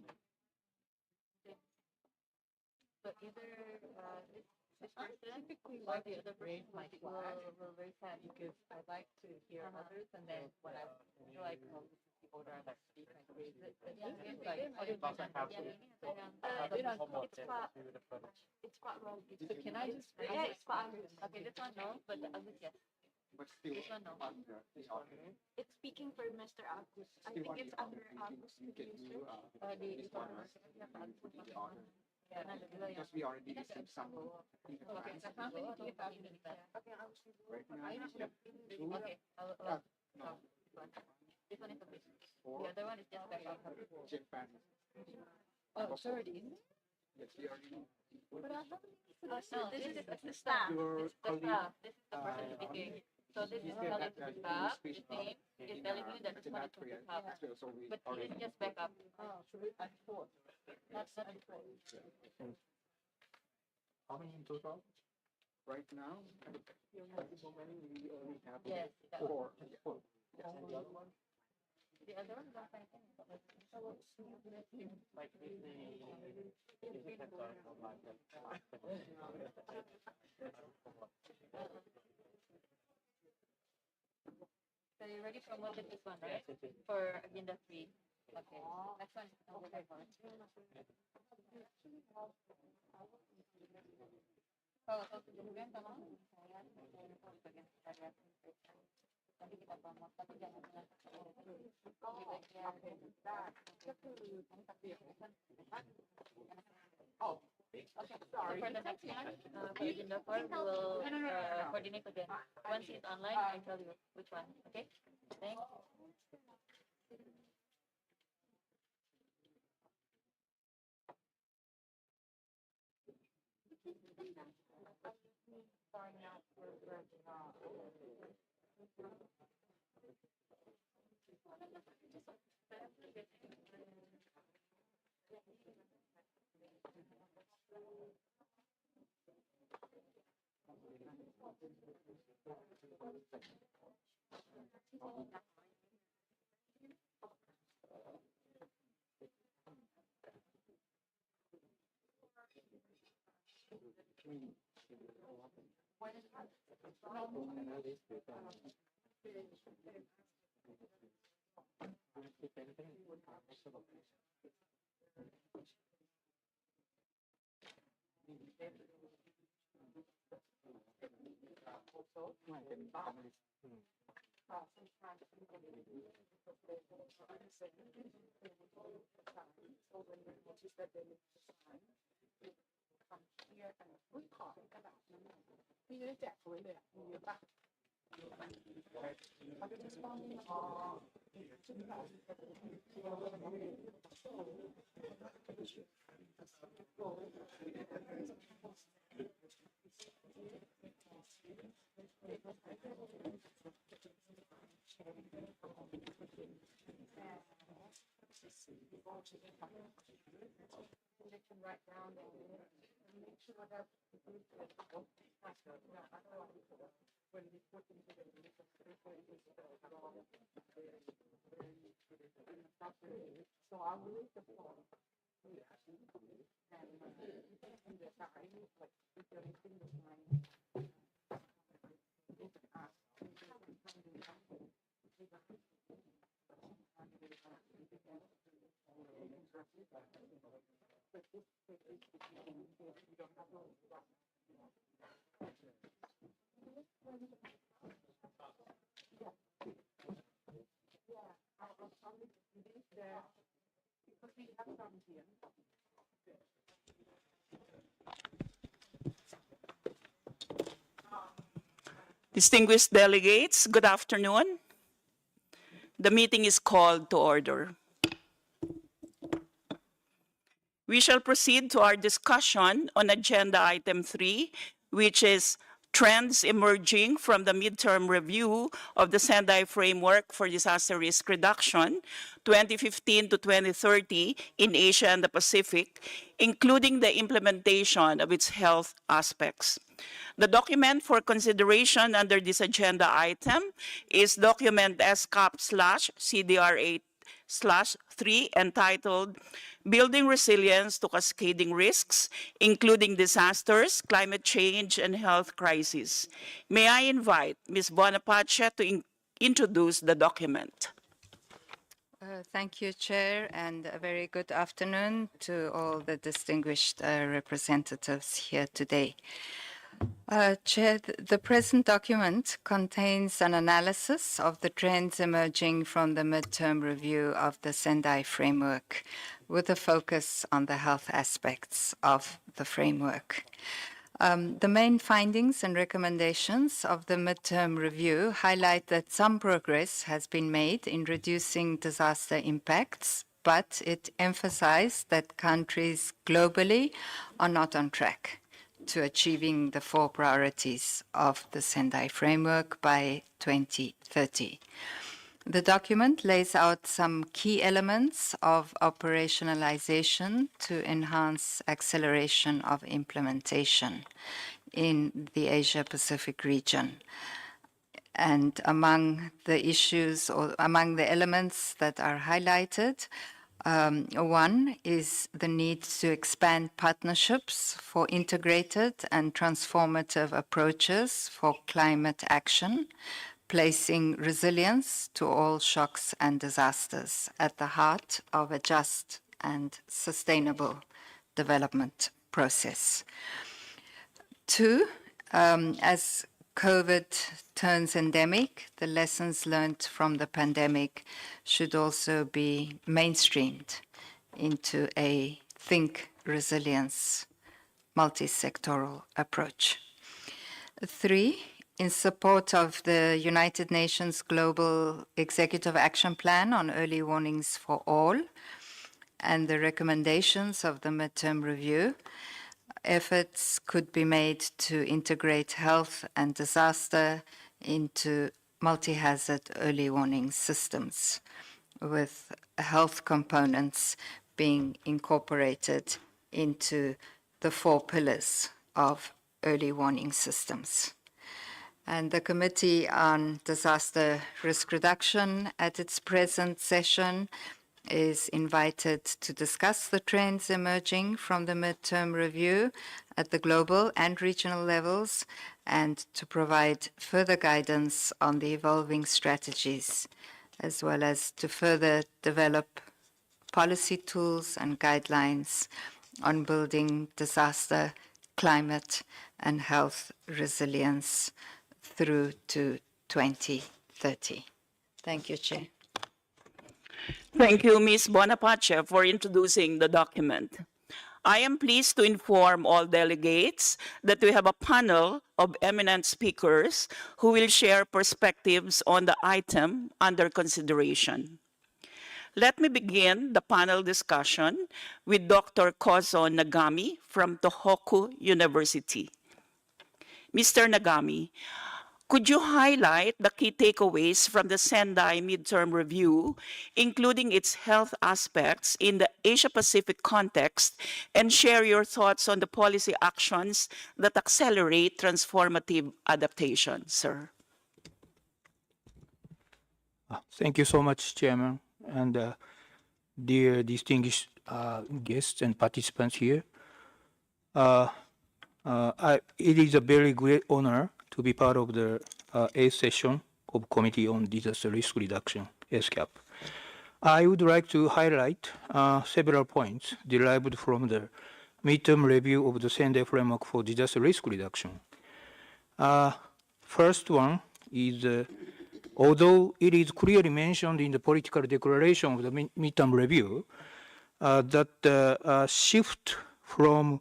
So either this person or the other person will raise hand because I like to hear others, and then when I feel like the order I like to speak, I raise it. But this is like it's part wrong. So can I just raise it? It's fine. Okay, this one no, but the others yes. This one no. It's speaking for Mr. Agus. I think it's under Agus. Yeah, because we already received some. Okay, so how many do you have in the back? Okay, no. This one is the business. The other one is just back up. Japan. Oh, it's already in there? Yes, we already. But I haven't. No, this is the staff. This is the staff. This is the person speaking. So this is telling the staff, the name is telling you that this one is from the staff. But he is just back up. Oh, so I'm four. Not four. How many in total? Right now, we only have yes, four. The other one, don't find any. Like So you're ready for what with this one, right? For agenda 3. Okay. Next one is agenda 4. Oh, kemudian tolong saya bagian sekretariat. Nanti kita bahas, tapi jangan oh, okay. So for the next one, for agenda 4, we will coordinate again. Once it's online, I'll tell you which one. Okay? Thanks. Right down there and make sure that when we put into the so I will leave the form and the time, like if you're anything with mine, you can ask. Distinguished delegates, good afternoon. The meeting is called to order. We shall proceed to our discussion on agenda item 3, which is trends emerging from the midterm review of the Sendai Framework for Disaster Risk Reduction 2015 to 2030 in Asia and the Pacific, including the implementation of its health aspects. The document for consideration under this agenda item is document ESCAP/CDR8/3 entitled Building Resilience to Cascading Risks, including Disasters, Climate Change, and Health Crises. May I invite Ms. Bonaparte to introduce the document. Thank you, Chair, and a very good afternoon to all the distinguished representatives here today. Chair, the present document contains an analysis of the trends emerging from the midterm review of the Sendai framework, with a focus on the health aspects of the framework. The main findings and recommendations of the midterm review highlight that some progress has been made in reducing disaster impacts, but it emphasized that countries globally are not on track to achieving the 4 priorities of the Sendai framework by 2030. The document lays out some key elements of operationalization to enhance acceleration of implementation in the Asia-Pacific region. And among the issues or among the elements that are highlighted, one is the need to expand partnerships for integrated and transformative approaches for climate action, placing resilience to all shocks and disasters at the heart of a just and sustainable development process. 2, as COVID turns endemic, the lessons learned from the pandemic should also be mainstreamed into a think resilience multi-sectoral approach. 3, in support of the United Nations Global Executive Action Plan on Early Warnings for All and the recommendations of the midterm review, efforts could be made to integrate health and disaster into multi-hazard early warning systems, with health components being incorporated into the 4 pillars of early warning systems. And the Committee on Disaster Risk Reduction at its present session is invited to discuss the trends emerging from the midterm review at the global and regional levels and to provide further guidance on the evolving strategies, as well as to further develop policy tools and guidelines on building disaster, climate, and health resilience through to 2030. Thank you, Chair. Thank you, Ms. Bonaparte, for introducing the document. I am pleased to inform all delegates that we have a panel of eminent speakers who will share perspectives on the item under consideration. Let me begin the panel discussion with Dr. Kozo Nagami from Tohoku University. Mr. Nagami, could you highlight the key takeaways from the Sendai midterm review, including its health aspects in the Asia-Pacific context, and share your thoughts on the policy actions that accelerate transformative adaptation, sir? Thank you so much, Chairman, and dear distinguished guests and participants here. It is a very great honor to be part of the 8th session of Committee on Disaster Risk Reduction, ESCAP. I would like to highlight several points derived from the midterm review of the Sendai Framework for Disaster Risk Reduction. First one is, although it is clearly mentioned in the political declaration of the midterm review, that the shift from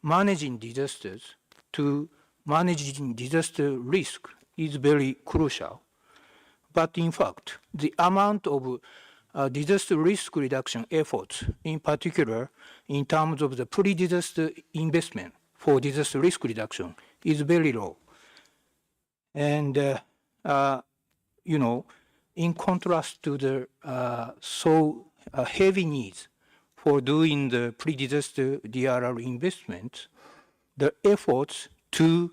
managing disasters to managing disaster risk is very crucial. But in fact, the amount of disaster risk reduction efforts, in particular in terms of the pre-disaster investment for disaster risk reduction, is very low. And, in contrast to the heavy needs for doing the pre-disaster DRR investments, the efforts to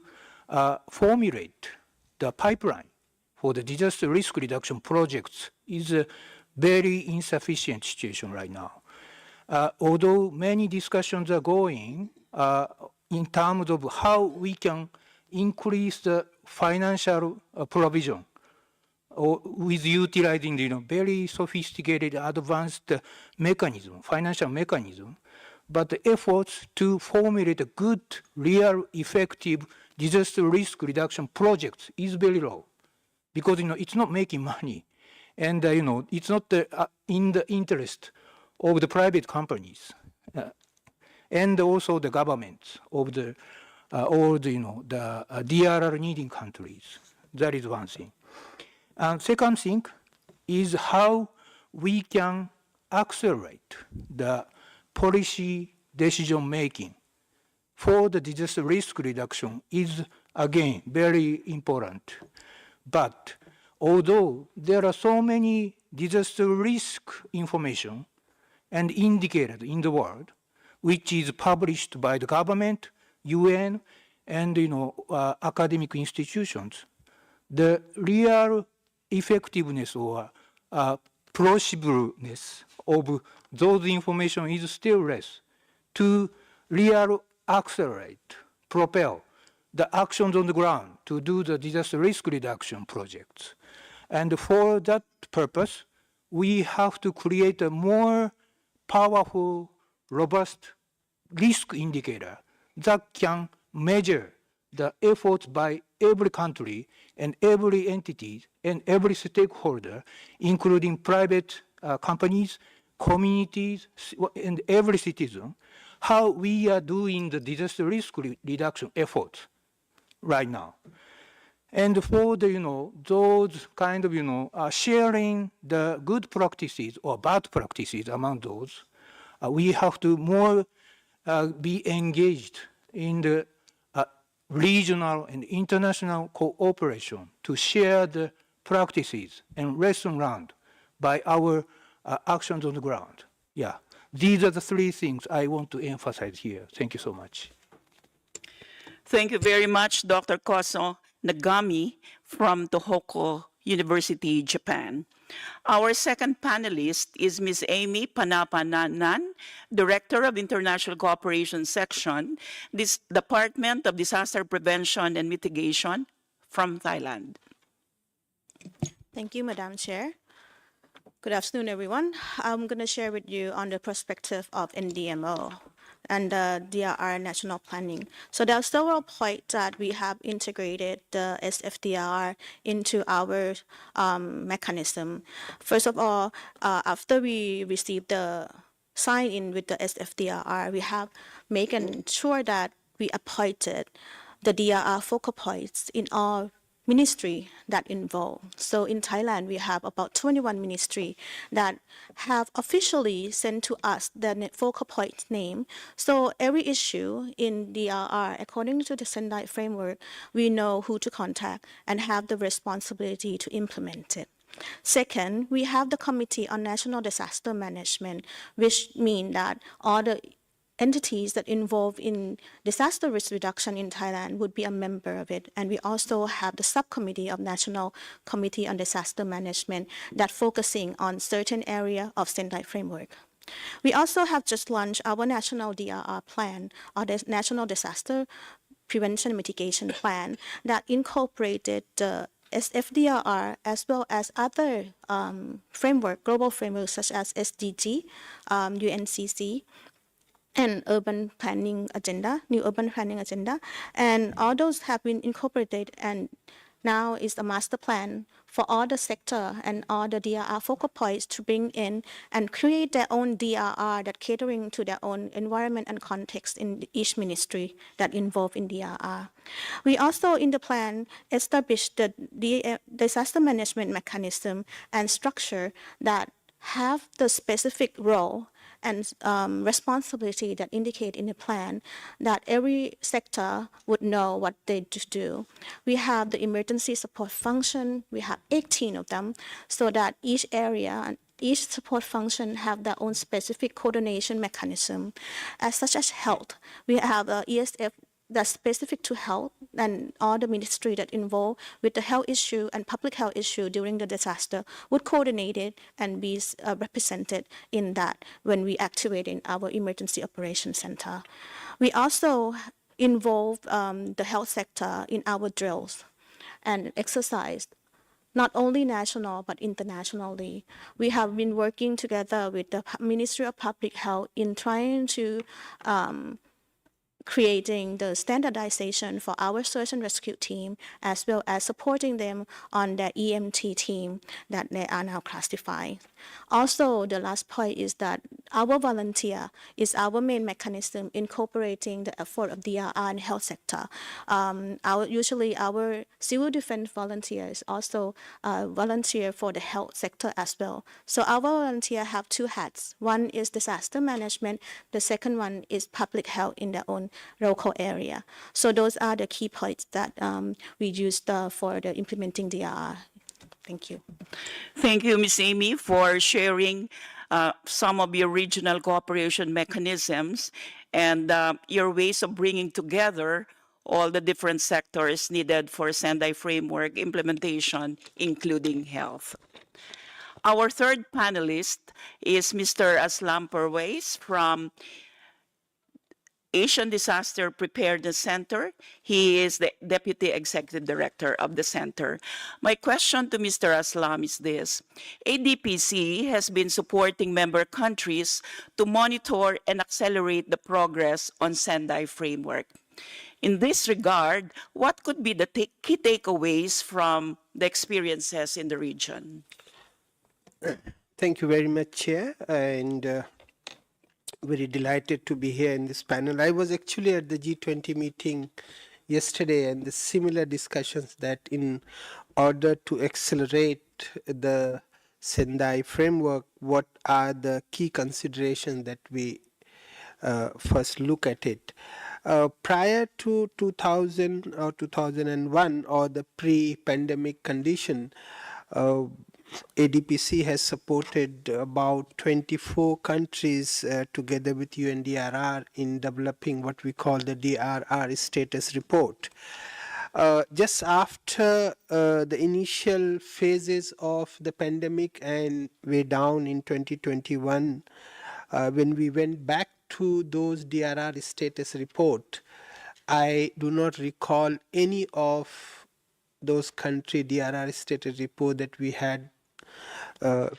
formulate the pipeline for the disaster risk reduction projects is a very insufficient situation right now. Although many discussions are going in terms of how we can increase the financial provision with utilizing very sophisticated advanced mechanism, financial mechanism, but the efforts to formulate a good, real, effective disaster risk reduction projects is very low because it's not making money, and it's not in the interest of the private companies and also the governments of the or the DRR needing countries. That is one thing. And second thing is how we can accelerate the policy decision making for the disaster risk reduction is again very important. But although there are so many disaster risk information and indicators in the world, which is published by the government, UN, and academic institutions, the real effectiveness or plausibleness of those information is still less to real accelerate, propel the actions on the ground to do the disaster risk reduction projects. And for that purpose, we have to create a more powerful, robust risk indicator that can measure the efforts by every country and every entity and every stakeholder, including private companies, communities, and every citizen, how we are doing the disaster risk reduction efforts right now. And for the, those kind of, sharing the good practices or bad practices among those, we have to more be engaged in the regional and international cooperation to share the practices and lesson learned by our actions on the ground. Yeah, these are the three things I want to emphasize here. Thank you so much. Thank you very much, Dr. Koso Nagami from Tohoku University, Japan. Our second panelist is Ms. Amy Panapananan, Director of International Cooperation Section, this Department of Disaster Prevention and Mitigation from Thailand. Thank you, Madam Chair. Good afternoon, everyone. I'm going to share with you on the perspective of NDMO and the DRR national planning. So there are several points that we have integrated the SFDR into our mechanism. First of all, after we received the sign-in with the SFDR, we have making sure that we appointed the DRR focal points in all ministry that involved. So in Thailand, we have about 21 ministry that have officially sent to us the focal point name. So every issue in DRR, according to the Sendai framework, we know who to contact and have the responsibility to implement it. Second, we have the Committee on National Disaster Management, which means that all the entities that involve in disaster risk reduction in Thailand would be a member of it. And we also have the subcommittee of National Committee on Disaster Management that focusing on certain area of Sendai framework. We also have just launched our national DRR plan, or the National Disaster Prevention and Mitigation Plan, that incorporated the SFDR as well as other framework, global frameworks such as SDG, UNCC, and urban planning agenda, new urban planning agenda, and all those have been incorporated, and now is a master plan for all the sector and all the DRR focal points to bring in and create their own DRR that catering to their own environment and context in each ministry that involved in DRR. We also in the plan established the disaster management mechanism and structure that have the specific role and responsibility that indicate in the plan that every sector would know what they do. We have the emergency support function. We have 18 of them, so that each area and each support function have their own specific coordination mechanism. As such as health, we have a that's specific to health, and all the ministry that involved with the health issue and public health issue during the disaster would coordinate it and be represented in that when we activate in our emergency operations center. We also involve the health sector in our drills and exercise, not only national but internationally. We have been working together with the Ministry of Public Health in trying to creating the standardization for our search and rescue team, as well as supporting them on their EMT team that they are now classified. Also, the last point is that our volunteer is our main mechanism incorporating the effort of DRR and health sector. Usually our civil defense volunteers also volunteer for the health sector as well. So our volunteer have two hats. One is disaster management. The second one is public health in their own local area. So those are the key points that we used for the implementing DRR. Thank you. Thank you, Ms. Amy, for sharing some of your regional cooperation mechanisms and your ways of bringing together all the different sectors needed for Sendai framework implementation, including health. Our third panelist is Mr. Aslam Perwais from Asian Disaster Preparedness Center. He is the Deputy Executive Director of the center. My question to Mr. Aslam is this. ADPC has been supporting member countries to monitor and accelerate the progress on Sendai framework. In this regard, what could be the key takeaways from the experiences in the region? Thank you very much, Chair, and very delighted to be here in this panel. I was actually at the G20 meeting yesterday, and the similar discussions that in order to accelerate the Sendai framework, what are the key considerations that we first look at it. Prior to 2000 or 2001 or the pre-pandemic condition, ADPC has supported about 24 countries together with UNDRR in developing what we call the DRR status report. Just after the initial phases of the pandemic and way down in 2021, when we went back to those DRR status report, I do not recall any of those country DRR status report that we had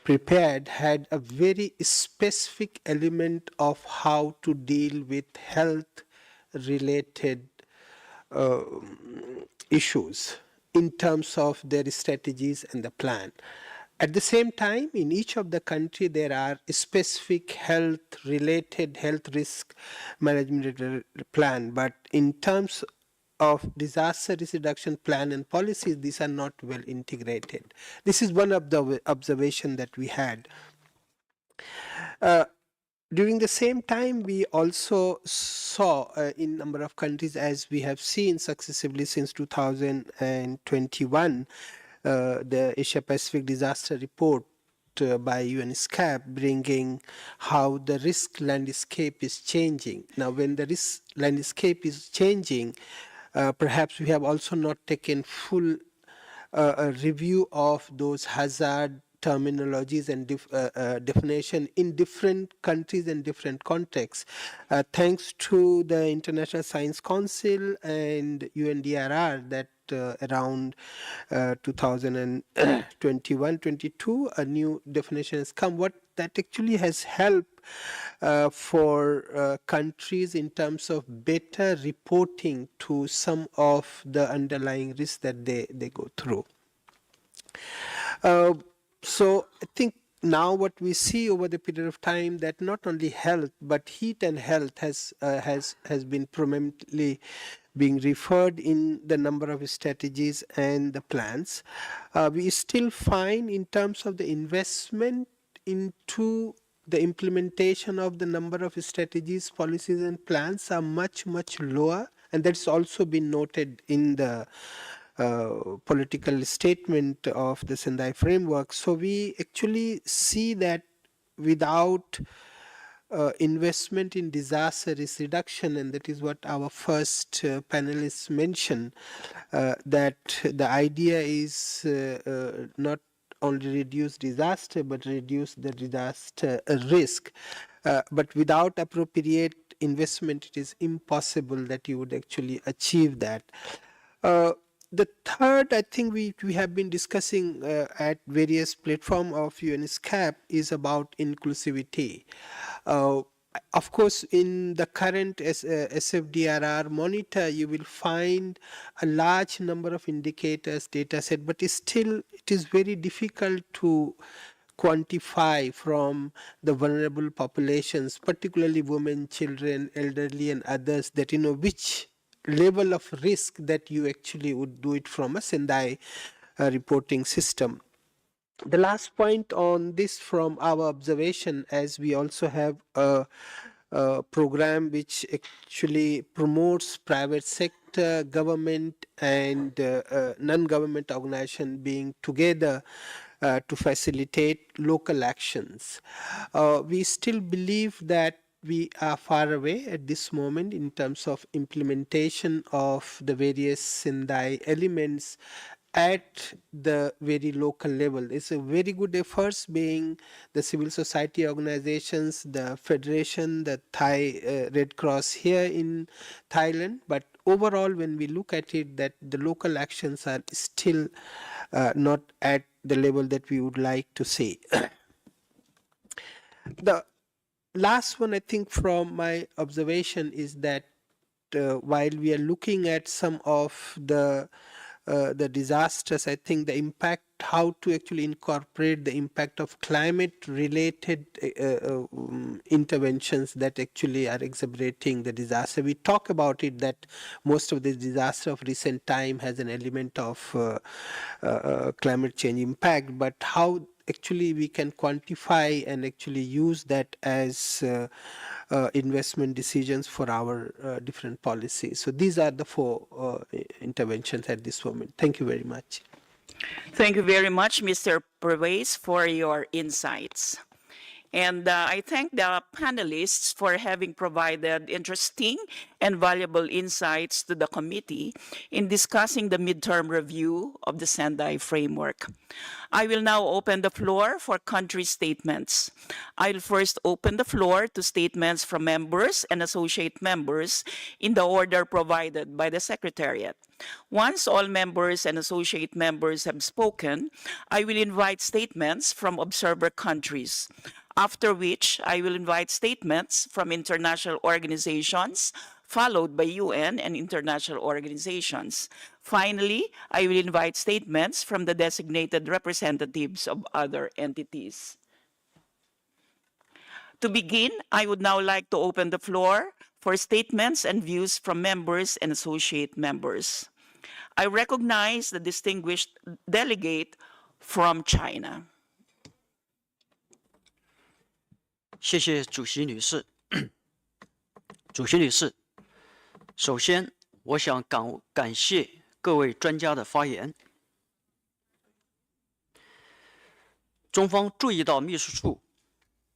prepared had a very specific element of how to deal with health related issues in terms of their strategies and the plan. At the same time, in each of the country, there are specific health risk management plan, but in terms of disaster risk reduction plan and policies, these are not well integrated. This is one of the observations that we had. During the same time, we also saw in number of countries, as we have seen successively since 2021, the Asia Pacific Disaster Report by UNESCAP bringing how the risk landscape is changing. Now, when the risk landscape is changing, perhaps we have also not taken full review of those hazard terminologies and definition in different countries and different contexts. Thanks to the International Science Council and UNDRR that around 2021-22, a new definition has come. What that actually has helped for countries in terms of better reporting to some of the underlying risks that they go through. So I think now what we see over the period of time that not only health but heat and health has been prominently being referred in the number of strategies and the plans. We still find in terms of the investment into the implementation of the number of strategies, policies and plans are much lower, and that's also been noted in the political statement of the Sendai framework. So we actually see that without investment in disaster risk reduction, and that is what our first panelists mentioned, that the idea is not only reduce disaster but reduce the disaster risk. But without appropriate investment, it is impossible that you would actually achieve that. The third, I think we have been discussing at various platforms of UNESCAP is about inclusivity. Of course, in the current SFDRR monitor, you will find a large number of indicators, data set, but still it is very difficult to quantify from the vulnerable populations, particularly women, children, elderly, and others, that which level of risk that you actually would do it from a Sendai reporting system. The last point on this from our observation, as we also have a program which actually promotes private sector, government, and non-government organization being together to facilitate local actions. We still believe that we are far away at this moment in terms of implementation of the various Sendai elements at the very local level. It's a very good efforts being the civil society organizations, the federation, the Thai Red Cross here in Thailand. But overall, when we look at it, that the local actions are still not at the level that we would like to see. The last one, I think, from my observation is that while we are looking at some of the disasters, I think the impact, how to actually incorporate the impact of climate-related interventions that actually are exacerbating the disaster. We talk about it that most of the disaster of recent time has an element of climate change impact, but how actually we can quantify and actually use that as investment decisions for our different policies. So these are the four interventions at this moment. Thank you very much. Thank you very much, Mr. Pervez, for your insights. And I thank the panelists for having provided interesting and valuable insights to the committee in discussing the midterm review of the Sendai framework. I will now open the floor for country statements. I'll first open the floor to statements from members and associate members in the order provided by the Secretariat. Once all members and associate members have spoken, I will invite statements from observer countries, after which I will invite statements from international organizations, followed by UN and international organizations. Finally, I will invite statements from the designated representatives of other entities. To begin, I would now like to open the floor for statements and views from members and associate members. I recognize the distinguished delegate from China. 谢谢主席女士。主席女士，首先我想感谢各位专家的发言。中方注意到秘书处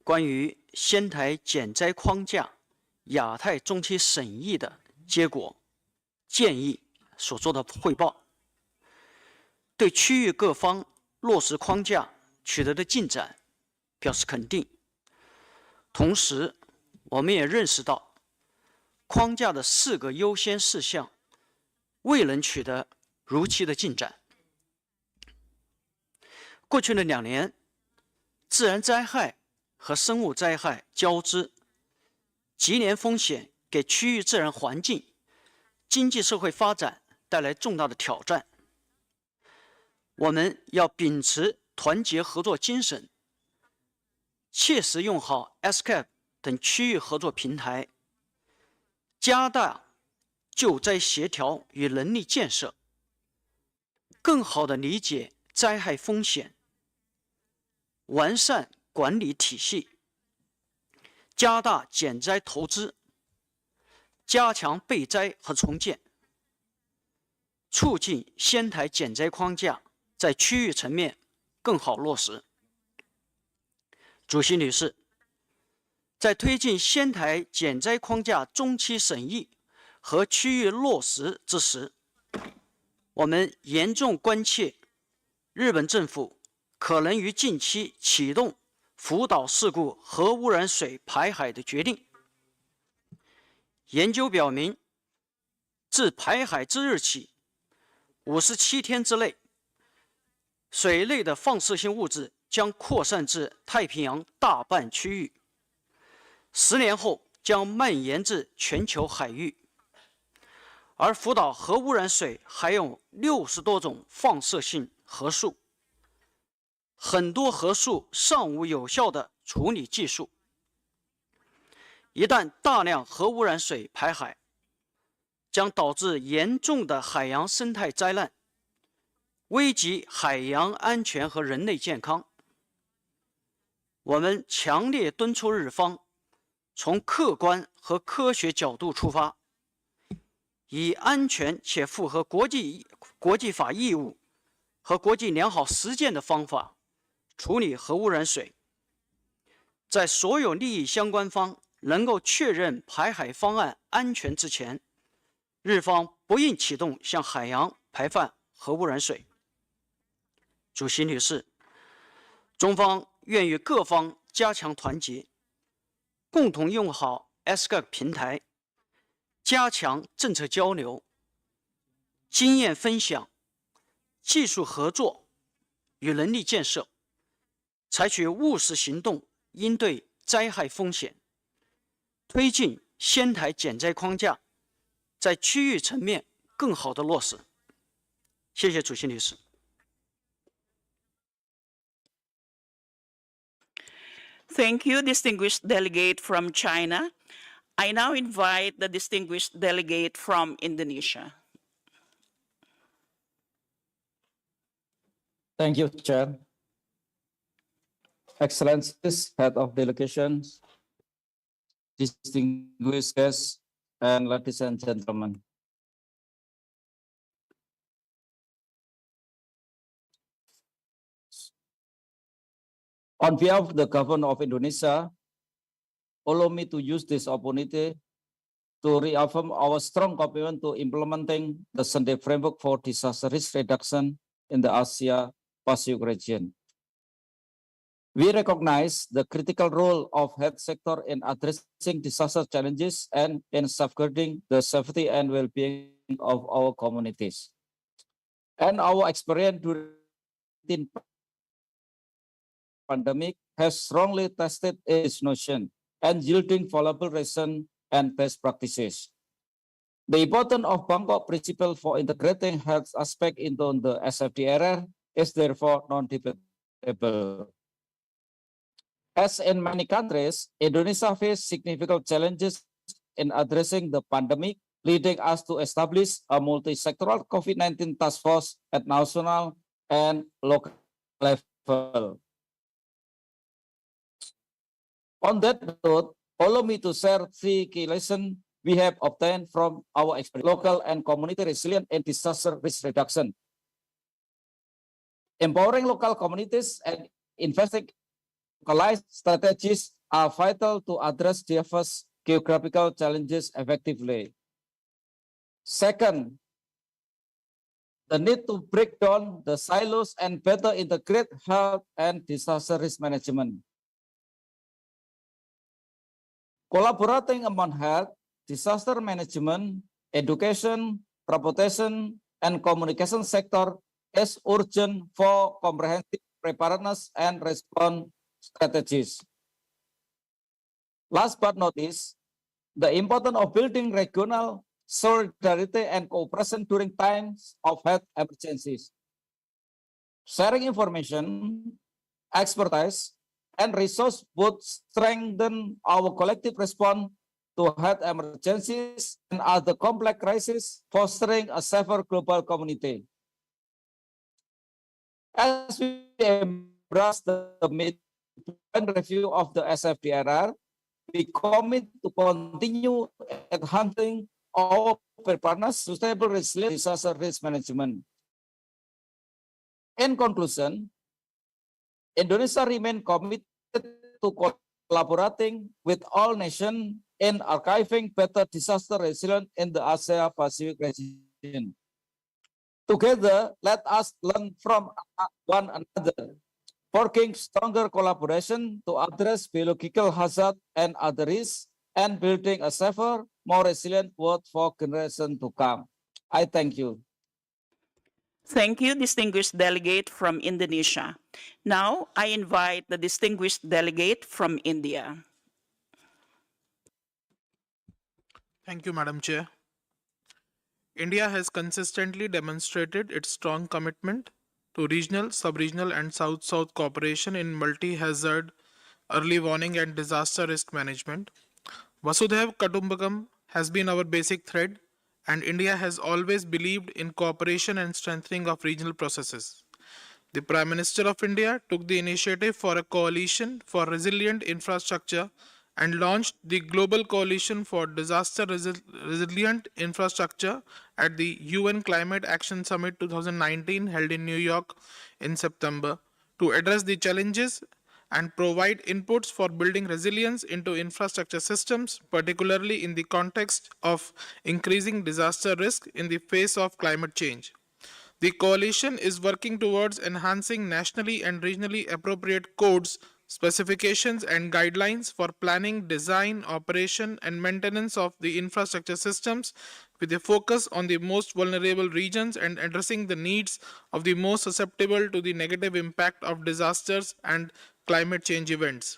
关于仙台减灾框架亚太中期审议的结果建议所做的汇报，对区域各方落实框架取得的进展表示肯定。同时，我们也认识到，框架的4个优先事项未能取得如期的进展。过去的2年，自然灾害和生物灾害交织，极年风险给区域自然环境、经济社会发展带来重大的挑战。我们要秉持团结合作精神，切实用好 ESCAP 等区域合作平台，加大救灾协调与能力建设，更好地理解灾害风险，完善管理体系，加大减灾投资，加强备灾和重建，促进仙台减灾框架在区域层面更好落实。主席女士，在推进仙台减灾框架中期审议和区域落实之时，我们严重关切日本政府可能于近期启动福岛事故核污染水排海的决定。研究表明，自排海之日起57天之内，水内的放射性物质将扩散至太平洋大半区域，10年后将蔓延至全球海域。而福岛核污染水含有60多种放射性核素，很多核素尚无有效的处理技术。一旦大量核污染水排海，将导致严重的海洋生态灾难，危及海洋安全和人类健康。我们强烈敦促日方从客观和科学角度出发，以安全且符合国际法义务和国际良好实践的方法处理核污染水。在所有利益相关方能够确认排海方案安全之前，日方不应启动向海洋排放核污染水。主席女士，中方愿与各方加强团结，共同用好 ESCAP 平台，加强政策交流、经验分享、技术合作与能力建设，采取务实行动应对灾害风险，推进仙台减灾框架在区域层面更好的落实。谢谢主席女士。Thank you, distinguished delegate from China. I now invite the distinguished delegate from Indonesia. Thank you, Chair. Excellencies, Head of Delegations, distinguished guests, and ladies and gentlemen. On behalf of the Government of Indonesia, allow me to use this opportunity to reaffirm our strong commitment to implementing the Sendai framework for disaster risk reduction in the Asia-Pacific region. We recognize the critical role of health sector in addressing disaster challenges and in safeguarding the safety and well-being of our communities. And our experience during the pandemic has strongly tested its notion and yielding valuable lessons and best practices. The importance of Bangkok principle for integrating health aspect into the SFDRR is therefore non-debatable. As in many countries, Indonesia faced significant challenges in addressing the pandemic, leading us to establish a multi-sectoral COVID-19 task force at national and local level. On that note, allow me to share 3 key lessons we have obtained from our experience, local and community resilience and disaster risk reduction. Empowering local communities and investing localized strategies are vital to address diverse geographical challenges effectively. Second, the need to break down the silos and better integrate health and disaster risk management. Collaborating among health, disaster management, education, transportation, and communication sector is urgent for comprehensive preparedness and response strategies. Last but not least, the importance of building regional solidarity and cooperation during times of health emergencies. Sharing information, expertise, and resource both strengthen our collective response to health emergencies and other complex crises, fostering a safer global community. As we embrace the mid-point review of the SFDRR, we commit to continue enhancing our preparedness, sustainable resilience, disaster risk management. In conclusion, Indonesia remains committed to collaborating with all nations in archiving better disaster resilience in the Asia-Pacific region. Together, let us learn from one another, working stronger collaboration to address biological hazard and other risks, and building a safer, more resilient world for generations to come. I thank you. Thank you, distinguished delegate from Indonesia. Now, I invite the distinguished delegate from India. Thank you, Madam Chair. India has consistently demonstrated its strong commitment to regional, sub-regional and South-South cooperation in multi-hazard, early warning and disaster risk management. Vasudhaiv Kutumbakam has been our basic thread, and India has always believed in cooperation and strengthening of regional processes. The Prime Minister of India took the initiative for a coalition for resilient infrastructure and launched the Global Coalition for Disaster Resilient Infrastructure at the UN Climate Action Summit 2019 held in New York in September to address the challenges and provide inputs for building resilience into infrastructure systems, particularly in the context of increasing disaster risk in the face of climate change. The coalition is working towards enhancing nationally and regionally appropriate codes, specifications, and guidelines for planning, design, operation, and maintenance of the infrastructure systems with a focus on the most vulnerable regions and addressing the needs of the most susceptible to the negative impact of disasters and climate change events.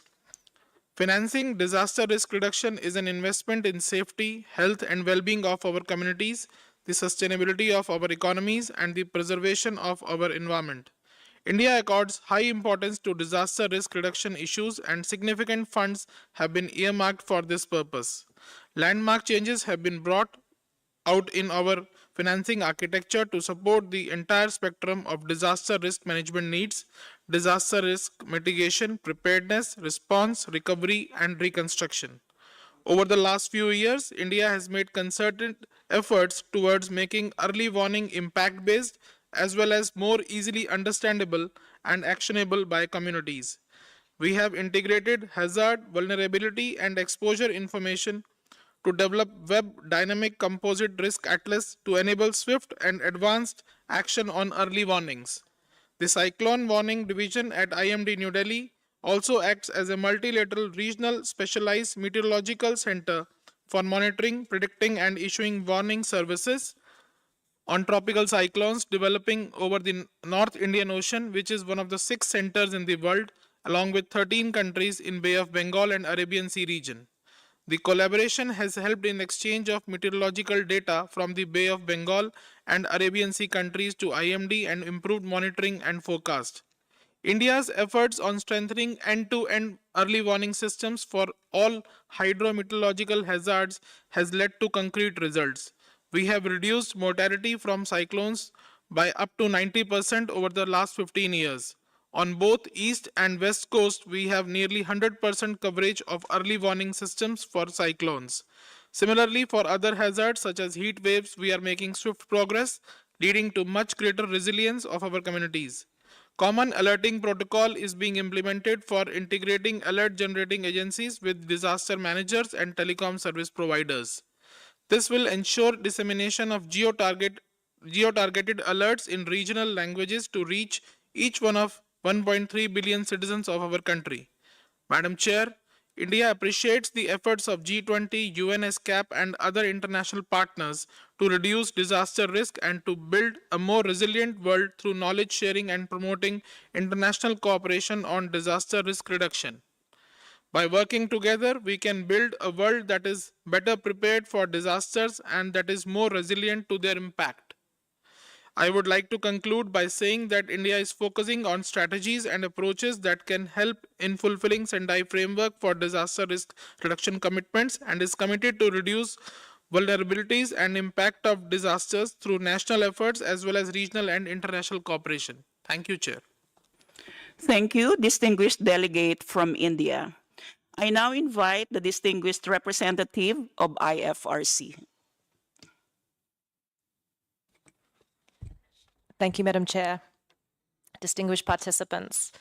Financing disaster risk reduction is an investment in safety, health, and well-being of our communities, the sustainability of our economies, and the preservation of our environment. India accords high importance to disaster risk reduction issues, and significant funds have been earmarked for this purpose. Landmark changes have been brought out in our financing architecture to support the entire spectrum of disaster risk management needs, disaster risk mitigation, preparedness, response, recovery, and reconstruction. Over the last few years, India has made concerted efforts towards making early warning impact-based as well as more easily understandable and actionable by communities. We have integrated hazard, vulnerability, and exposure information to develop Web Dynamic Composite Risk Atlas to enable swift and advanced action on early warnings. The Cyclone Warning Division at IMD New Delhi also acts as a multilateral regional specialized meteorological center for monitoring, predicting, and issuing warning services on tropical cyclones developing over the North Indian Ocean, which is one of the 6 centers in the world, along with 13 countries in Bay of Bengal and Arabian Sea region. The collaboration has helped in exchange of meteorological data from the Bay of Bengal and Arabian Sea countries to IMD and improved monitoring and forecast. India's efforts on strengthening end-to-end early warning systems for all hydrometeorological hazards has led to concrete results. We have reduced mortality from cyclones by up to 90% over the last 15 years. On both east and west coast, we have nearly 100% coverage of early warning systems for cyclones. Similarly, for other hazards such as heat waves, we are making swift progress, leading to much greater resilience of our communities. Common alerting protocol is being implemented for integrating alert generating agencies with disaster managers and telecom service providers. This will ensure dissemination of geo-targeted alerts in regional languages to reach each one of 1.3 billion citizens of our country. Madam Chair, India appreciates the efforts of G20, UNESCAP, and other international partners to reduce disaster risk and to build a more resilient world through knowledge sharing and promoting international cooperation on disaster risk reduction. By working together, we can build a world that is better prepared for disasters and that is more resilient to their impact. I would like to conclude by saying that India is focusing on strategies and approaches that can help in fulfilling Sendai framework for disaster risk reduction commitments and is committed to reduce vulnerabilities and impact of disasters through national efforts as well as regional and international cooperation. Thank you, Chair. Thank you, distinguished delegate from India. I now invite the distinguished representative of IFRC. Thank you, Madam Chair. Distinguished participants.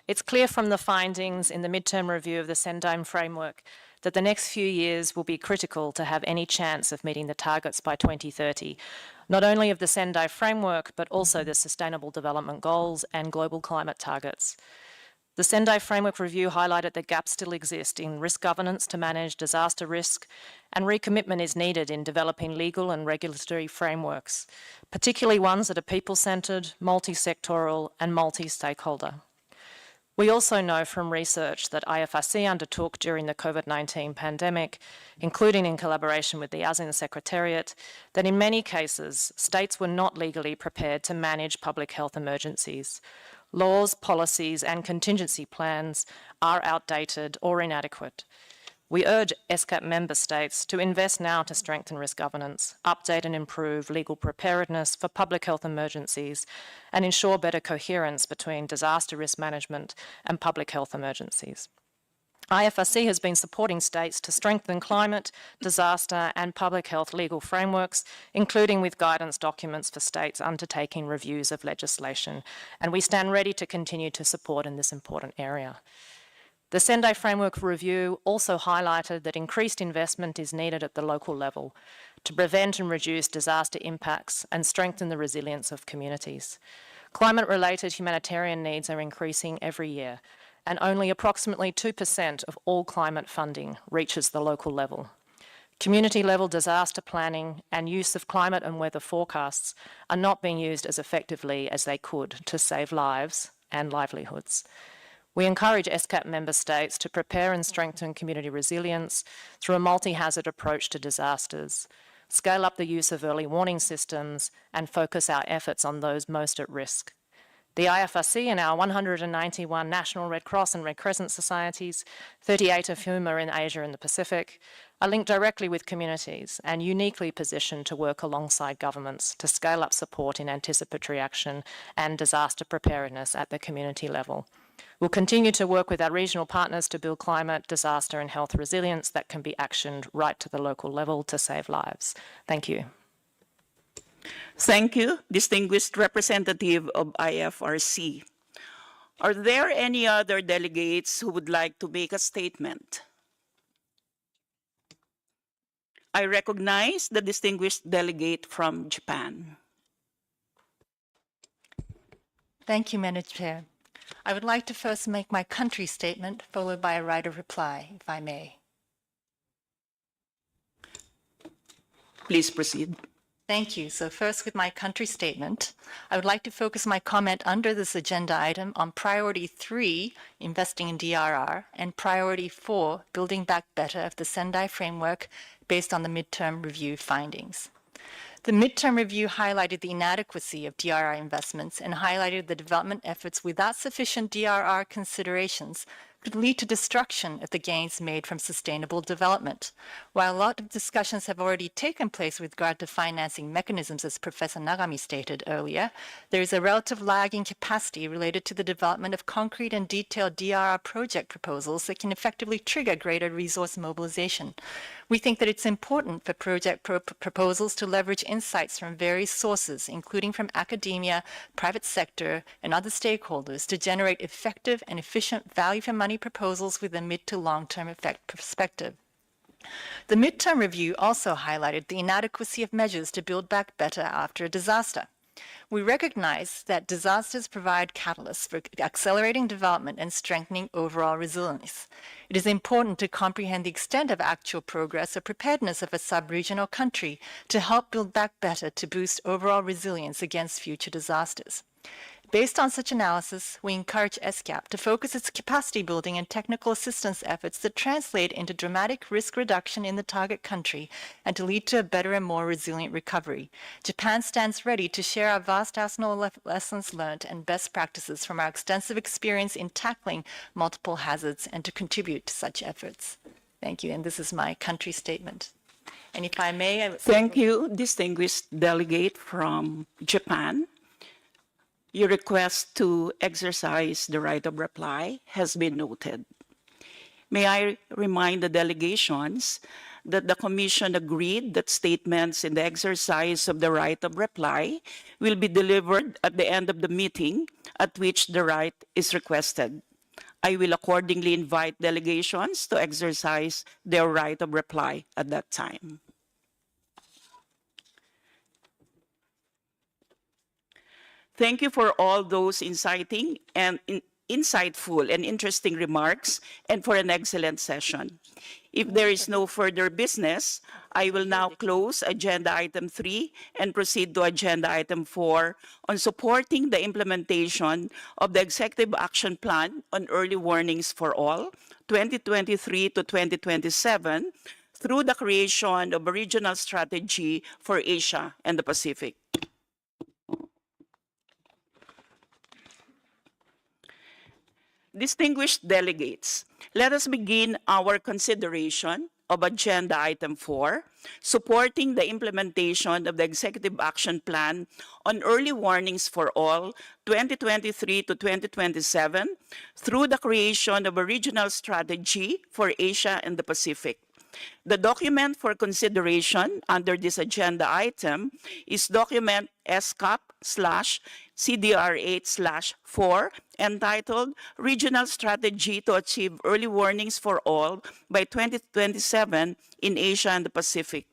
It's clear from the findings in the midterm review of the Sendai framework that the next few years will be critical to have any chance of meeting the targets by 2030, not only of the Sendai framework, but also the Sustainable Development Goals and global climate targets. The Sendai Framework Review highlighted that gaps still exist in risk governance to manage disaster risk, and recommitment is needed in developing legal and regulatory frameworks, particularly ones that are people-centred, multi-sectoral and multi-stakeholder. We also know from research that IFRC undertook during the COVID-19 pandemic, including in collaboration with the ASEAN Secretariat, that in many cases, states were not legally prepared to manage public health emergencies. Laws, policies, and contingency plans are outdated or inadequate. We urge ESCAP member states to invest now to strengthen risk governance, update and improve legal preparedness for public health emergencies, and ensure better coherence between disaster risk management and public health emergencies. IFRC has been supporting states to strengthen climate, disaster, and public health legal frameworks, including with guidance documents for states undertaking reviews of legislation, and we stand ready to continue to support in this important area. The Sendai Framework Review also highlighted that increased investment is needed at the local level to prevent and reduce disaster impacts and strengthen the resilience of communities. Climate-related humanitarian needs are increasing every year, and only approximately 2% of all climate funding reaches the local level. Community-level disaster planning and use of climate and weather forecasts are not being used as effectively as they could to save lives and livelihoods. We encourage ESCAP member states to prepare and strengthen community resilience through a multi-hazard approach to disasters, scale up the use of early warning systems, and focus our efforts on those most at risk. The IFRC and our 191 National Red Cross and Red Crescent societies, 38 of whom are in Asia and the Pacific, are linked directly with communities and uniquely positioned to work alongside governments to scale up support in anticipatory action and disaster preparedness at the community level. We'll continue to work with our regional partners to build climate, disaster, and health resilience that can be actioned right to the local level to save lives. Thank you. Thank you, distinguished representative of IFRC. Are there any other delegates who would like to make a statement? I recognize the distinguished delegate from Japan. Thank you, Madam Chair. I would like to first make my country statement, followed by a right of reply, if I may. Please proceed. Thank you. So first, with my country statement, I would like to focus my comment under this agenda item on Priority 3, investing in DRR, and Priority 4, building back better of the Sendai framework based on the midterm review findings. The midterm review highlighted the inadequacy of DRR investments and highlighted the development efforts without sufficient DRR considerations could lead to destruction of the gains made from sustainable development. While a lot of discussions have already taken place with regard to financing mechanisms, as Professor Nagami stated earlier, there is a relative lag in capacity related to the development of concrete and detailed DRR project proposals that can effectively trigger greater resource mobilization. We think that it's important for project proposals to leverage insights from various sources, including from academia, private sector, and other stakeholders, to generate effective and efficient value for money proposals with a mid to long-term effect perspective. The midterm review also highlighted the inadequacy of measures to build back better after a disaster. We recognize that disasters provide catalysts for accelerating development and strengthening overall resilience. It is important to comprehend the extent of actual progress or preparedness of a sub-region or country to help build back better to boost overall resilience against future disasters. Based on such analysis, we encourage ESCAP to focus its capacity building and technical assistance efforts that translate into dramatic risk reduction in the target country and to lead to a better and more resilient recovery. Japan stands ready to share our vast arsenal of lessons learned and best practices from our extensive experience in tackling multiple hazards and to contribute to such efforts. Thank you, and this is my country statement. And if I may... Thank you, distinguished delegate from Japan. Your request to exercise the right of reply has been noted. May I remind the delegations that the Commission agreed that statements in the exercise of the right of reply will be delivered at the end of the meeting at which the right is requested. I will accordingly invite delegations to exercise their right of reply at that time. Thank you for all those insightful and interesting remarks, and for an excellent session. If there is no further business, I will now close Agenda Item 3 and proceed to Agenda Item 4 on supporting the implementation of the Executive Action Plan on Early Warnings for All, 2023 to 2027, through the creation of a regional strategy for Asia and the Pacific. Distinguished delegates, let us begin our consideration of Agenda Item 4, supporting the implementation of the Executive Action Plan on Early Warnings for All, 2023 to 2027, through the creation of a regional strategy for Asia and the Pacific. The document for consideration under this agenda item is document ESCAP/CDR8/4 entitled Regional Strategy to Achieve Early Warnings for All by 2027 in Asia and the Pacific.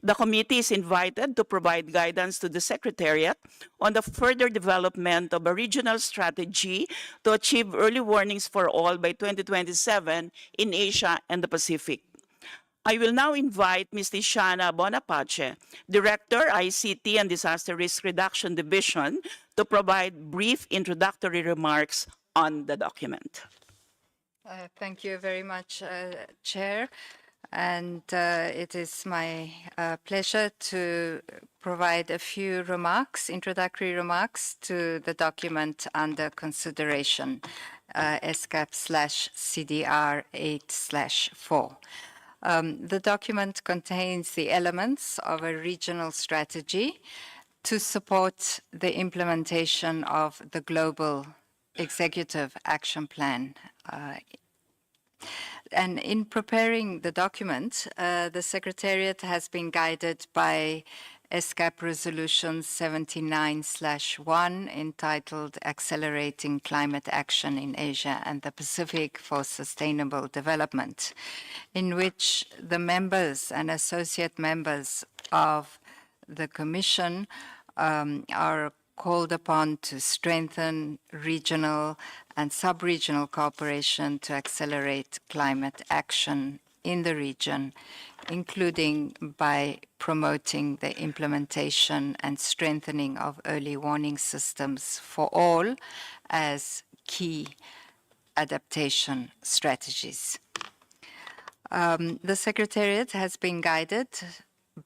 The committee is invited to provide guidance to the Secretariat on the further development of a regional strategy to achieve early warnings for all by 2027 in Asia and the Pacific. I will now invite Ms. Tishana Bonapace, Director, ICT and Disaster Risk Reduction Division, to provide brief introductory remarks on the document. Thank you very much, Chair. And it is my pleasure to provide a few remarks, introductory remarks to the document under consideration, ESCAP/CDR8/4. The document contains the elements of a regional strategy to support the implementation of the Global Executive Action Plan. And in preparing the document, the Secretariat has been guided by ESCAP Resolution 79/1 entitled Accelerating Climate Action in Asia and the Pacific for Sustainable Development, in which the members and associate members of the Commission are called upon to strengthen regional and sub-regional cooperation to accelerate climate action in the region, including by promoting the implementation and strengthening of early warning systems for all as key adaptation strategies. The Secretariat has been guided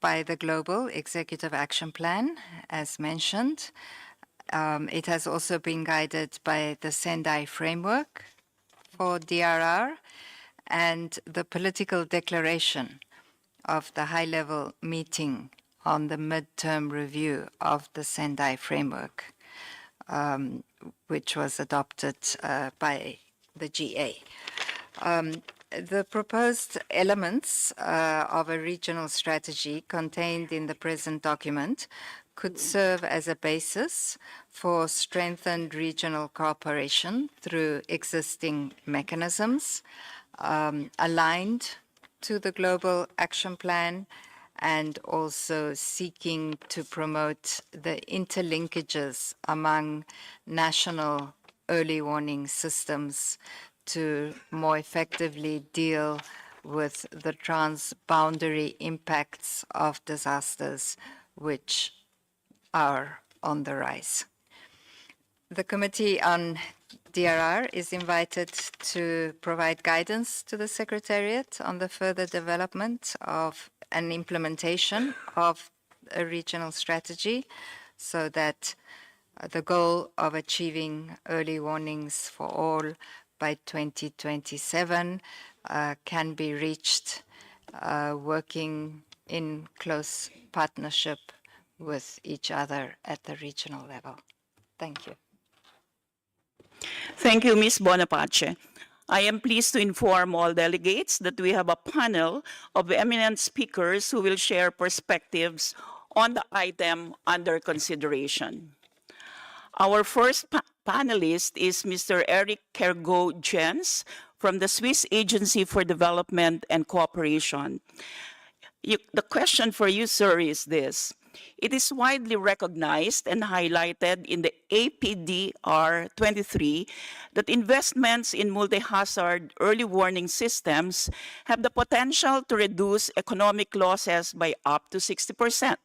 by the Global Executive Action Plan, as mentioned. It has also been guided by the Sendai framework for DRR and the political declaration of the high-level meeting on the midterm review of the Sendai framework, which was adopted by the GA. The proposed elements of a regional strategy contained in the present document could serve as a basis for strengthened regional cooperation through existing mechanisms aligned to the Global Action Plan, and also seeking to promote the interlinkages among national early warning systems to more effectively deal with the transboundary impacts of disasters which are on the rise. The Committee on DRR is invited to provide guidance to the Secretariat on the further development of an implementation of a regional strategy so that the goal of achieving early warnings for all by 2027 can be reached working in close partnership with each other at the regional level. Thank you. Thank you, Ms. Bonapace. I am pleased to inform all delegates that we have a panel of eminent speakers who will share perspectives on the item under consideration. Our first panelist is Mr. Eric Kergo-Jens from the Swiss Agency for Development and Cooperation. The question for you, sir, is this. It is widely recognized and highlighted in the APDR 23 that investments in multi-hazard early warning systems have the potential to reduce economic losses by up to 60%.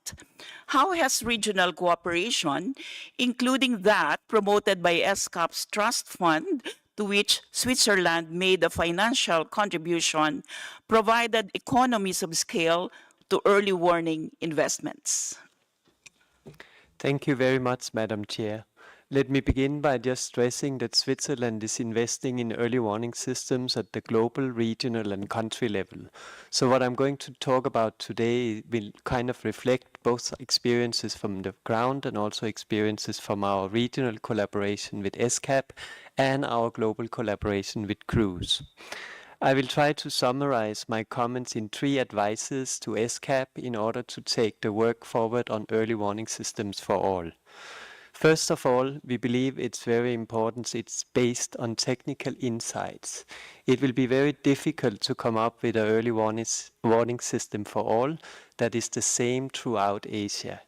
How has regional cooperation, including that promoted by ESCAP's trust fund, to which Switzerland made a financial contribution, provided economies of scale to early warning investments? Thank you very much, Madam Chair. Let me begin by just stressing that Switzerland is investing in early warning systems at the global, regional, and country level. So what I'm going to talk about today will kind of reflect both experiences from the ground and also experiences from our regional collaboration with ESCAP and our global collaboration with CRUISE. I will try to summarize my comments in 3 advices to ESCAP in order to take the work forward on early warning systems for all. First of all, we believe it's very important it's based on technical insights. It will be very difficult to come up with an early warning system for all that is the same throughout Asia.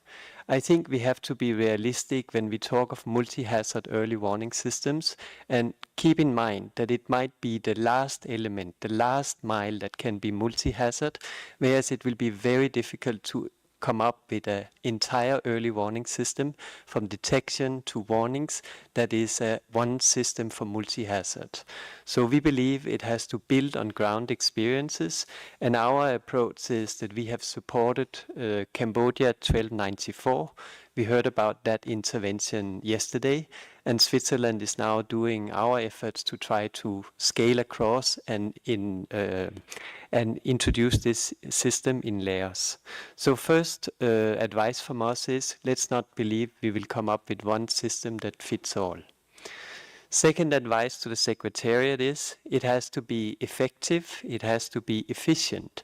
I think we have to be realistic when we talk of multi-hazard early warning systems and keep in mind that it might be the last element, the last mile that can be multi-hazard, whereas it will be very difficult to come up with an entire early warning system from detection to warnings that is one system for multi-hazard. So we believe it has to build on ground experiences, and our approach is that we have supported Cambodia 1294. We heard about that intervention yesterday, and Switzerland is now doing our efforts to try to scale across and introduce this system in layers. So first advice from us is let's not believe we will come up with one system that fits all. Second advice to the Secretariat is it has to be effective, it has to be efficient.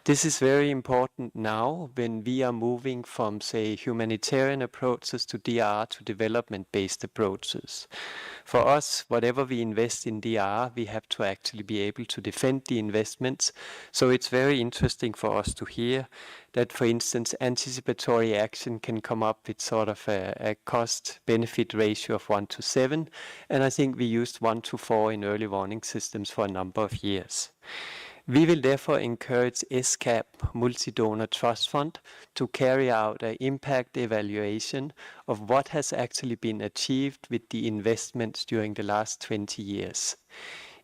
This is very important now when we are moving from, say, humanitarian approaches to DRR to development-based approaches. For us, whatever we invest in DRR, we have to actually be able to defend the investments. So it's very interesting for us to hear that, for instance, anticipatory action can come up with sort of a cost-benefit ratio of 1:7. And I think we used 1:4 in early warning systems for a number of years. We will therefore encourage ESCAP Multi-Donor Trust Fund to carry out an impact evaluation of what has actually been achieved with the investments during the last 20 years.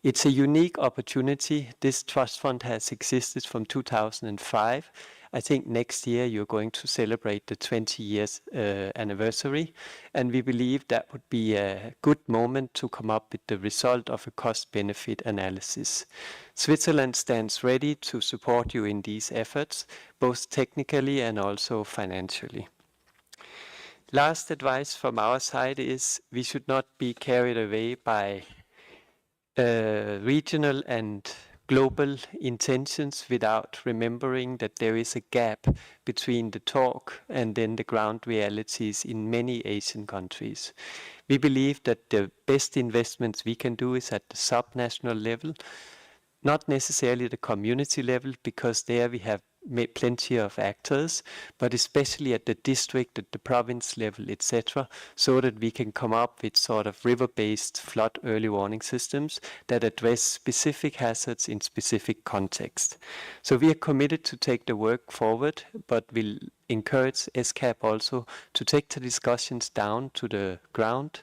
It's a unique opportunity. This trust fund has existed from 2005. I think next year you're going to celebrate the 20 years anniversary, and we believe that would be a good moment to come up with the result of a cost-benefit analysis. Switzerland stands ready to support you in these efforts, both technically and also financially. Last advice from our side is we should not be carried away by regional and global intentions without remembering that there is a gap between the talk and then the ground realities in many Asian countries. We believe that the best investments we can do is at the subnational level, not necessarily the community level, because there we have plenty of actors, but especially at the district, at the province level, etc., so that we can come up with sort of river-based flood early warning systems that address specific hazards in specific context. So we are committed to take the work forward, but we'll encourage ESCAP also to take the discussions down to the ground,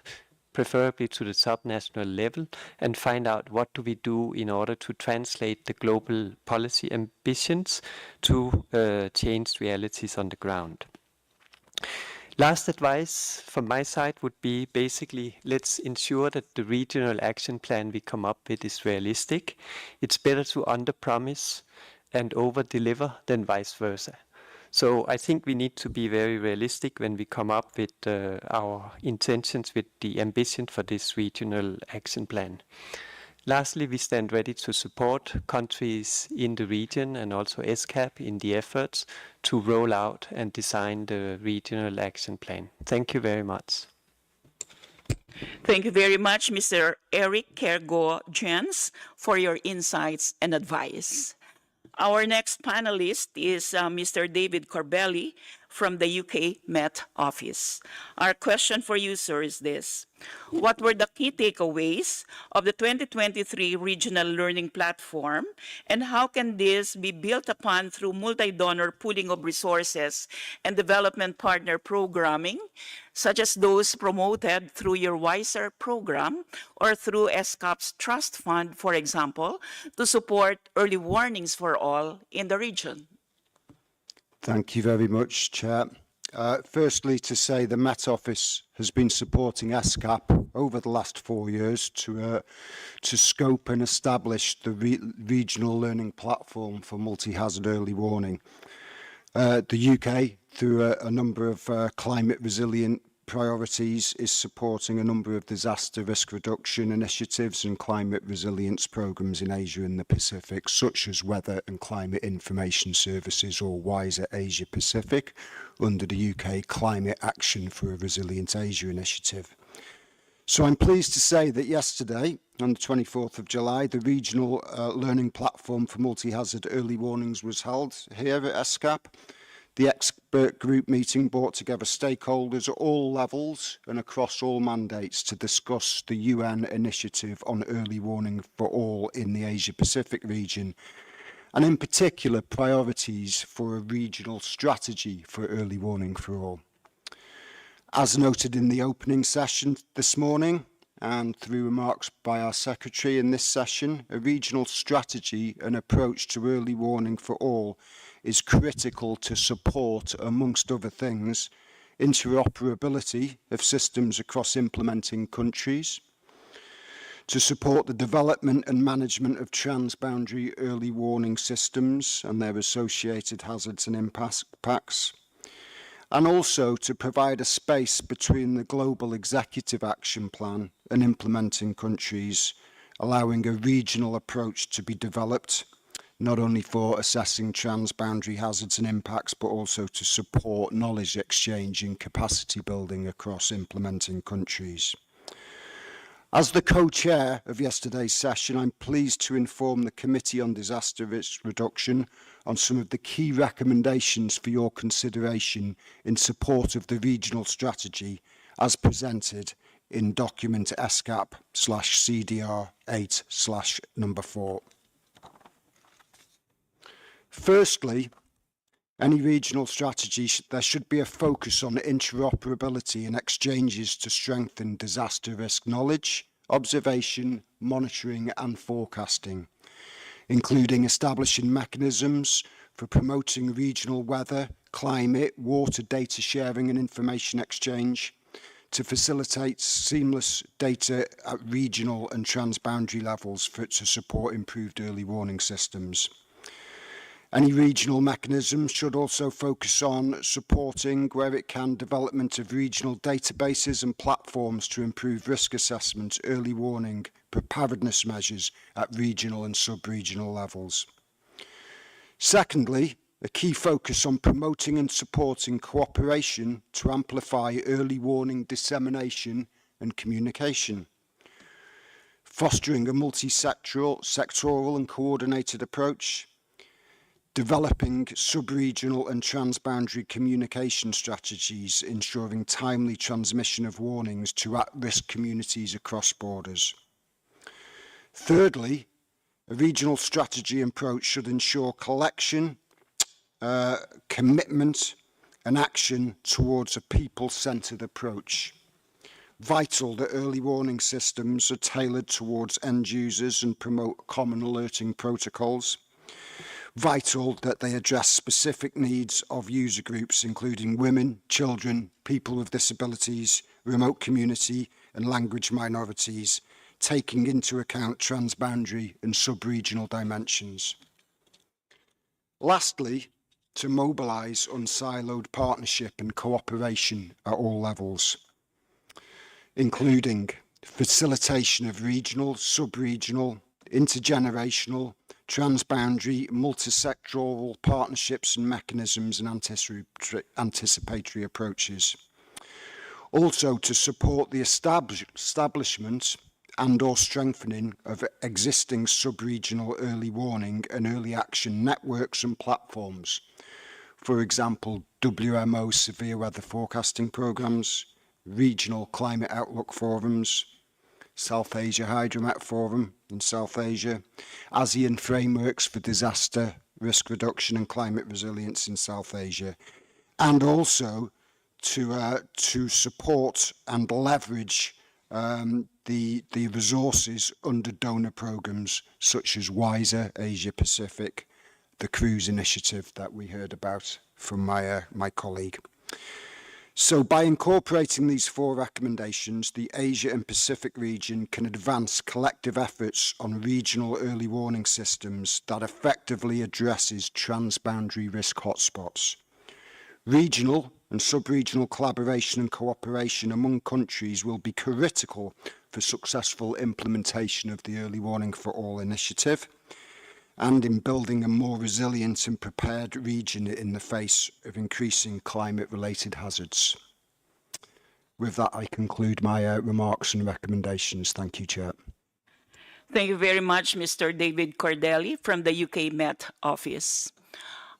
preferably to the subnational level, and find out what do we do in order to translate the global policy ambitions to changed realities on the ground. Last advice from my side would be basically let's ensure that the regional action plan we come up with is realistic. It's better to under-promise and over-deliver than vice versa. So I think we need to be very realistic when we come up with our intentions with the ambition for this regional action plan. Lastly, we stand ready to support countries in the region and also ESCAP in the efforts to roll out and design the regional action plan. Thank you very much. Thank you very much, Mr. Eric Kergo-Jens, for your insights and advice. Our next panelist is Mr. David Corbelli from the UK Met Office. Our question for you, sir, is this. What were the key takeaways of the 2023 Regional Learning Platform, and how can this be built upon through multi-donor pooling of resources and development partner programming, such as those promoted through your WISER program or through ESCAP's Trust Fund, for example, to support early warnings for all in the region? Thank you very much, Chair. Firstly, to say the Met Office has been supporting ESCAP over the last 4 years to scope and establish the regional learning platform for multi-hazard early warning. The UK, through a number of climate resilient priorities, is supporting a number of disaster risk reduction initiatives and climate resilience programs in Asia and the Pacific, such as Weather and Climate Information Services, or WISER Asia Pacific, under the UK Climate Action for a Resilient Asia initiative. So I'm pleased to say that yesterday, on the 24th of July, the Regional Learning Platform for Multi-Hazard Early Warnings was held here at ESCAP. The expert group meeting brought together stakeholders at all levels and across all mandates to discuss the UN initiative on early warning for all in the Asia-Pacific region, and in particular priorities for a regional strategy for early warning for all. As noted in the opening session this morning, and through remarks by our Secretary in this session, a regional strategy and approach to early warning for all is critical to support, amongst other things, interoperability of systems across implementing countries, to support the development and management of transboundary early warning systems and their associated hazards and impacts, and also to provide a space between the Global Executive Action Plan and implementing countries, allowing a regional approach to be developed, not only for assessing transboundary hazards and impacts, but also to support knowledge exchange and capacity building across implementing countries. As the co-chair of yesterday's session, I'm pleased to inform the Committee on Disaster Risk Reduction on some of the key recommendations for your consideration in support of the regional strategy as presented in document ESCAP/CDR 8/4. Firstly, any regional strategy, there should be a focus on interoperability and exchanges to strengthen disaster risk knowledge, observation, monitoring and forecasting, including establishing mechanisms for promoting regional weather, climate, water data sharing and information exchange to facilitate seamless data at regional and transboundary levels to support improved early warning systems. Any regional mechanism should also focus on supporting, where it can, development of regional databases and platforms to improve risk assessment, early warning, preparedness measures at regional and sub-regional levels. Secondly, a key focus on promoting and supporting cooperation to amplify early warning dissemination and communication. Fostering a multi-sectoral and coordinated approach. Developing sub-regional and transboundary communication strategies, ensuring timely transmission of warnings to at-risk communities across borders. Thirdly, a regional strategy approach should ensure collection, commitment and action towards a people-centred approach. Vital that early warning systems are tailored towards end users and promote common alerting protocols. Vital that they address specific needs of user groups, including women, children, people with disabilities, remote community and language minorities, taking into account transboundary and sub-regional dimensions. Lastly, to mobilise unsiloed partnership and cooperation at all levels, including facilitation of regional, sub-regional, intergenerational, transboundary, multi-sectoral partnerships and mechanisms and anticipatory approaches. Also to support the establishment and or strengthening of existing sub-regional early warning and early action networks and platforms. For example, WMO severe weather forecasting programs, regional climate outlook forums, South Asia Hydromet Forum in South Asia, ASEAN frameworks for disaster risk reduction and climate resilience in South Asia, and also to support and leverage the resources under donor programs such as WISER Asia Pacific, the cruise initiative that we heard about from my colleague. So by incorporating these 4 recommendations, the Asia and Pacific region can advance collective efforts on regional early warning systems that effectively addresses transboundary risk hotspots. Regional and sub-regional collaboration and cooperation among countries will be critical for successful implementation of the Early Warning for All initiative and in building a more resilient and prepared region in the face of increasing climate-related hazards. With that, I conclude my remarks and recommendations. Thank you, Chair. Thank you very much, Mr. David Cordelli from the UK Met Office.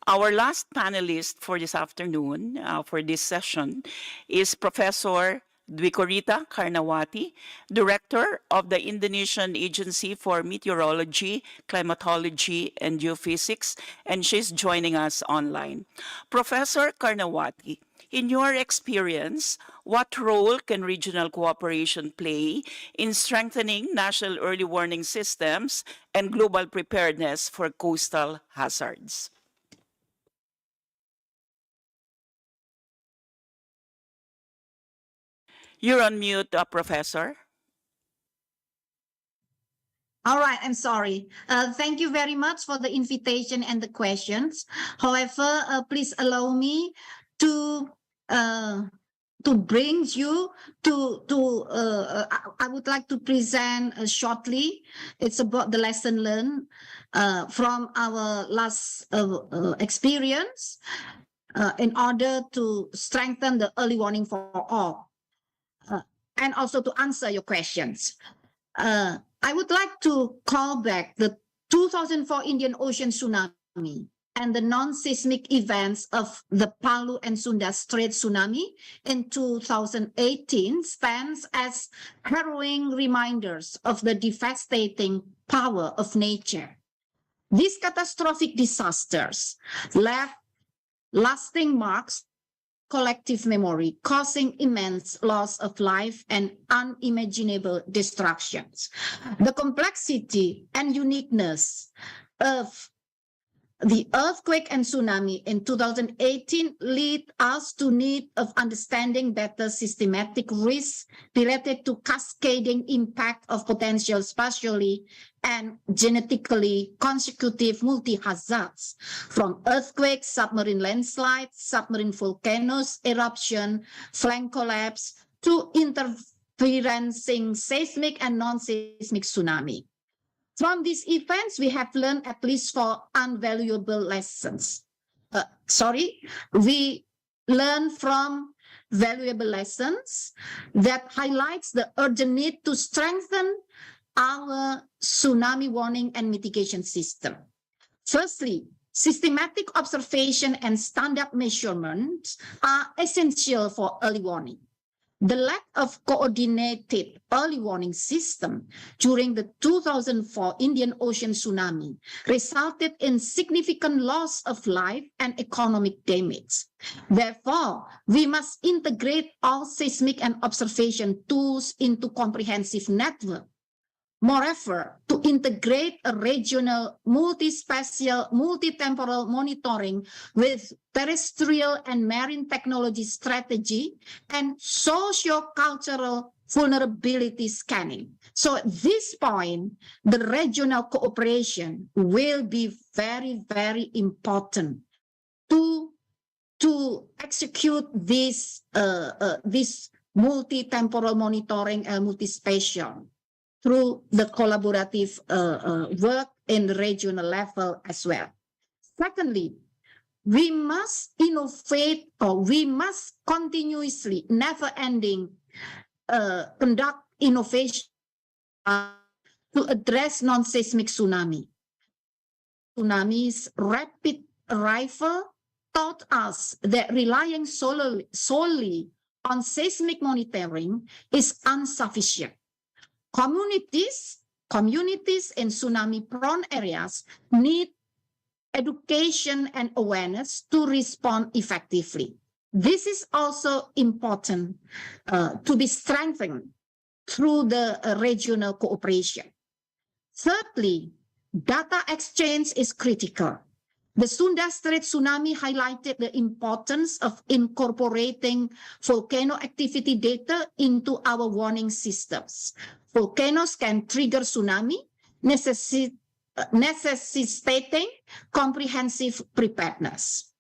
Our last panelist for this afternoon, for this session, is Professor Dwikorita Karnawati, Director of the Indonesian Agency for Meteorology, Climatology, and Geophysics, and she's joining us online. Professor Karnawati, in your experience, what role can regional cooperation play in strengthening national early warning systems and global preparedness for coastal hazards? You're on mute, Professor. All right, I'm sorry. Thank you very much for the invitation and the questions. However, please allow me to bring you I would like to present shortly. It's about the lesson learned from our last experience in order to strengthen the early warning for all. And also to answer your questions. I would like to call back the 2004 Indian Ocean tsunami and the non-seismic events of the Palu and Sunda Strait tsunami in 2018 stands as harrowing reminders of the devastating power of nature. These catastrophic disasters left lasting marks collective memory, causing immense loss of life and unimaginable destructions. The complexity and uniqueness of the earthquake and tsunami in 2018 lead us to need of understanding better systematic risks related to cascading impact of potential spatially and genetically consecutive multi-hazards from earthquakes, submarine landslides, submarine volcanoes, eruption, flank collapse, to interferencing seismic and non-seismic tsunami. From these events, we have learned at least 4 invaluable lessons. We learn from valuable lessons that highlights the urgent need to strengthen our tsunami warning and mitigation system. Firstly, systematic observation and standard measurements are essential for early warning. The lack of coordinated early warning system during the 2004 Indian Ocean tsunami resulted in significant loss of life and economic damage. Therefore, we must integrate all seismic and observation tools into comprehensive network. Moreover, to integrate a regional, multi-spatial, multi-temporal monitoring with terrestrial and marine technology strategy and socio-cultural vulnerability scanning. So at this point, the regional cooperation will be very, very important to execute this multi-temporal monitoring and multi-spatial through the collaborative work in the regional level as well. Secondly, We must innovate, or we must continuously, never-ending, conduct innovation to address non-seismic tsunami. Tsunami's rapid arrival taught us that relying solely on seismic monitoring is insufficient. Communities in tsunami-prone areas need education and awareness to respond effectively. This is also important to be strengthened through the regional cooperation. Thirdly, data exchange is critical. The Sunda Strait tsunami highlighted the importance of incorporating volcano activity data into our warning systems. Volcanoes can trigger tsunami, necessitating comprehensive preparedness.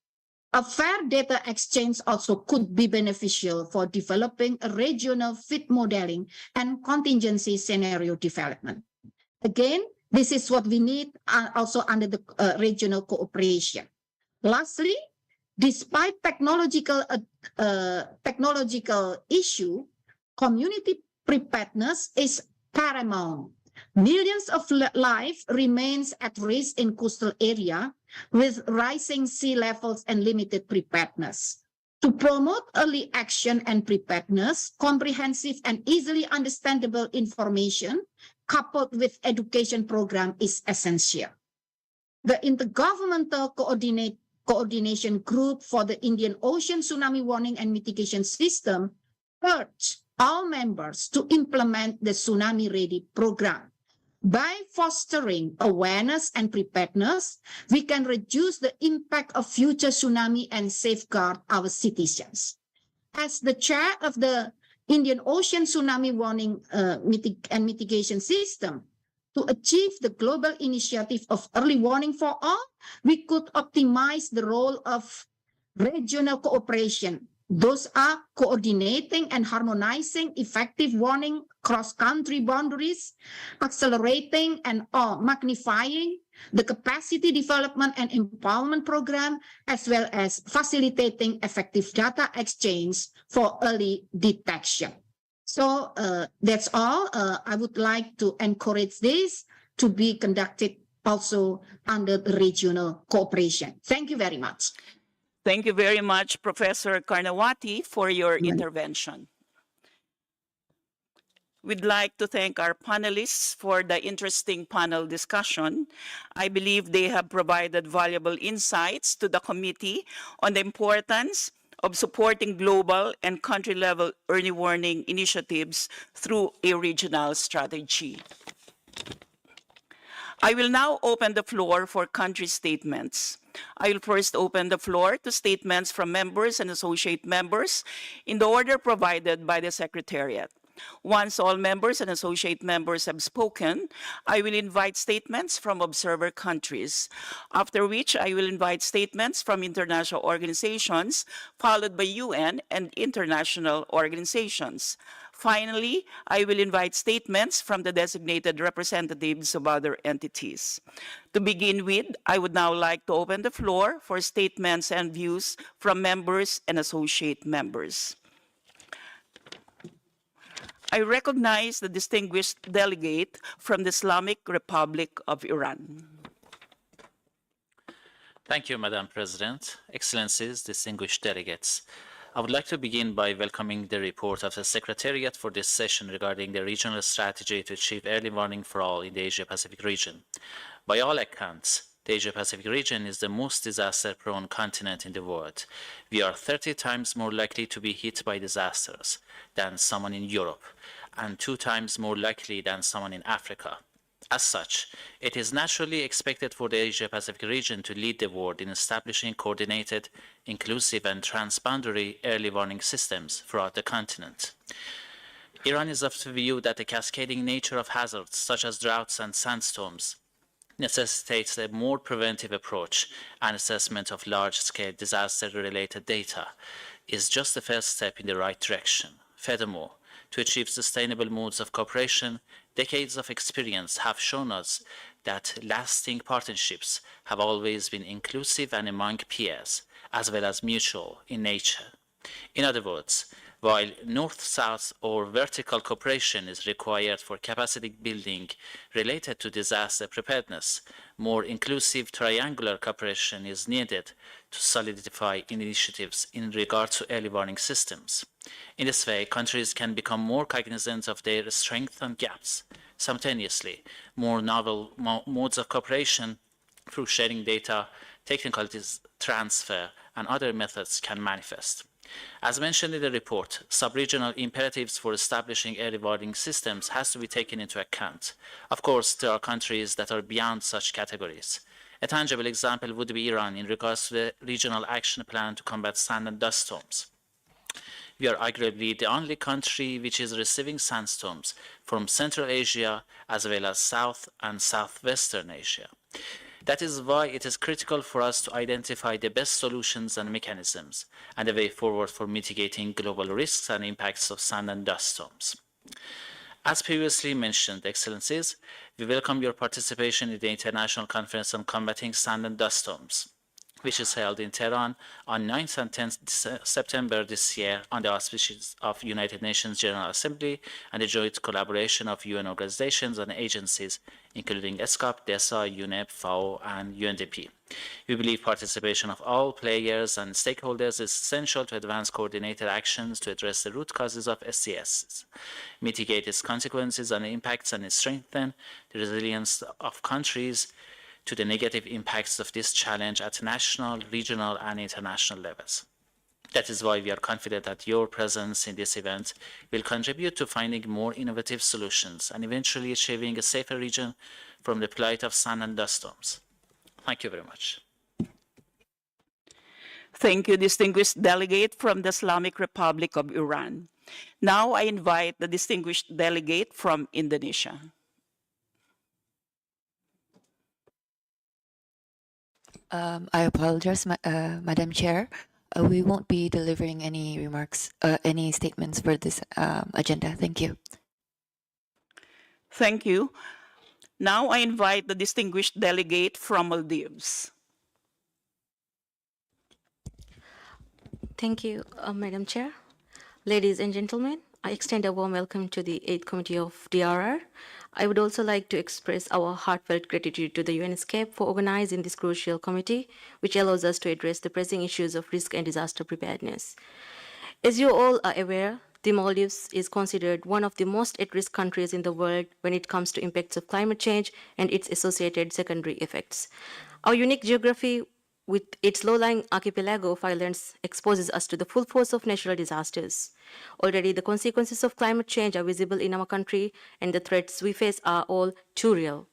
A fair data exchange also could be beneficial for developing a regional fit modeling and contingency scenario development. Again, this is what we need also under the regional cooperation. Lastly, despite technological issue, community preparedness is paramount. Millions of lives remains at risk in coastal area with rising sea levels and limited preparedness. To promote early action and preparedness, comprehensive and easily understandable information coupled with education program is essential. The Intergovernmental Coordination Group for the Indian Ocean Tsunami Warning and Mitigation System urged all members to implement the Tsunami Ready program. By fostering awareness and preparedness, we can reduce the impact of future tsunami and safeguard our citizens. As the chair of the Indian Ocean Tsunami Warning and Mitigation System, to achieve the global initiative of early warning for all, we could optimize the role of regional cooperation. Those are coordinating and harmonizing effective warning cross-country boundaries, accelerating and magnifying the capacity development and empowerment program, as well as facilitating effective data exchange for early detection. So that's all. I would like to encourage this to be conducted also under the regional cooperation. Thank you very much. Thank you very much, Professor Karnawati, for your intervention. We'd like to thank our panelists for the interesting panel discussion. I believe they have provided valuable insights to the committee on the importance of supporting global and country-level early warning initiatives through a regional strategy. I will now open the floor for country statements. I will first open the floor to statements from members and associate members in the order provided by the Secretariat. Once all members and associate members have spoken, I will invite statements from observer countries, after which I will invite statements from international organizations, followed by UN and international organizations. Finally, I will invite statements from the designated representatives of other entities. To begin with, I would now like to open the floor for statements and views from members and associate members. I recognize the distinguished delegate from the Islamic Republic of Iran. Thank you, Madam President, Excellencies, distinguished delegates. I would like to begin by welcoming the report of the Secretariat for this session regarding the regional strategy to achieve early warning for all in the Asia-Pacific region. By all accounts, the Asia-Pacific region is the most disaster-prone continent in the world. We are 30 times more likely to be hit by disasters than someone in Europe, and 2 times more likely than someone in Africa. As such, it is naturally expected for the Asia-Pacific region to lead the world in establishing coordinated, inclusive, and transboundary early warning systems throughout the continent. Iran is of the view that the cascading nature of hazards such as droughts and sandstorms necessitates a more preventive approach, and assessment of large-scale disaster-related data is just the first step in the right direction. Furthermore, to achieve sustainable modes of cooperation, Decades of experience have shown us that lasting partnerships have always been inclusive and among peers, as well as mutual in nature. In other words, while north-south or vertical cooperation is required for capacity building related to disaster preparedness, more inclusive triangular cooperation is needed to solidify initiatives in regard to early warning systems. In this way, countries can become more cognizant of their strengths and gaps. Simultaneously, more novel modes of cooperation through sharing data, technical transfer, and other methods can manifest. As mentioned in the report, sub-regional imperatives for establishing early warning systems has to be taken into account. Of course, there are countries that are beyond such categories. A tangible example would be Iran in regards to the regional action plan to combat sand and dust storms. We are arguably the only country which is receiving sandstorms from Central Asia as well as South and Southwestern Asia. That is why it is critical for us to identify the best solutions and mechanisms and the way forward for mitigating global risks and impacts of sand and dust storms. As previously mentioned, Excellencies, we welcome your participation in the International Conference on Combating Sand and Dust Storms, which is held in Tehran on 9th and 10th September this year on the auspices of United Nations General Assembly and the joint collaboration of UN organizations and agencies, including ESCAP, DESA, UNEP, FAO, and UNDP. We believe participation of all players and stakeholders is essential to advance coordinated actions to address the root causes of SCS, mitigate its consequences and impacts, and strengthen the resilience of countries to the negative impacts of this challenge at national, regional, and international levels. That is why we are confident that your presence in this event will contribute to finding more innovative solutions and eventually achieving a safer region from the plight of sand and dust storms. Thank you very much. Thank you, distinguished delegate from the Islamic Republic of Iran. Now I invite the distinguished delegate from Indonesia. I apologize, Madam Chair. We won't be delivering any remarks, any statements for this agenda. Thank you. Thank you. Now I invite the distinguished delegate from Maldives. Thank you, Madam Chair. Ladies and gentlemen, I extend a warm welcome to the 8th Committee of DRR. I would also like to express our heartfelt gratitude to the UNESCAP for organizing this crucial committee, which allows us to address the pressing issues of risk and disaster preparedness. As you all are aware, the Maldives is considered one of the most at-risk countries in the world when it comes to impacts of climate change and its associated secondary effects. Our unique geography with its low-lying archipelago of islands exposes us to the full force of natural disasters. Already, the consequences of climate change are visible in our country, and the threats we face are all too real.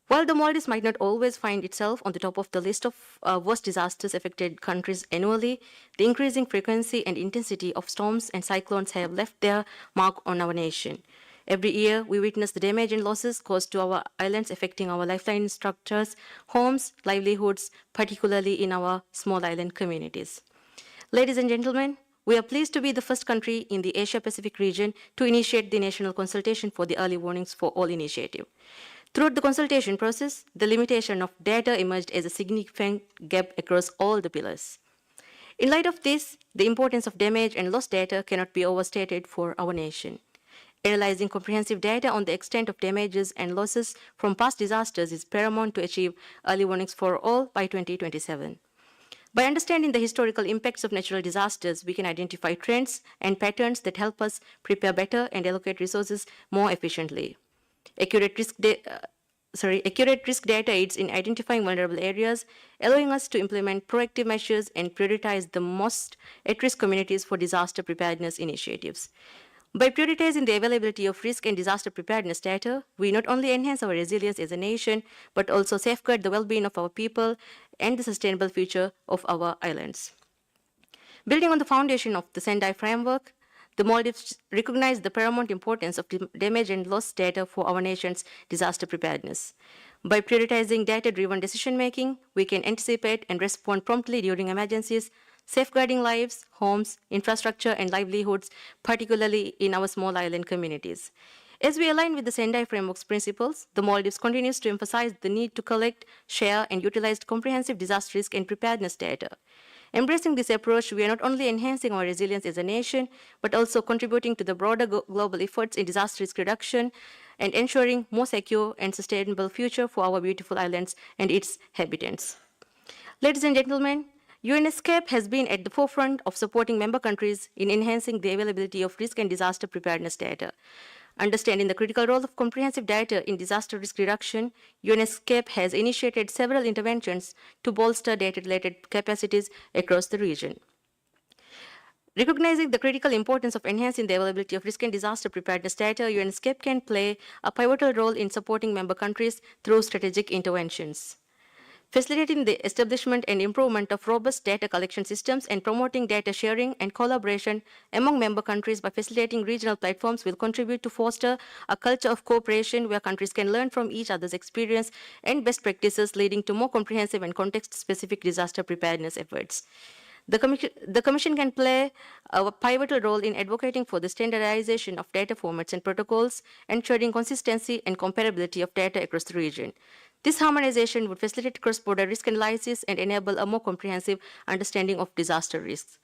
While the Maldives might not always find itself on the top of the list of worst disasters-affected countries annually, the increasing frequency and intensity of storms and cyclones have left their mark on our nation. Every year, we witness the damage and losses caused to our islands, affecting our lifeline structures, homes, livelihoods, particularly in our small island communities. Ladies and gentlemen, we are pleased to be the first country in the Asia-Pacific region to initiate the national consultation for the Early Warnings for All initiative. Throughout the consultation process, the limitation of data emerged as a significant gap across all the pillars. In light of this, the importance of damage and loss data cannot be overstated for our nation. Analyzing comprehensive data on the extent of damages and losses from past disasters is paramount to achieve early warnings for all by 2027. By understanding the historical impacts of natural disasters, we can identify trends and patterns that help us prepare better and allocate resources more efficiently. Accurate risk data aids in identifying vulnerable areas, allowing us to implement proactive measures and prioritize the most at-risk communities for disaster preparedness initiatives. By prioritizing the availability of risk and disaster preparedness data, we not only enhance our resilience as a nation, but also safeguard the well-being of our people and the sustainable future of our islands. Building on the foundation of the Sendai framework, the Maldives recognize the paramount importance of damage and loss data for our nation's disaster preparedness. By prioritizing data-driven decision-making, we can anticipate and respond promptly during emergencies, safeguarding lives, homes, infrastructure, and livelihoods, particularly in our small island communities. As we align with the Sendai framework's principles, the Maldives continues to emphasize the need to collect, share, and utilize comprehensive disaster risk and preparedness data. Embracing this approach, we are not only enhancing our resilience as a nation, but also contributing to the broader global efforts in disaster risk reduction and ensuring more secure and sustainable future for our beautiful islands and its inhabitants. Ladies and gentlemen, UNESCAP has been at the forefront of supporting member countries in enhancing the availability of risk and disaster preparedness data. Understanding the critical role of comprehensive data in disaster risk reduction, UNESCAP has initiated several interventions to bolster data-related capacities across the region. Recognizing the critical importance of enhancing the availability of risk and disaster preparedness data, UNESCAP can play a pivotal role in supporting member countries through strategic interventions. Facilitating the establishment and improvement of robust data collection systems and promoting data sharing and collaboration among member countries by facilitating regional platforms will contribute to foster a culture of cooperation where countries can learn from each other's experience and best practices, leading to more comprehensive and context-specific disaster preparedness efforts. The Commission can play a pivotal role in advocating for the standardization of data formats and protocols, ensuring consistency and comparability of data across the region. This harmonization would facilitate cross-border risk analysis and enable a more comprehensive understanding of disaster risks.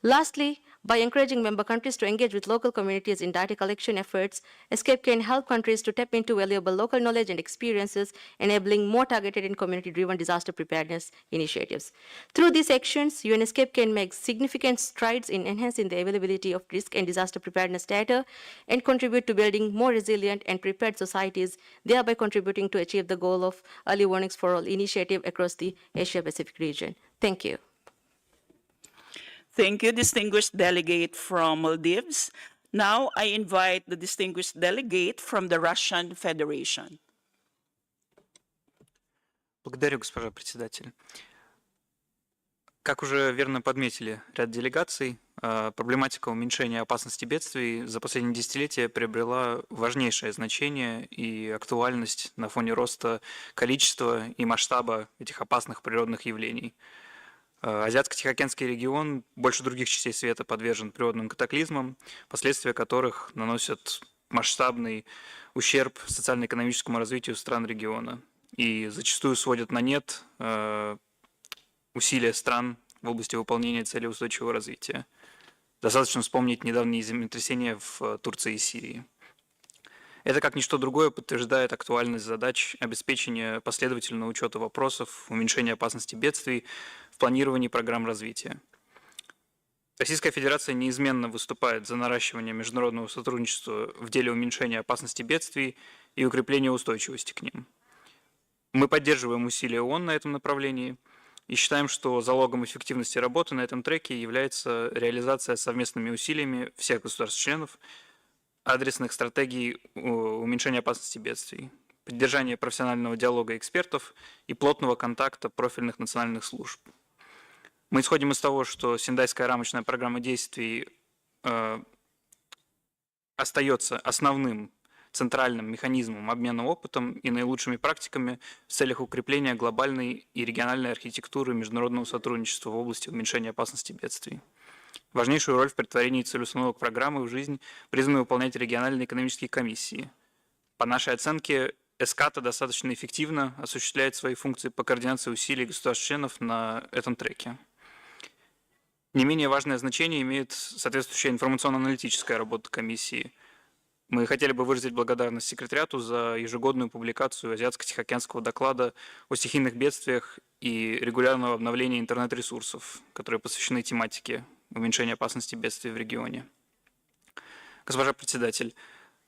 Lastly, by encouraging member countries to engage with local communities in data collection efforts, ESCAP can help countries to tap into valuable local knowledge and experiences, enabling more targeted and community-driven disaster preparedness initiatives. Through these actions, UNESCAP can make significant strides in enhancing the availability of risk and disaster preparedness data and contribute to building more resilient and prepared societies, thereby contributing to achieve the goal of Early Warnings for All initiative across the Asia-Pacific region. Thank you. Thank you, distinguished delegate from Maldives. Now I invite the distinguished delegate from the Russian Federation. Благодарю, госпожа председатель. Как уже верно подметили ряд делегаций, проблематика уменьшения опасности бедствий за последние десятилетия приобрела важнейшее значение и актуальность на фоне роста количества и масштаба этих опасных природных явлений. Азиатско-Тихоокеанский регион больше других частей света подвержен природным катаклизмам, последствия которых наносят масштабный ущерб социально-экономическому развитию стран региона и зачастую сводят на нет усилия стран в области выполнения целей устойчивого развития. Достаточно вспомнить недавние землетрясения в Турции и Сирии. Это, как ничто другое, подтверждает актуальность задач обеспечения последовательного учета вопросов, уменьшения опасности бедствий в планировании программ развития. Российская Федерация неизменно выступает за наращивание международного сотрудничества в деле уменьшения опасности бедствий и укрепления устойчивости к ним. Мы поддерживаем усилия ООН на этом направлении и считаем, что залогом эффективности работы на этом треке является реализация совместными усилиями всех государств-членов адресных стратегий уменьшения опасности бедствий, поддержания профессионального диалога экспертов и плотного контакта профильных национальных служб. Мы исходим из того, что Сендайская рамочная программа действий остается основным центральным механизмом обмена опытом и наилучшими практиками в целях укрепления глобальной и региональной архитектуры международного сотрудничества в области уменьшения опасности бедствий. Важнейшую роль в претворении целей установок программы в жизнь призваны выполнять региональные экономические комиссии. По нашей оценке, ESCAP достаточно эффективно осуществляет свои функции по координации усилий государств-членов на этом треке. Не менее важное значение имеет соответствующая информационно-аналитическая работа комиссии. Мы хотели бы выразить благодарность секретариату за ежегодную публикацию Азиатско-Тихоокеанского доклада о стихийных бедствиях и регулярного обновления интернет-ресурсов, которые посвящены тематике уменьшения опасности бедствий в регионе. Госпожа председатель,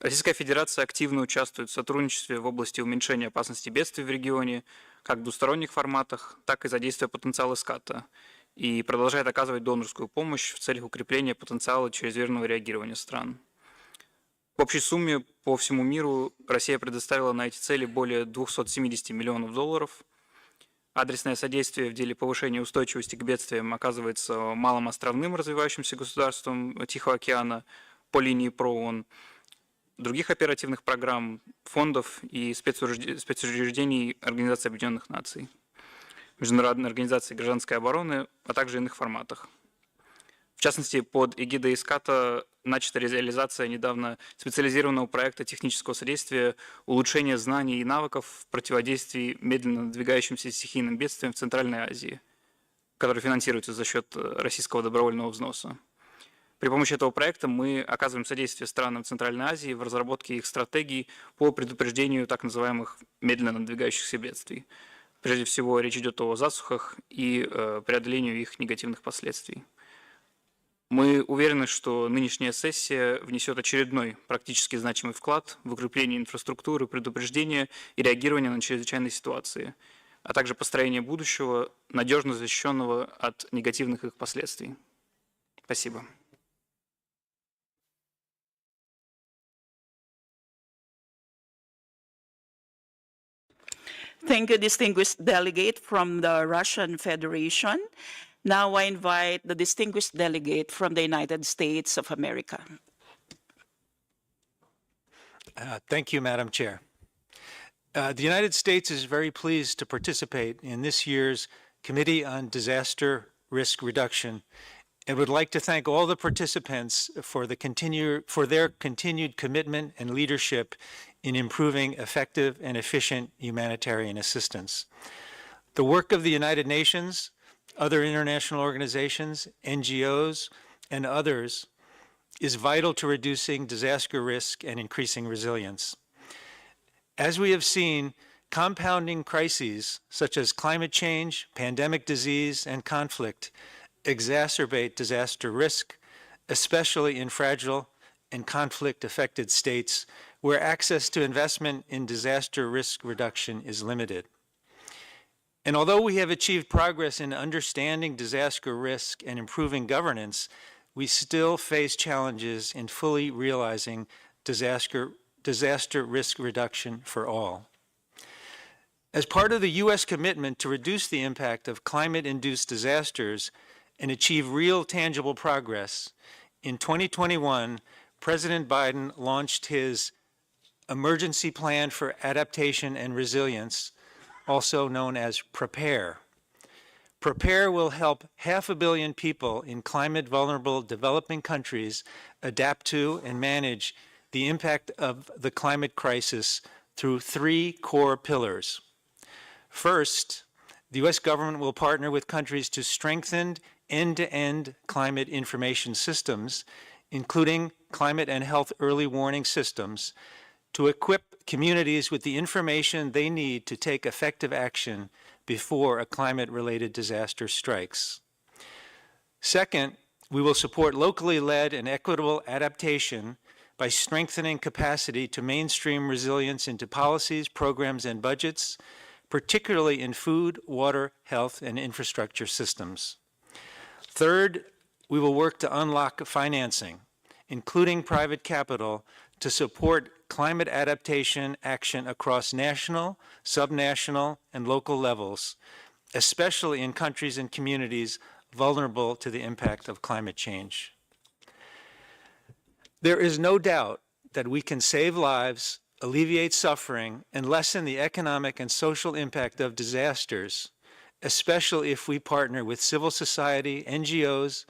Российская Федерация активно участвует в сотрудничестве в области уменьшения опасности бедствий в регионе, как в двусторонних форматах, так и задействуя потенциал ESCAP, и продолжает оказывать донорскую помощь в целях укрепления потенциала чрезмерного реагирования стран. В общей сумме по всему миру Россия предоставила на эти цели более 270 миллионов долларов. Адресное содействие в деле повышения устойчивости к бедствиям оказывается малым островным развивающимся государством Тихого океана по линии ПРООН, других оперативных программ, фондов и спецучреждений Организации Объединенных Наций, Международной организации гражданской обороны, а также иных форматах. В частности, под эгидой ИСКАТа начата реализация недавно специализированного проекта технического содействия улучшения знаний и навыков в противодействии медленно надвигающимся стихийным бедствиям в Центральной Азии, который финансируется за счет российского добровольного взноса. При помощи этого проекта мы оказываем содействие странам Центральной Азии в разработке их стратегий по предупреждению так называемых медленно надвигающихся бедствий. Прежде всего, речь идет о засухах и преодолению их негативных последствий. Мы уверены, что нынешняя сессия внесет очередной практически значимый вклад в укрепление инфраструктуры, предупреждения и реагирования на чрезвычайные ситуации, а также построение будущего, надежно защищенного от негативных их последствий. Спасибо. Thank you, distinguished delegate from the Russian Federation. Now I invite the distinguished delegate from the United States of America. Thank you, Madam Chair. The United States is very pleased to participate in this year's Committee on Disaster Risk Reduction and would like to thank all the participants for their continued commitment and leadership in improving effective and efficient humanitarian assistance. The work of the United Nations, other international organizations, NGOs, and others is vital to reducing disaster risk and increasing resilience. As we have seen, compounding crises such as climate change, pandemic disease, and conflict exacerbate disaster risk, especially in fragile and conflict-affected states where access to investment in disaster risk reduction is limited. And although we have achieved progress in understanding disaster risk and improving governance, we still face challenges in fully realizing disaster risk reduction for all. As part of the U.S. commitment to reduce the impact of climate-induced disasters and achieve real tangible progress, in 2021, President Biden launched his Emergency Plan for Adaptation and Resilience, also known as PREPARE. PREPARE will help 500 million people in climate-vulnerable developing countries adapt to and manage the impact of the climate crisis through 3 core pillars. First, the U.S. government will partner with countries to strengthen end-to-end climate information systems, including climate and health early warning systems, to equip communities with the information they need to take effective action before a climate-related disaster strikes. Second, we will support locally led and equitable adaptation by strengthening capacity to mainstream resilience into policies, programs, and budgets, particularly in food, water, health, and infrastructure systems. Third, we will work to unlock financing, including private capital, to support climate adaptation action across national, subnational, and local levels, especially in countries and communities vulnerable to the impact of climate change. There is no doubt that we can save lives, alleviate suffering, and lessen the economic and social impact of disasters, especially if we partner with civil society, NGOs,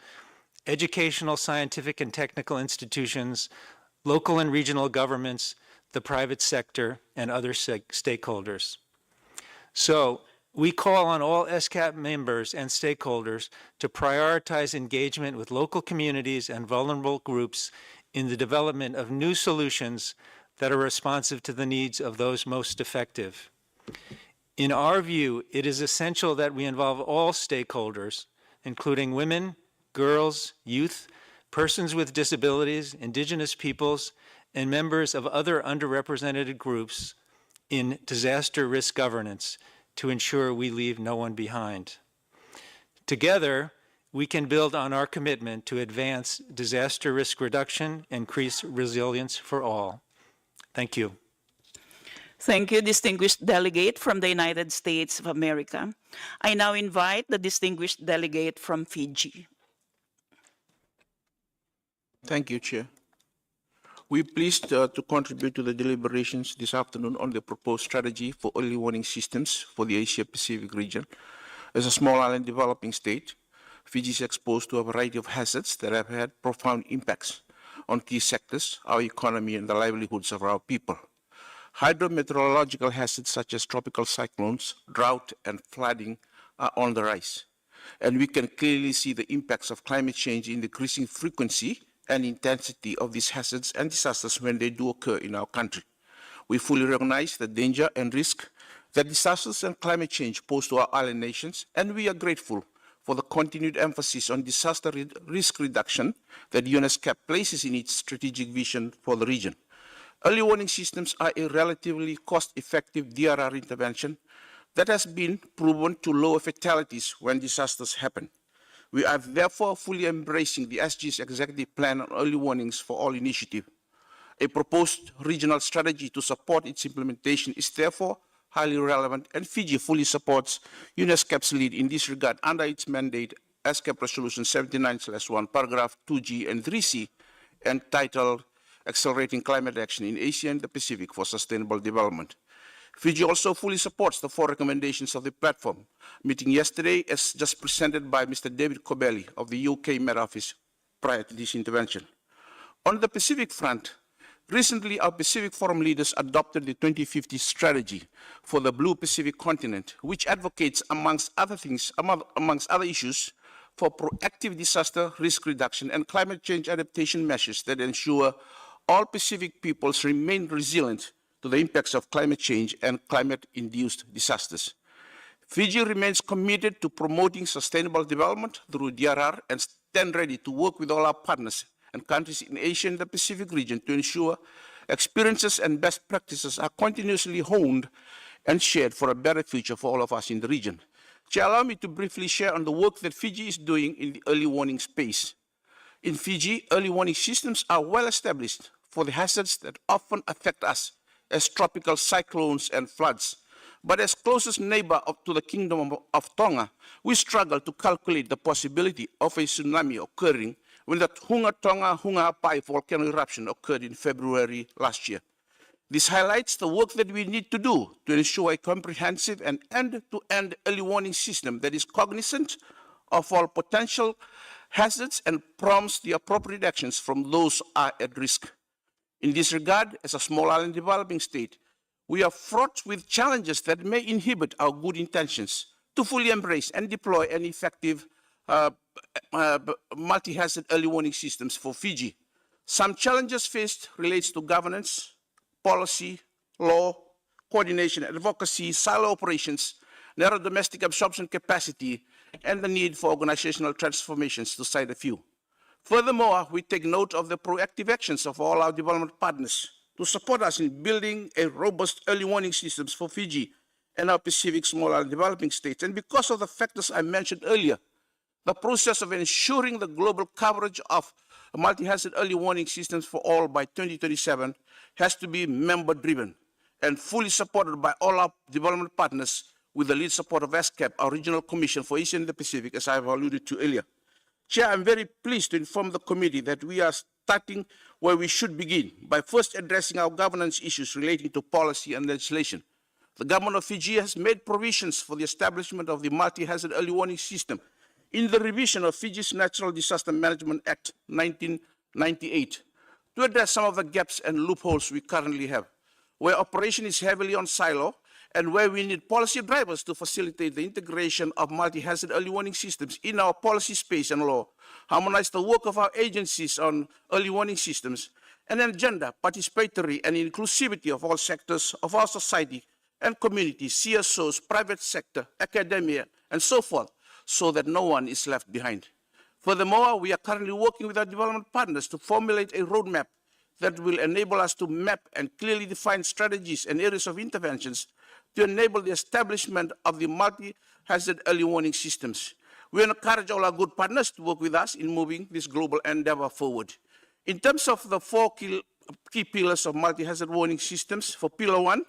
educational, scientific, and technical institutions, local and regional governments, the private sector, and other stakeholders. So, we call on all ESCAP members and stakeholders to prioritize engagement with local communities and vulnerable groups in the development of new solutions that are responsive to the needs of those most effective. In our view, it is essential that we involve all stakeholders, including women, girls, youth, persons with disabilities, indigenous peoples, and members of other underrepresented groups in disaster risk governance to ensure we leave no one behind. Together, we can build on our commitment to advance disaster risk reduction and increase resilience for all. Thank you. Thank you, distinguished delegate from the United States of America. I now invite the distinguished delegate from Fiji. Thank you, Chair. We're pleased to contribute to the deliberations this afternoon on the proposed strategy for early warning systems for the Asia-Pacific region. As a small island developing state, Fiji is exposed to a variety of hazards that have had profound impacts on key sectors, our economy, and the livelihoods of our people. Hydrometeorological hazards such as tropical cyclones, drought, and flooding are on the rise. And we can clearly see the impacts of climate change in decreasing frequency and intensity of these hazards and disasters when they do occur in our country. We fully recognize the danger and risk that disasters and climate change pose to our island nations, and we are grateful for the continued emphasis on disaster risk reduction that UNESCAP places in its strategic vision for the region. Early warning systems are a relatively cost-effective DRR intervention that has been proven to lower fatalities when disasters happen. We are therefore fully embracing the SG's Executive Plan on Early Warnings for All initiative. A proposed regional strategy to support its implementation is therefore highly relevant, and Fiji fully supports UNESCAP's lead in this regard under its mandate, ESCAP Resolution 79/1, paragraph 2G and 3C, entitled Accelerating Climate Action in Asia and the Pacific for Sustainable Development. Fiji also fully supports the 4 recommendations of the platform, meeting yesterday as just presented by Mr. David Cobelli of the UK Met Office prior to this intervention. On the Pacific front, recently our Pacific Forum leaders adopted the 2050 strategy for the Blue Pacific continent, which advocates, amongst other issues, for proactive disaster risk reduction and climate change adaptation measures that ensure all Pacific peoples remain resilient to the impacts of climate change and climate-induced disasters. Fiji remains committed to promoting sustainable development through DRR and stand ready to work with all our partners and countries in Asia and the Pacific region to ensure experiences and best practices are continuously honed and shared for a better future for all of us in the region. Chair, allow me to briefly share on the work that Fiji is doing in the early warning space. In Fiji, early warning systems are well established for the hazards that often affect us as tropical cyclones and floods. But as closest neighbor to the Kingdom of Tonga, we struggle to calculate the possibility of a tsunami occurring when the Hunga Tonga Hunga Pai volcano eruption occurred in February last year. This highlights the work that we need to do to ensure a comprehensive and end-to-end early warning system that is cognizant of all potential hazards and prompts the appropriate actions from those who are at risk. In this regard, as a small island developing state, we are fraught with challenges that may inhibit our good intentions to fully embrace and deploy an effective multi-hazard early warning systems for Fiji. Some challenges faced relates to governance, policy, law, coordination, advocacy, silo operations, narrow domestic absorption capacity, and the need for organizational transformations, to cite a few. Furthermore, we take note of the proactive actions of all our development partners to support us in building a robust early warning systems for Fiji and our Pacific small island developing states. And because of the factors I mentioned earlier, the process of ensuring the global coverage of multi-hazard early warning systems for all by 2027 has to be member-driven and fully supported by all our development partners with the lead support of ESCAP, our regional commission for Asia and the Pacific, as I have alluded to earlier. Chair, I'm very pleased to inform the committee that we are starting where we should begin, by first addressing our governance issues relating to policy and legislation. The government of Fiji has made provisions for the establishment of the multi-hazard early warning system in the revision of Fiji's Natural Disaster Management Act 1998 to address some of the gaps and loopholes we currently have, where operation is heavily on silo and where we need policy drivers to facilitate the integration of multi-hazard early warning systems in our policy space and law, harmonize the work of our agencies on early warning systems, and engender participatory and inclusivity of all sectors of our society and communities, CSOs, private sector, academia, and so forth, so that no one is left behind. Furthermore, we are currently working with our development partners to formulate a roadmap that will enable us to map and clearly define strategies and areas of interventions to enable the establishment of the multi-hazard early warning systems. We encourage all our good partners to work with us in moving this global endeavor forward. In terms of the 4 key pillars of multi-hazard warning systems, for Pillar 1,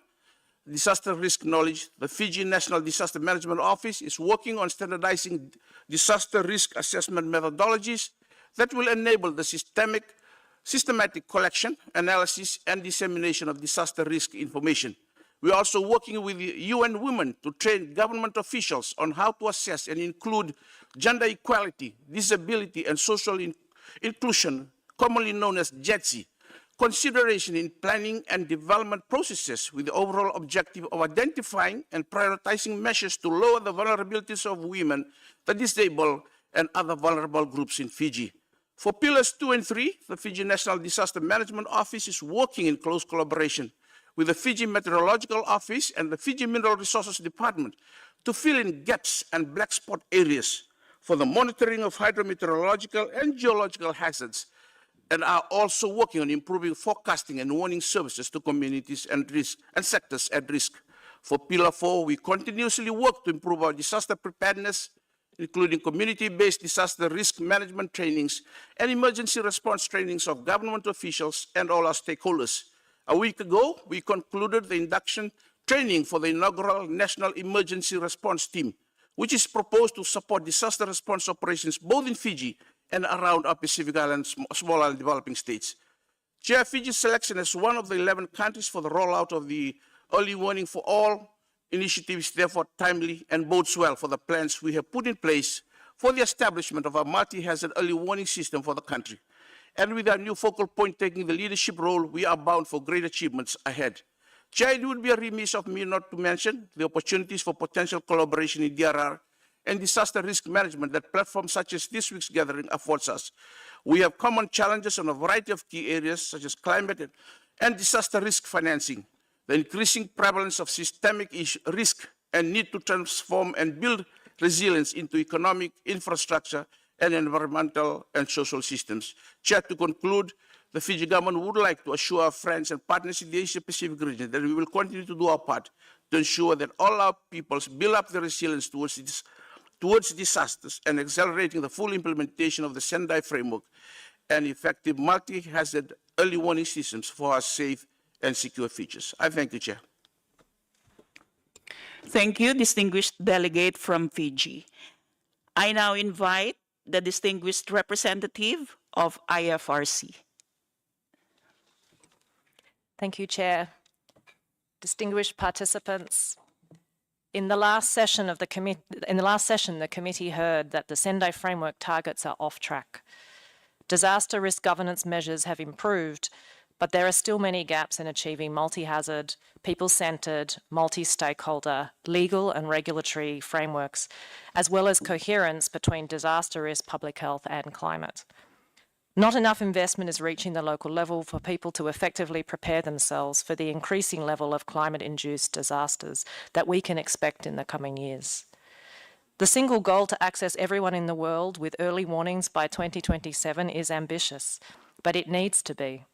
disaster risk knowledge, the Fiji National Disaster Management Office is working on standardizing disaster risk assessment methodologies that will enable the systematic collection, analysis, and dissemination of disaster risk information. We're also working with the UN Women to train government officials on how to assess and include gender equality, disability, and social inclusion, commonly known as JETSI, consideration in planning and development processes with the overall objective of identifying and prioritizing measures to lower the vulnerabilities of women, the disabled, and other vulnerable groups in Fiji. For Pillars 2 and 3, the Fiji National Disaster Management Office is working in close collaboration with the Fiji Meteorological Office and the Fiji Mineral Resources Department to fill in gaps and black spot areas for the monitoring of hydrometeorological and geological hazards, and are also working on improving forecasting and warning services to communities and sectors at risk. For Pillar 4, we continuously work to improve our disaster preparedness, including community-based disaster risk management trainings and emergency response trainings of government officials and all our stakeholders. A week ago, we concluded the induction training for the inaugural National Emergency Response Team, which is proposed to support disaster response operations both in Fiji and around our Pacific Islands, small island developing states. Chair, Fiji's selection as one of the 11 countries for the rollout of the Early Warning for All initiative is therefore timely and bodes well for the plans we have put in place for the establishment of a multi-hazard early warning system for the country. And with our new focal point taking the leadership role, we are bound for great achievements ahead. Chair, it would be a remiss of me not to mention the opportunities for potential collaboration in DRR and disaster risk management that platforms such as this week's gathering affords us. We have common challenges on a variety of key areas such as climate and disaster risk financing, the increasing prevalence of systemic risk and need to transform and build resilience into economic, infrastructure, and environmental and social systems. Chair, to conclude, the Fiji government would like to assure our friends and partners in the Asia-Pacific region that we will continue to do our part to ensure that all our peoples build up their resilience towards disasters and accelerating the full implementation of the Sendai framework and effective multi-hazard early warning systems for our safe and secure futures. I thank you, Chair. Thank you, distinguished delegate from Fiji. I now invite the distinguished representative of IFRC. Thank you, Chair. Distinguished participants, in the last session, the committee heard that the Sendai framework targets are off track. Disaster risk governance measures have improved, but there are still many gaps in achieving multi-hazard, people-centered, multi-stakeholder, legal and regulatory frameworks, as well as coherence between disaster risk, public health, and climate. Not enough investment is reaching the local level for people to effectively prepare themselves for the increasing level of climate-induced disasters that we can expect in the coming years. The single goal to access everyone in the world with early warnings by 2027 is ambitious, but it needs to be,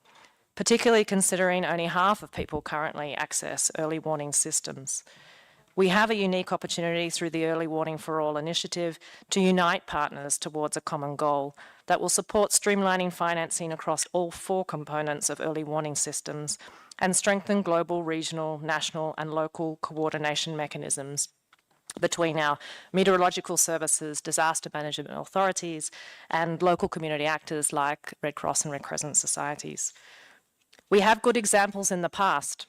particularly considering only half of people currently access early warning systems. We have a unique opportunity through the Early Warning for All initiative to unite partners towards a common goal that will support streamlining financing across all 4 components of early warning systems and strengthen global, regional, national, and local coordination mechanisms between our meteorological services, disaster management authorities, and local community actors like Red Cross and Red Crescent societies. We have good examples in the past,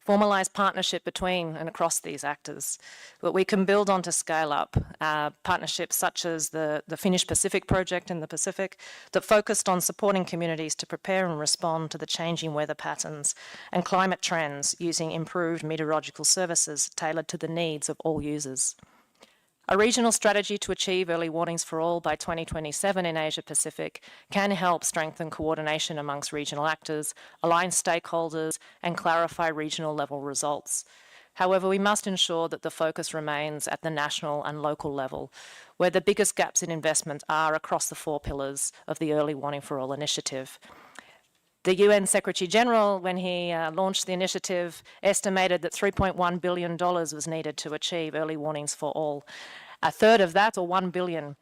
formalised partnership between and across these actors, but we can build on to scale up partnerships such as the Finnish Pacific project in the Pacific that focused on supporting communities to prepare and respond to the changing weather patterns and climate trends using improved meteorological services tailored to the needs of all users. A regional strategy to achieve early warnings for all by 2027 in Asia Pacific can help strengthen coordination amongst regional actors, align stakeholders, and clarify regional level results. However, we must ensure that the focus remains at the national and local level, where the biggest gaps in investment are across the 4 pillars of the Early Warning for All initiative. The UN Secretary General, when he launched the initiative, estimated that $3.1 billion was needed to achieve early warnings for all. A third of that, or $1 billion,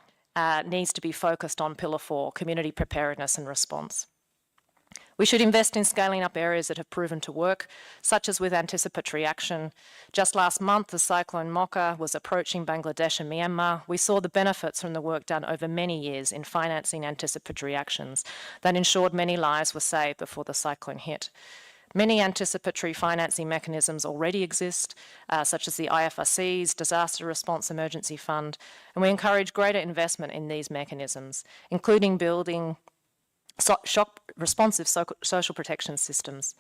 needs to be focused on Pillar 4, community preparedness and response. We should invest in scaling up areas that have proven to work, such as with anticipatory action. Just last month, the cyclone Mocha was approaching Bangladesh and Myanmar. We saw the benefits from the work done over many years in financing anticipatory actions that ensured many lives were saved before the cyclone hit. Many anticipatory financing mechanisms already exist, such as the IFRC's Disaster Response Emergency Fund, and we encourage greater investment in these mechanisms, including building shock-responsive social protection systems.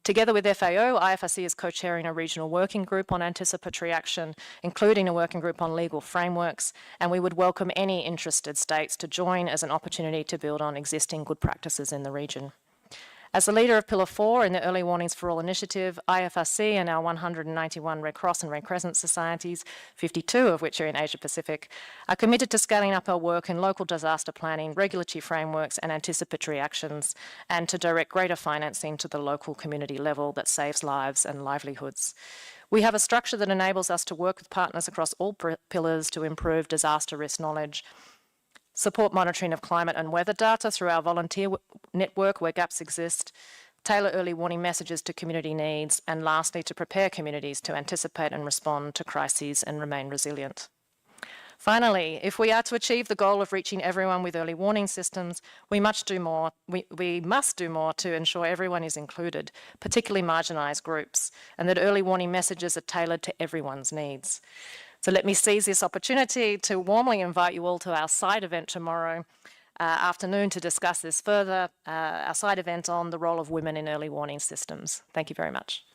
Together with FAO, IFRC is co-chairing a regional working group on anticipatory action, including a working group on legal frameworks, and we would welcome any interested states to join as an opportunity to build on existing good practices in the region. As the leader of Pillar 4 in the Early Warnings for All initiative, IFRC and our 191 Red Cross and Red Crescent societies, 52 of which are in Asia Pacific, are committed to scaling up our work in local disaster planning, regulatory frameworks and anticipatory actions, and to direct greater financing to the local community level that saves lives and livelihoods. We have a structure that enables us to work with partners across all pillars to improve disaster risk knowledge, support monitoring of climate and weather data through our volunteer network where gaps exist, tailor early warning messages to community needs, and lastly, to prepare communities to anticipate and respond to crises and remain resilient. Finally, if we are to achieve the goal of reaching everyone with early warning systems, we must do more to ensure everyone is included, particularly marginalised groups, and that early warning messages are tailored to everyone's needs. So let me seize this opportunity to warmly invite you all to our side event tomorrow afternoon to discuss this further, our side event on the role of women in early warning systems. Thank you very much.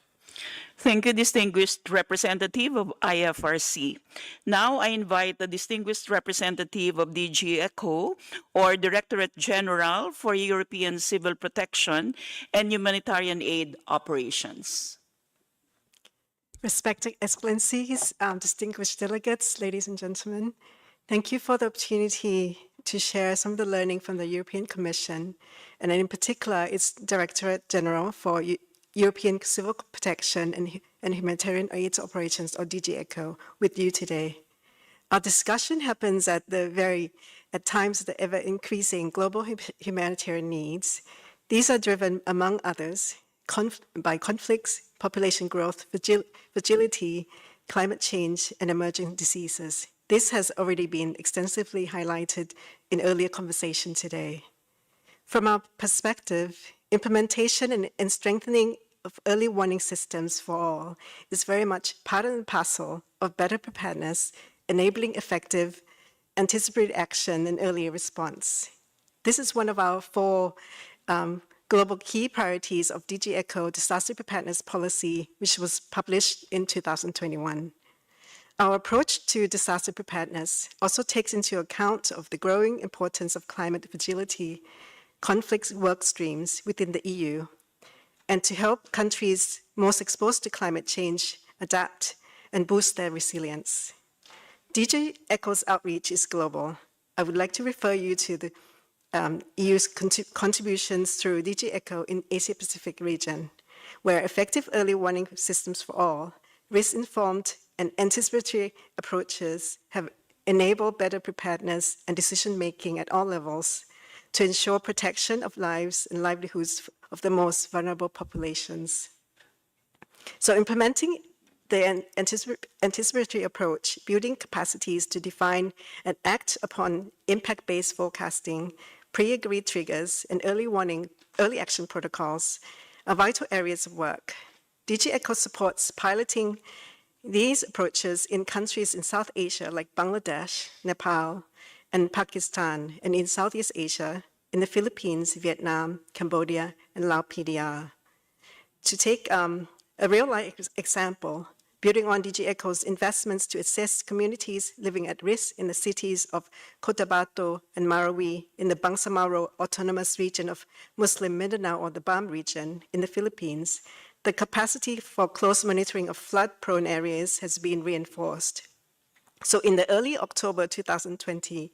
Thank you, distinguished representative of IFRC. Now I invite the distinguished representative of DG ECHO, or Directorate General for European Civil Protection and Humanitarian Aid Operations. Respected Excellencies, distinguished delegates, ladies and gentlemen, thank you for the opportunity to share some of the learning from the European Commission, and in particular, its Directorate General for European Civil Protection and Humanitarian Aid Operations, or DG ECHO, with you today. Our discussion happens at times of the ever-increasing global humanitarian needs. These are driven, among others, by conflicts, population growth, fragility, climate change, and emerging diseases. This has already been extensively highlighted in earlier conversation today. From our perspective, implementation and strengthening of early warning systems for all is very much part and parcel of better preparedness, enabling effective anticipatory action and earlier response. This is one of our 4 global key priorities of DG ECHO Disaster Preparedness Policy, which was published in 2021. Our approach to disaster preparedness also takes into account of the growing importance of climate fragility, conflict work streams within the EU, and to help countries most exposed to climate change adapt and boost their resilience. DG ECHO's outreach is global. I would like to refer you to the EU's contributions through DG ECHO in Asia-Pacific region, where effective early warning systems for all, risk-informed and anticipatory approaches have enabled better preparedness and decision-making at all levels to ensure protection of lives and livelihoods of the most vulnerable populations. So implementing the anticipatory approach, building capacities to define and act upon impact-based forecasting, pre-agreed triggers, and early action protocols are vital areas of work. DG ECHO supports piloting these approaches in countries in South Asia like Bangladesh, Nepal, and Pakistan, and in Southeast Asia, in the Philippines, Vietnam, Cambodia, and Laos PDR. To take a real-life example, building on DG ECHO's investments to assess communities living at risk in the cities of Cotabato and Marawi in the Bangsamoro Autonomous Region of Muslim Mindanao, or the BAM region, in the Philippines, the capacity for close monitoring of flood-prone areas has been reinforced. So in the early October 2020,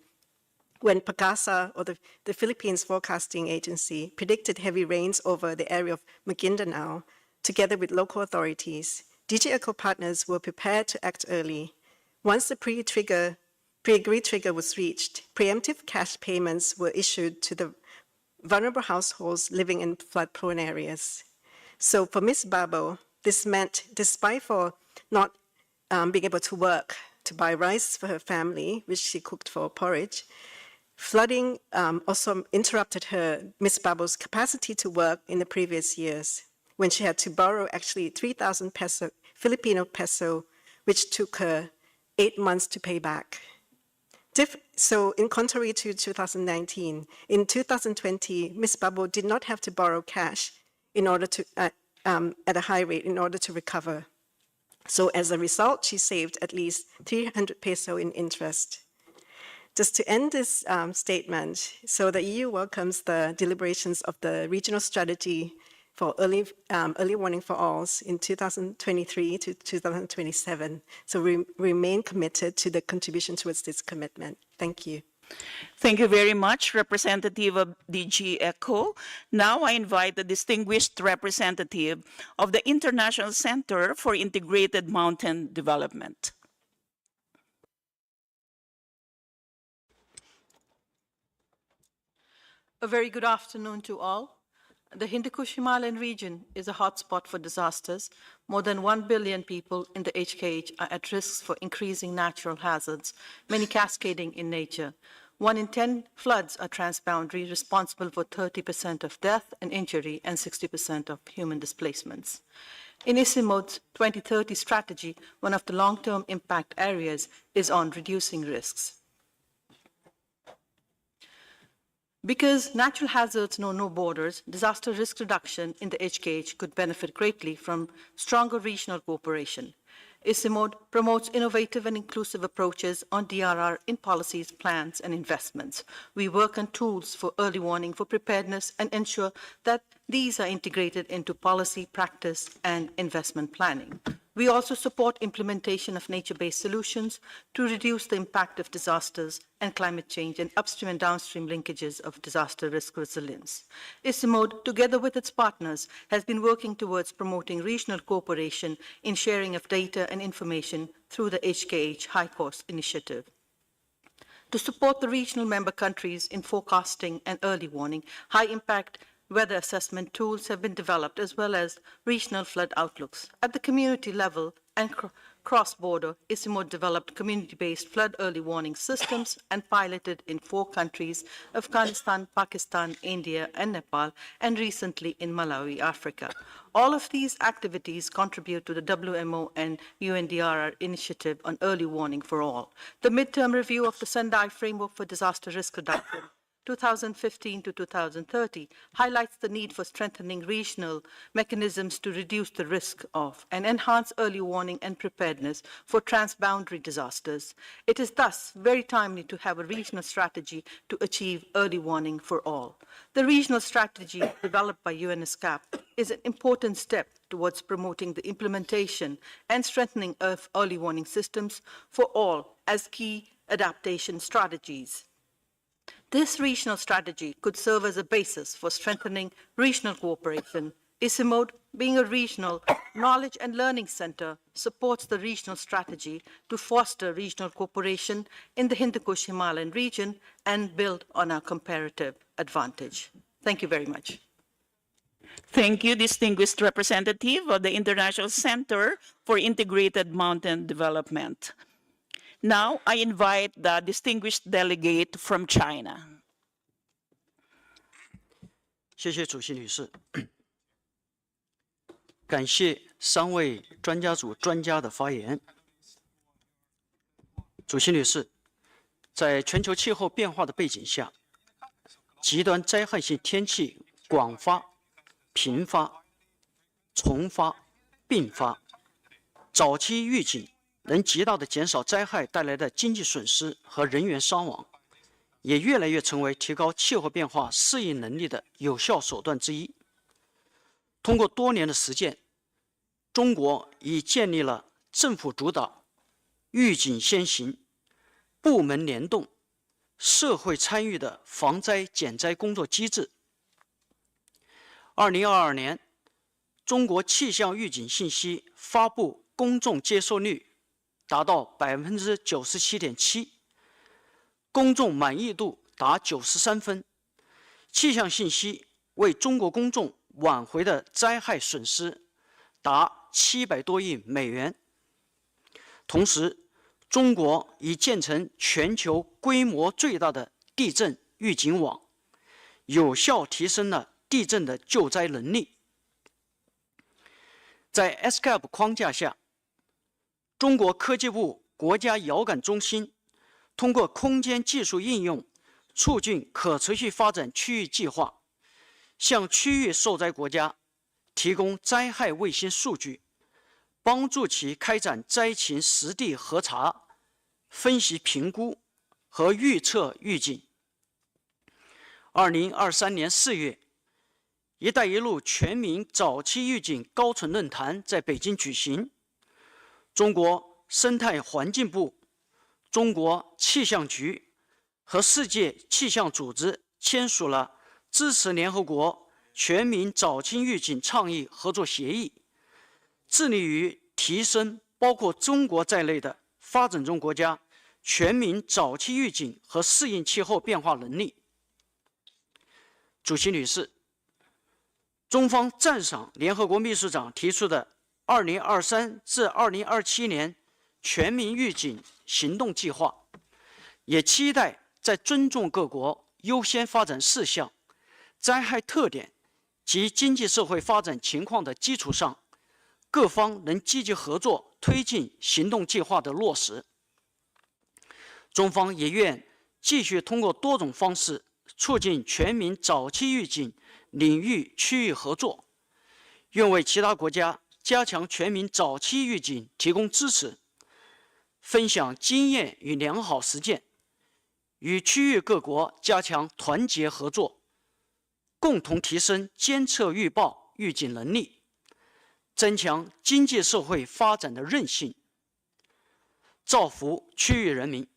when PACASA, or the Philippines Forecasting Agency, predicted heavy rains over the area of Maguindanao, together with local authorities, DG ECHO partners were prepared to act early. Once the pre-agreed trigger was reached, preemptive cash payments were issued to the vulnerable households living in flood-prone areas. So for Ms. Babo, this meant, despite for not being able to work to buy rice for her family, which she cooked for porridge, flooding also interrupted Ms. Babo's capacity to work in the previous years. when she had to borrow actually 3,000 peso, Filipino peso, which took her 8 months to pay back. So in contrary to 2019, in 2020, Ms. Babo did not have to borrow cash in order to, at a high rate in order to recover. So as a result, she saved at least 300 peso in interest. Just to end this statement, so the EU welcomes the deliberations of the regional strategy for early warning for all in 2023 to 2027. So we remain committed to the contribution towards this commitment. Thank you. Thank you very much, Representative of DG ECHO. Now I invite the distinguished representative of the International Center for Integrated Mountain Development. A very good afternoon to all. The Hindu Kush Himalayan region is a hotspot for disasters. More than 1 billion people in the HKH are at risk for increasing natural hazards, many cascading in nature. 1 in 10 floods are transboundary, responsible for 30% of death and injury and 60% of human displacements. In ICIMOD's 2030 strategy, one of the long-term impact areas is on reducing risks. Because natural hazards know no borders, disaster risk reduction in the HKH could benefit greatly from stronger regional cooperation. ICIMOD promotes innovative and inclusive approaches on DRR in policies, plans, and investments. We work on tools for early warning, for preparedness, and ensure that these are integrated into policy, practice, and investment planning. We also support implementation of nature-based solutions to reduce the impact of disasters and climate change and upstream and downstream linkages of disaster risk resilience. ICIMOD, together with its partners, has been working towards promoting regional cooperation in sharing of data and information through the HKH High Course Initiative. To support the regional member countries in forecasting and early warning, high-impact weather assessment tools have been developed, as well as regional flood outlooks. At the community level and cross-border, ICIMOD developed community-based flood early warning systems and piloted in 4 countries, Afghanistan, Pakistan, India, and Nepal, and recently in Malawi, Africa. All of these activities contribute to the WMO and UNDRR initiative on early warning for all. The midterm review of the Sendai framework for disaster risk reduction 2015 to 2030 highlights the need for strengthening regional mechanisms to reduce the risk of and enhance early warning and preparedness for transboundary disasters. It is thus very timely to have a regional strategy to achieve early warning for all. The regional strategy developed by UNESCAP is an important step towards promoting the implementation and strengthening of early warning systems for all as key adaptation strategies. This regional strategy could serve as a basis for strengthening regional cooperation. ICIMOD, being a regional knowledge and learning center, supports the regional strategy to foster regional cooperation in the Hindu Kush Himalayan region and build on our comparative advantage. Thank you very much. Thank you, distinguished representative of the International Center for Integrated Mountain Development. Now, I invite the distinguished delegate from China. 谢谢主席女士，感谢3位专家组专家的发言。主席女士，在全球气候变化的背景下，极端灾害性天气广发、频发、重发、并发，早期预警能极大地减少灾害带来的经济损失和人员伤亡，也越来越成为提高气候变化适应能力的有效手段之一。通过多年的实践，中国已建立了政府主导、预警先行、部门联动、社会参与的防灾减灾工作机制。2022年，中国气象预警信息发布公众接受率达到 97.7%， 公众满意度达93分，气象信息为中国公众挽回的灾害损失达700多亿美元。同时，中国已建成全球规模最大的地震预警网，有效提升了地震的救灾能力。在 ESCAP 框架下，中国科技部国家遥感中心通过空间技术应用，促进可持续发展区域计划，向区域受灾国家提供灾害卫星数据，帮助其开展灾情实地核查、分析评估和预测预警。2023年4月，“一带一路”全民早期预警高层论坛在北京举行。中国生态环境部、中国气象局和世界气象组织签署了支持联合国全民早期预警倡议合作协议，致力于提升包括中国在内的发展中国家全民早期预警和适应气候变化能力。主席女士，中方赞赏联合国秘书长提出的2023至2027年全民预警行动计划，也期待在尊重各国优先发展事项、灾害特点及经济社会发展情况的基础上，各方能积极合作，推进行动计划的落实。中方也愿继续通过多种方式促进全民早期预警领域区域合作，愿为其他国家加强全民早期预警提供支持，分享经验与良好实践，与区域各国加强团结合作，共同提升监测预报预警能力，增强经济社会发展的韧性，造福区域人民。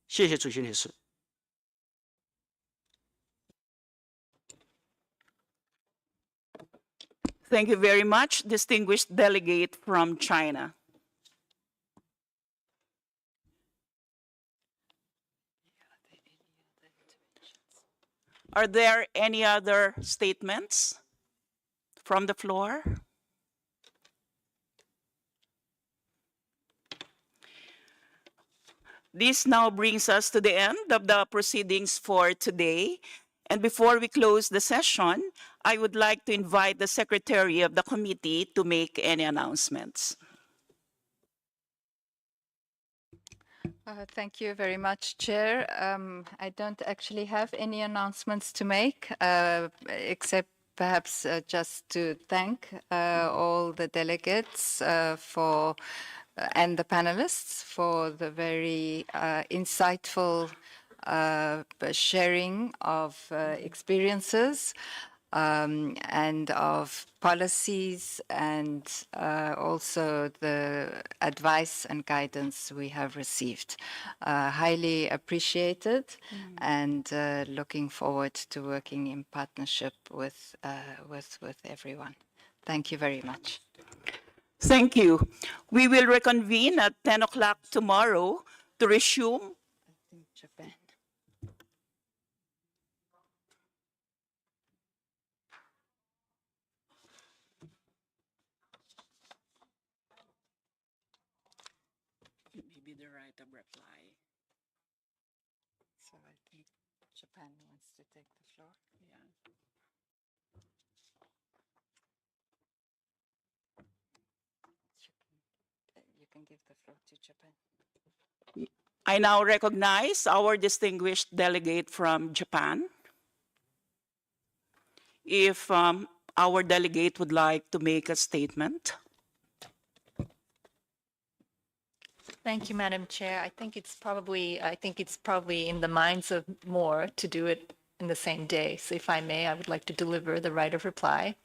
谢谢主席女士。Thank you very much, distinguished delegate from China. Are there any other statements from the floor? This now brings us to the end of the proceedings for today. And before we close the session, I would like to invite the Secretary of the committee to make any announcements. Thank you very much, Chair. I don't actually have any announcements to make, except perhaps just to thank all the delegates and the panelists for the very insightful sharing of experiences and of policies, and also the advice and guidance we have received. Highly appreciated, and looking forward to working in partnership with everyone. Thank you very much. Thank you. We will reconvene at 10 o'clock tomorrow to resume. Japan. Maybe the right of reply. So I think Japan wants to take the floor. Yeah. You can give the floor to Japan. I now recognize our distinguished delegate from Japan. If our delegate would like to make a statement. Thank you, Madam Chair. I think it's probably in the minds of more to do it in the same day. So if I may, I would like to deliver the right of reply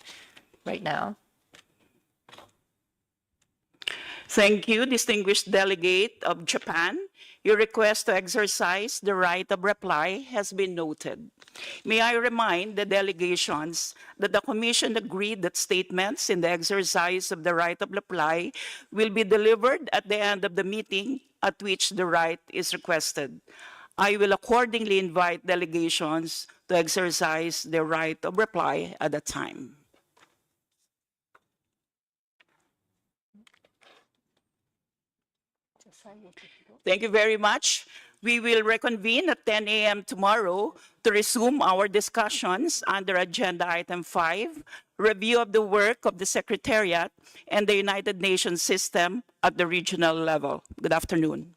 right now. Thank you, distinguished delegate of Japan. Your request to exercise the right of reply has been noted. May I remind the delegations that the Commission agreed that statements in the exercise of the right of reply will be delivered at the end of the meeting at which the right is requested. I will accordingly invite delegations to exercise their right of reply at that time. Thank you very much. We will reconvene at 10 a.m. tomorrow to resume our discussions under Agenda Item 5, review of the work of the Secretariat and the United Nations system at the regional level. Good afternoon.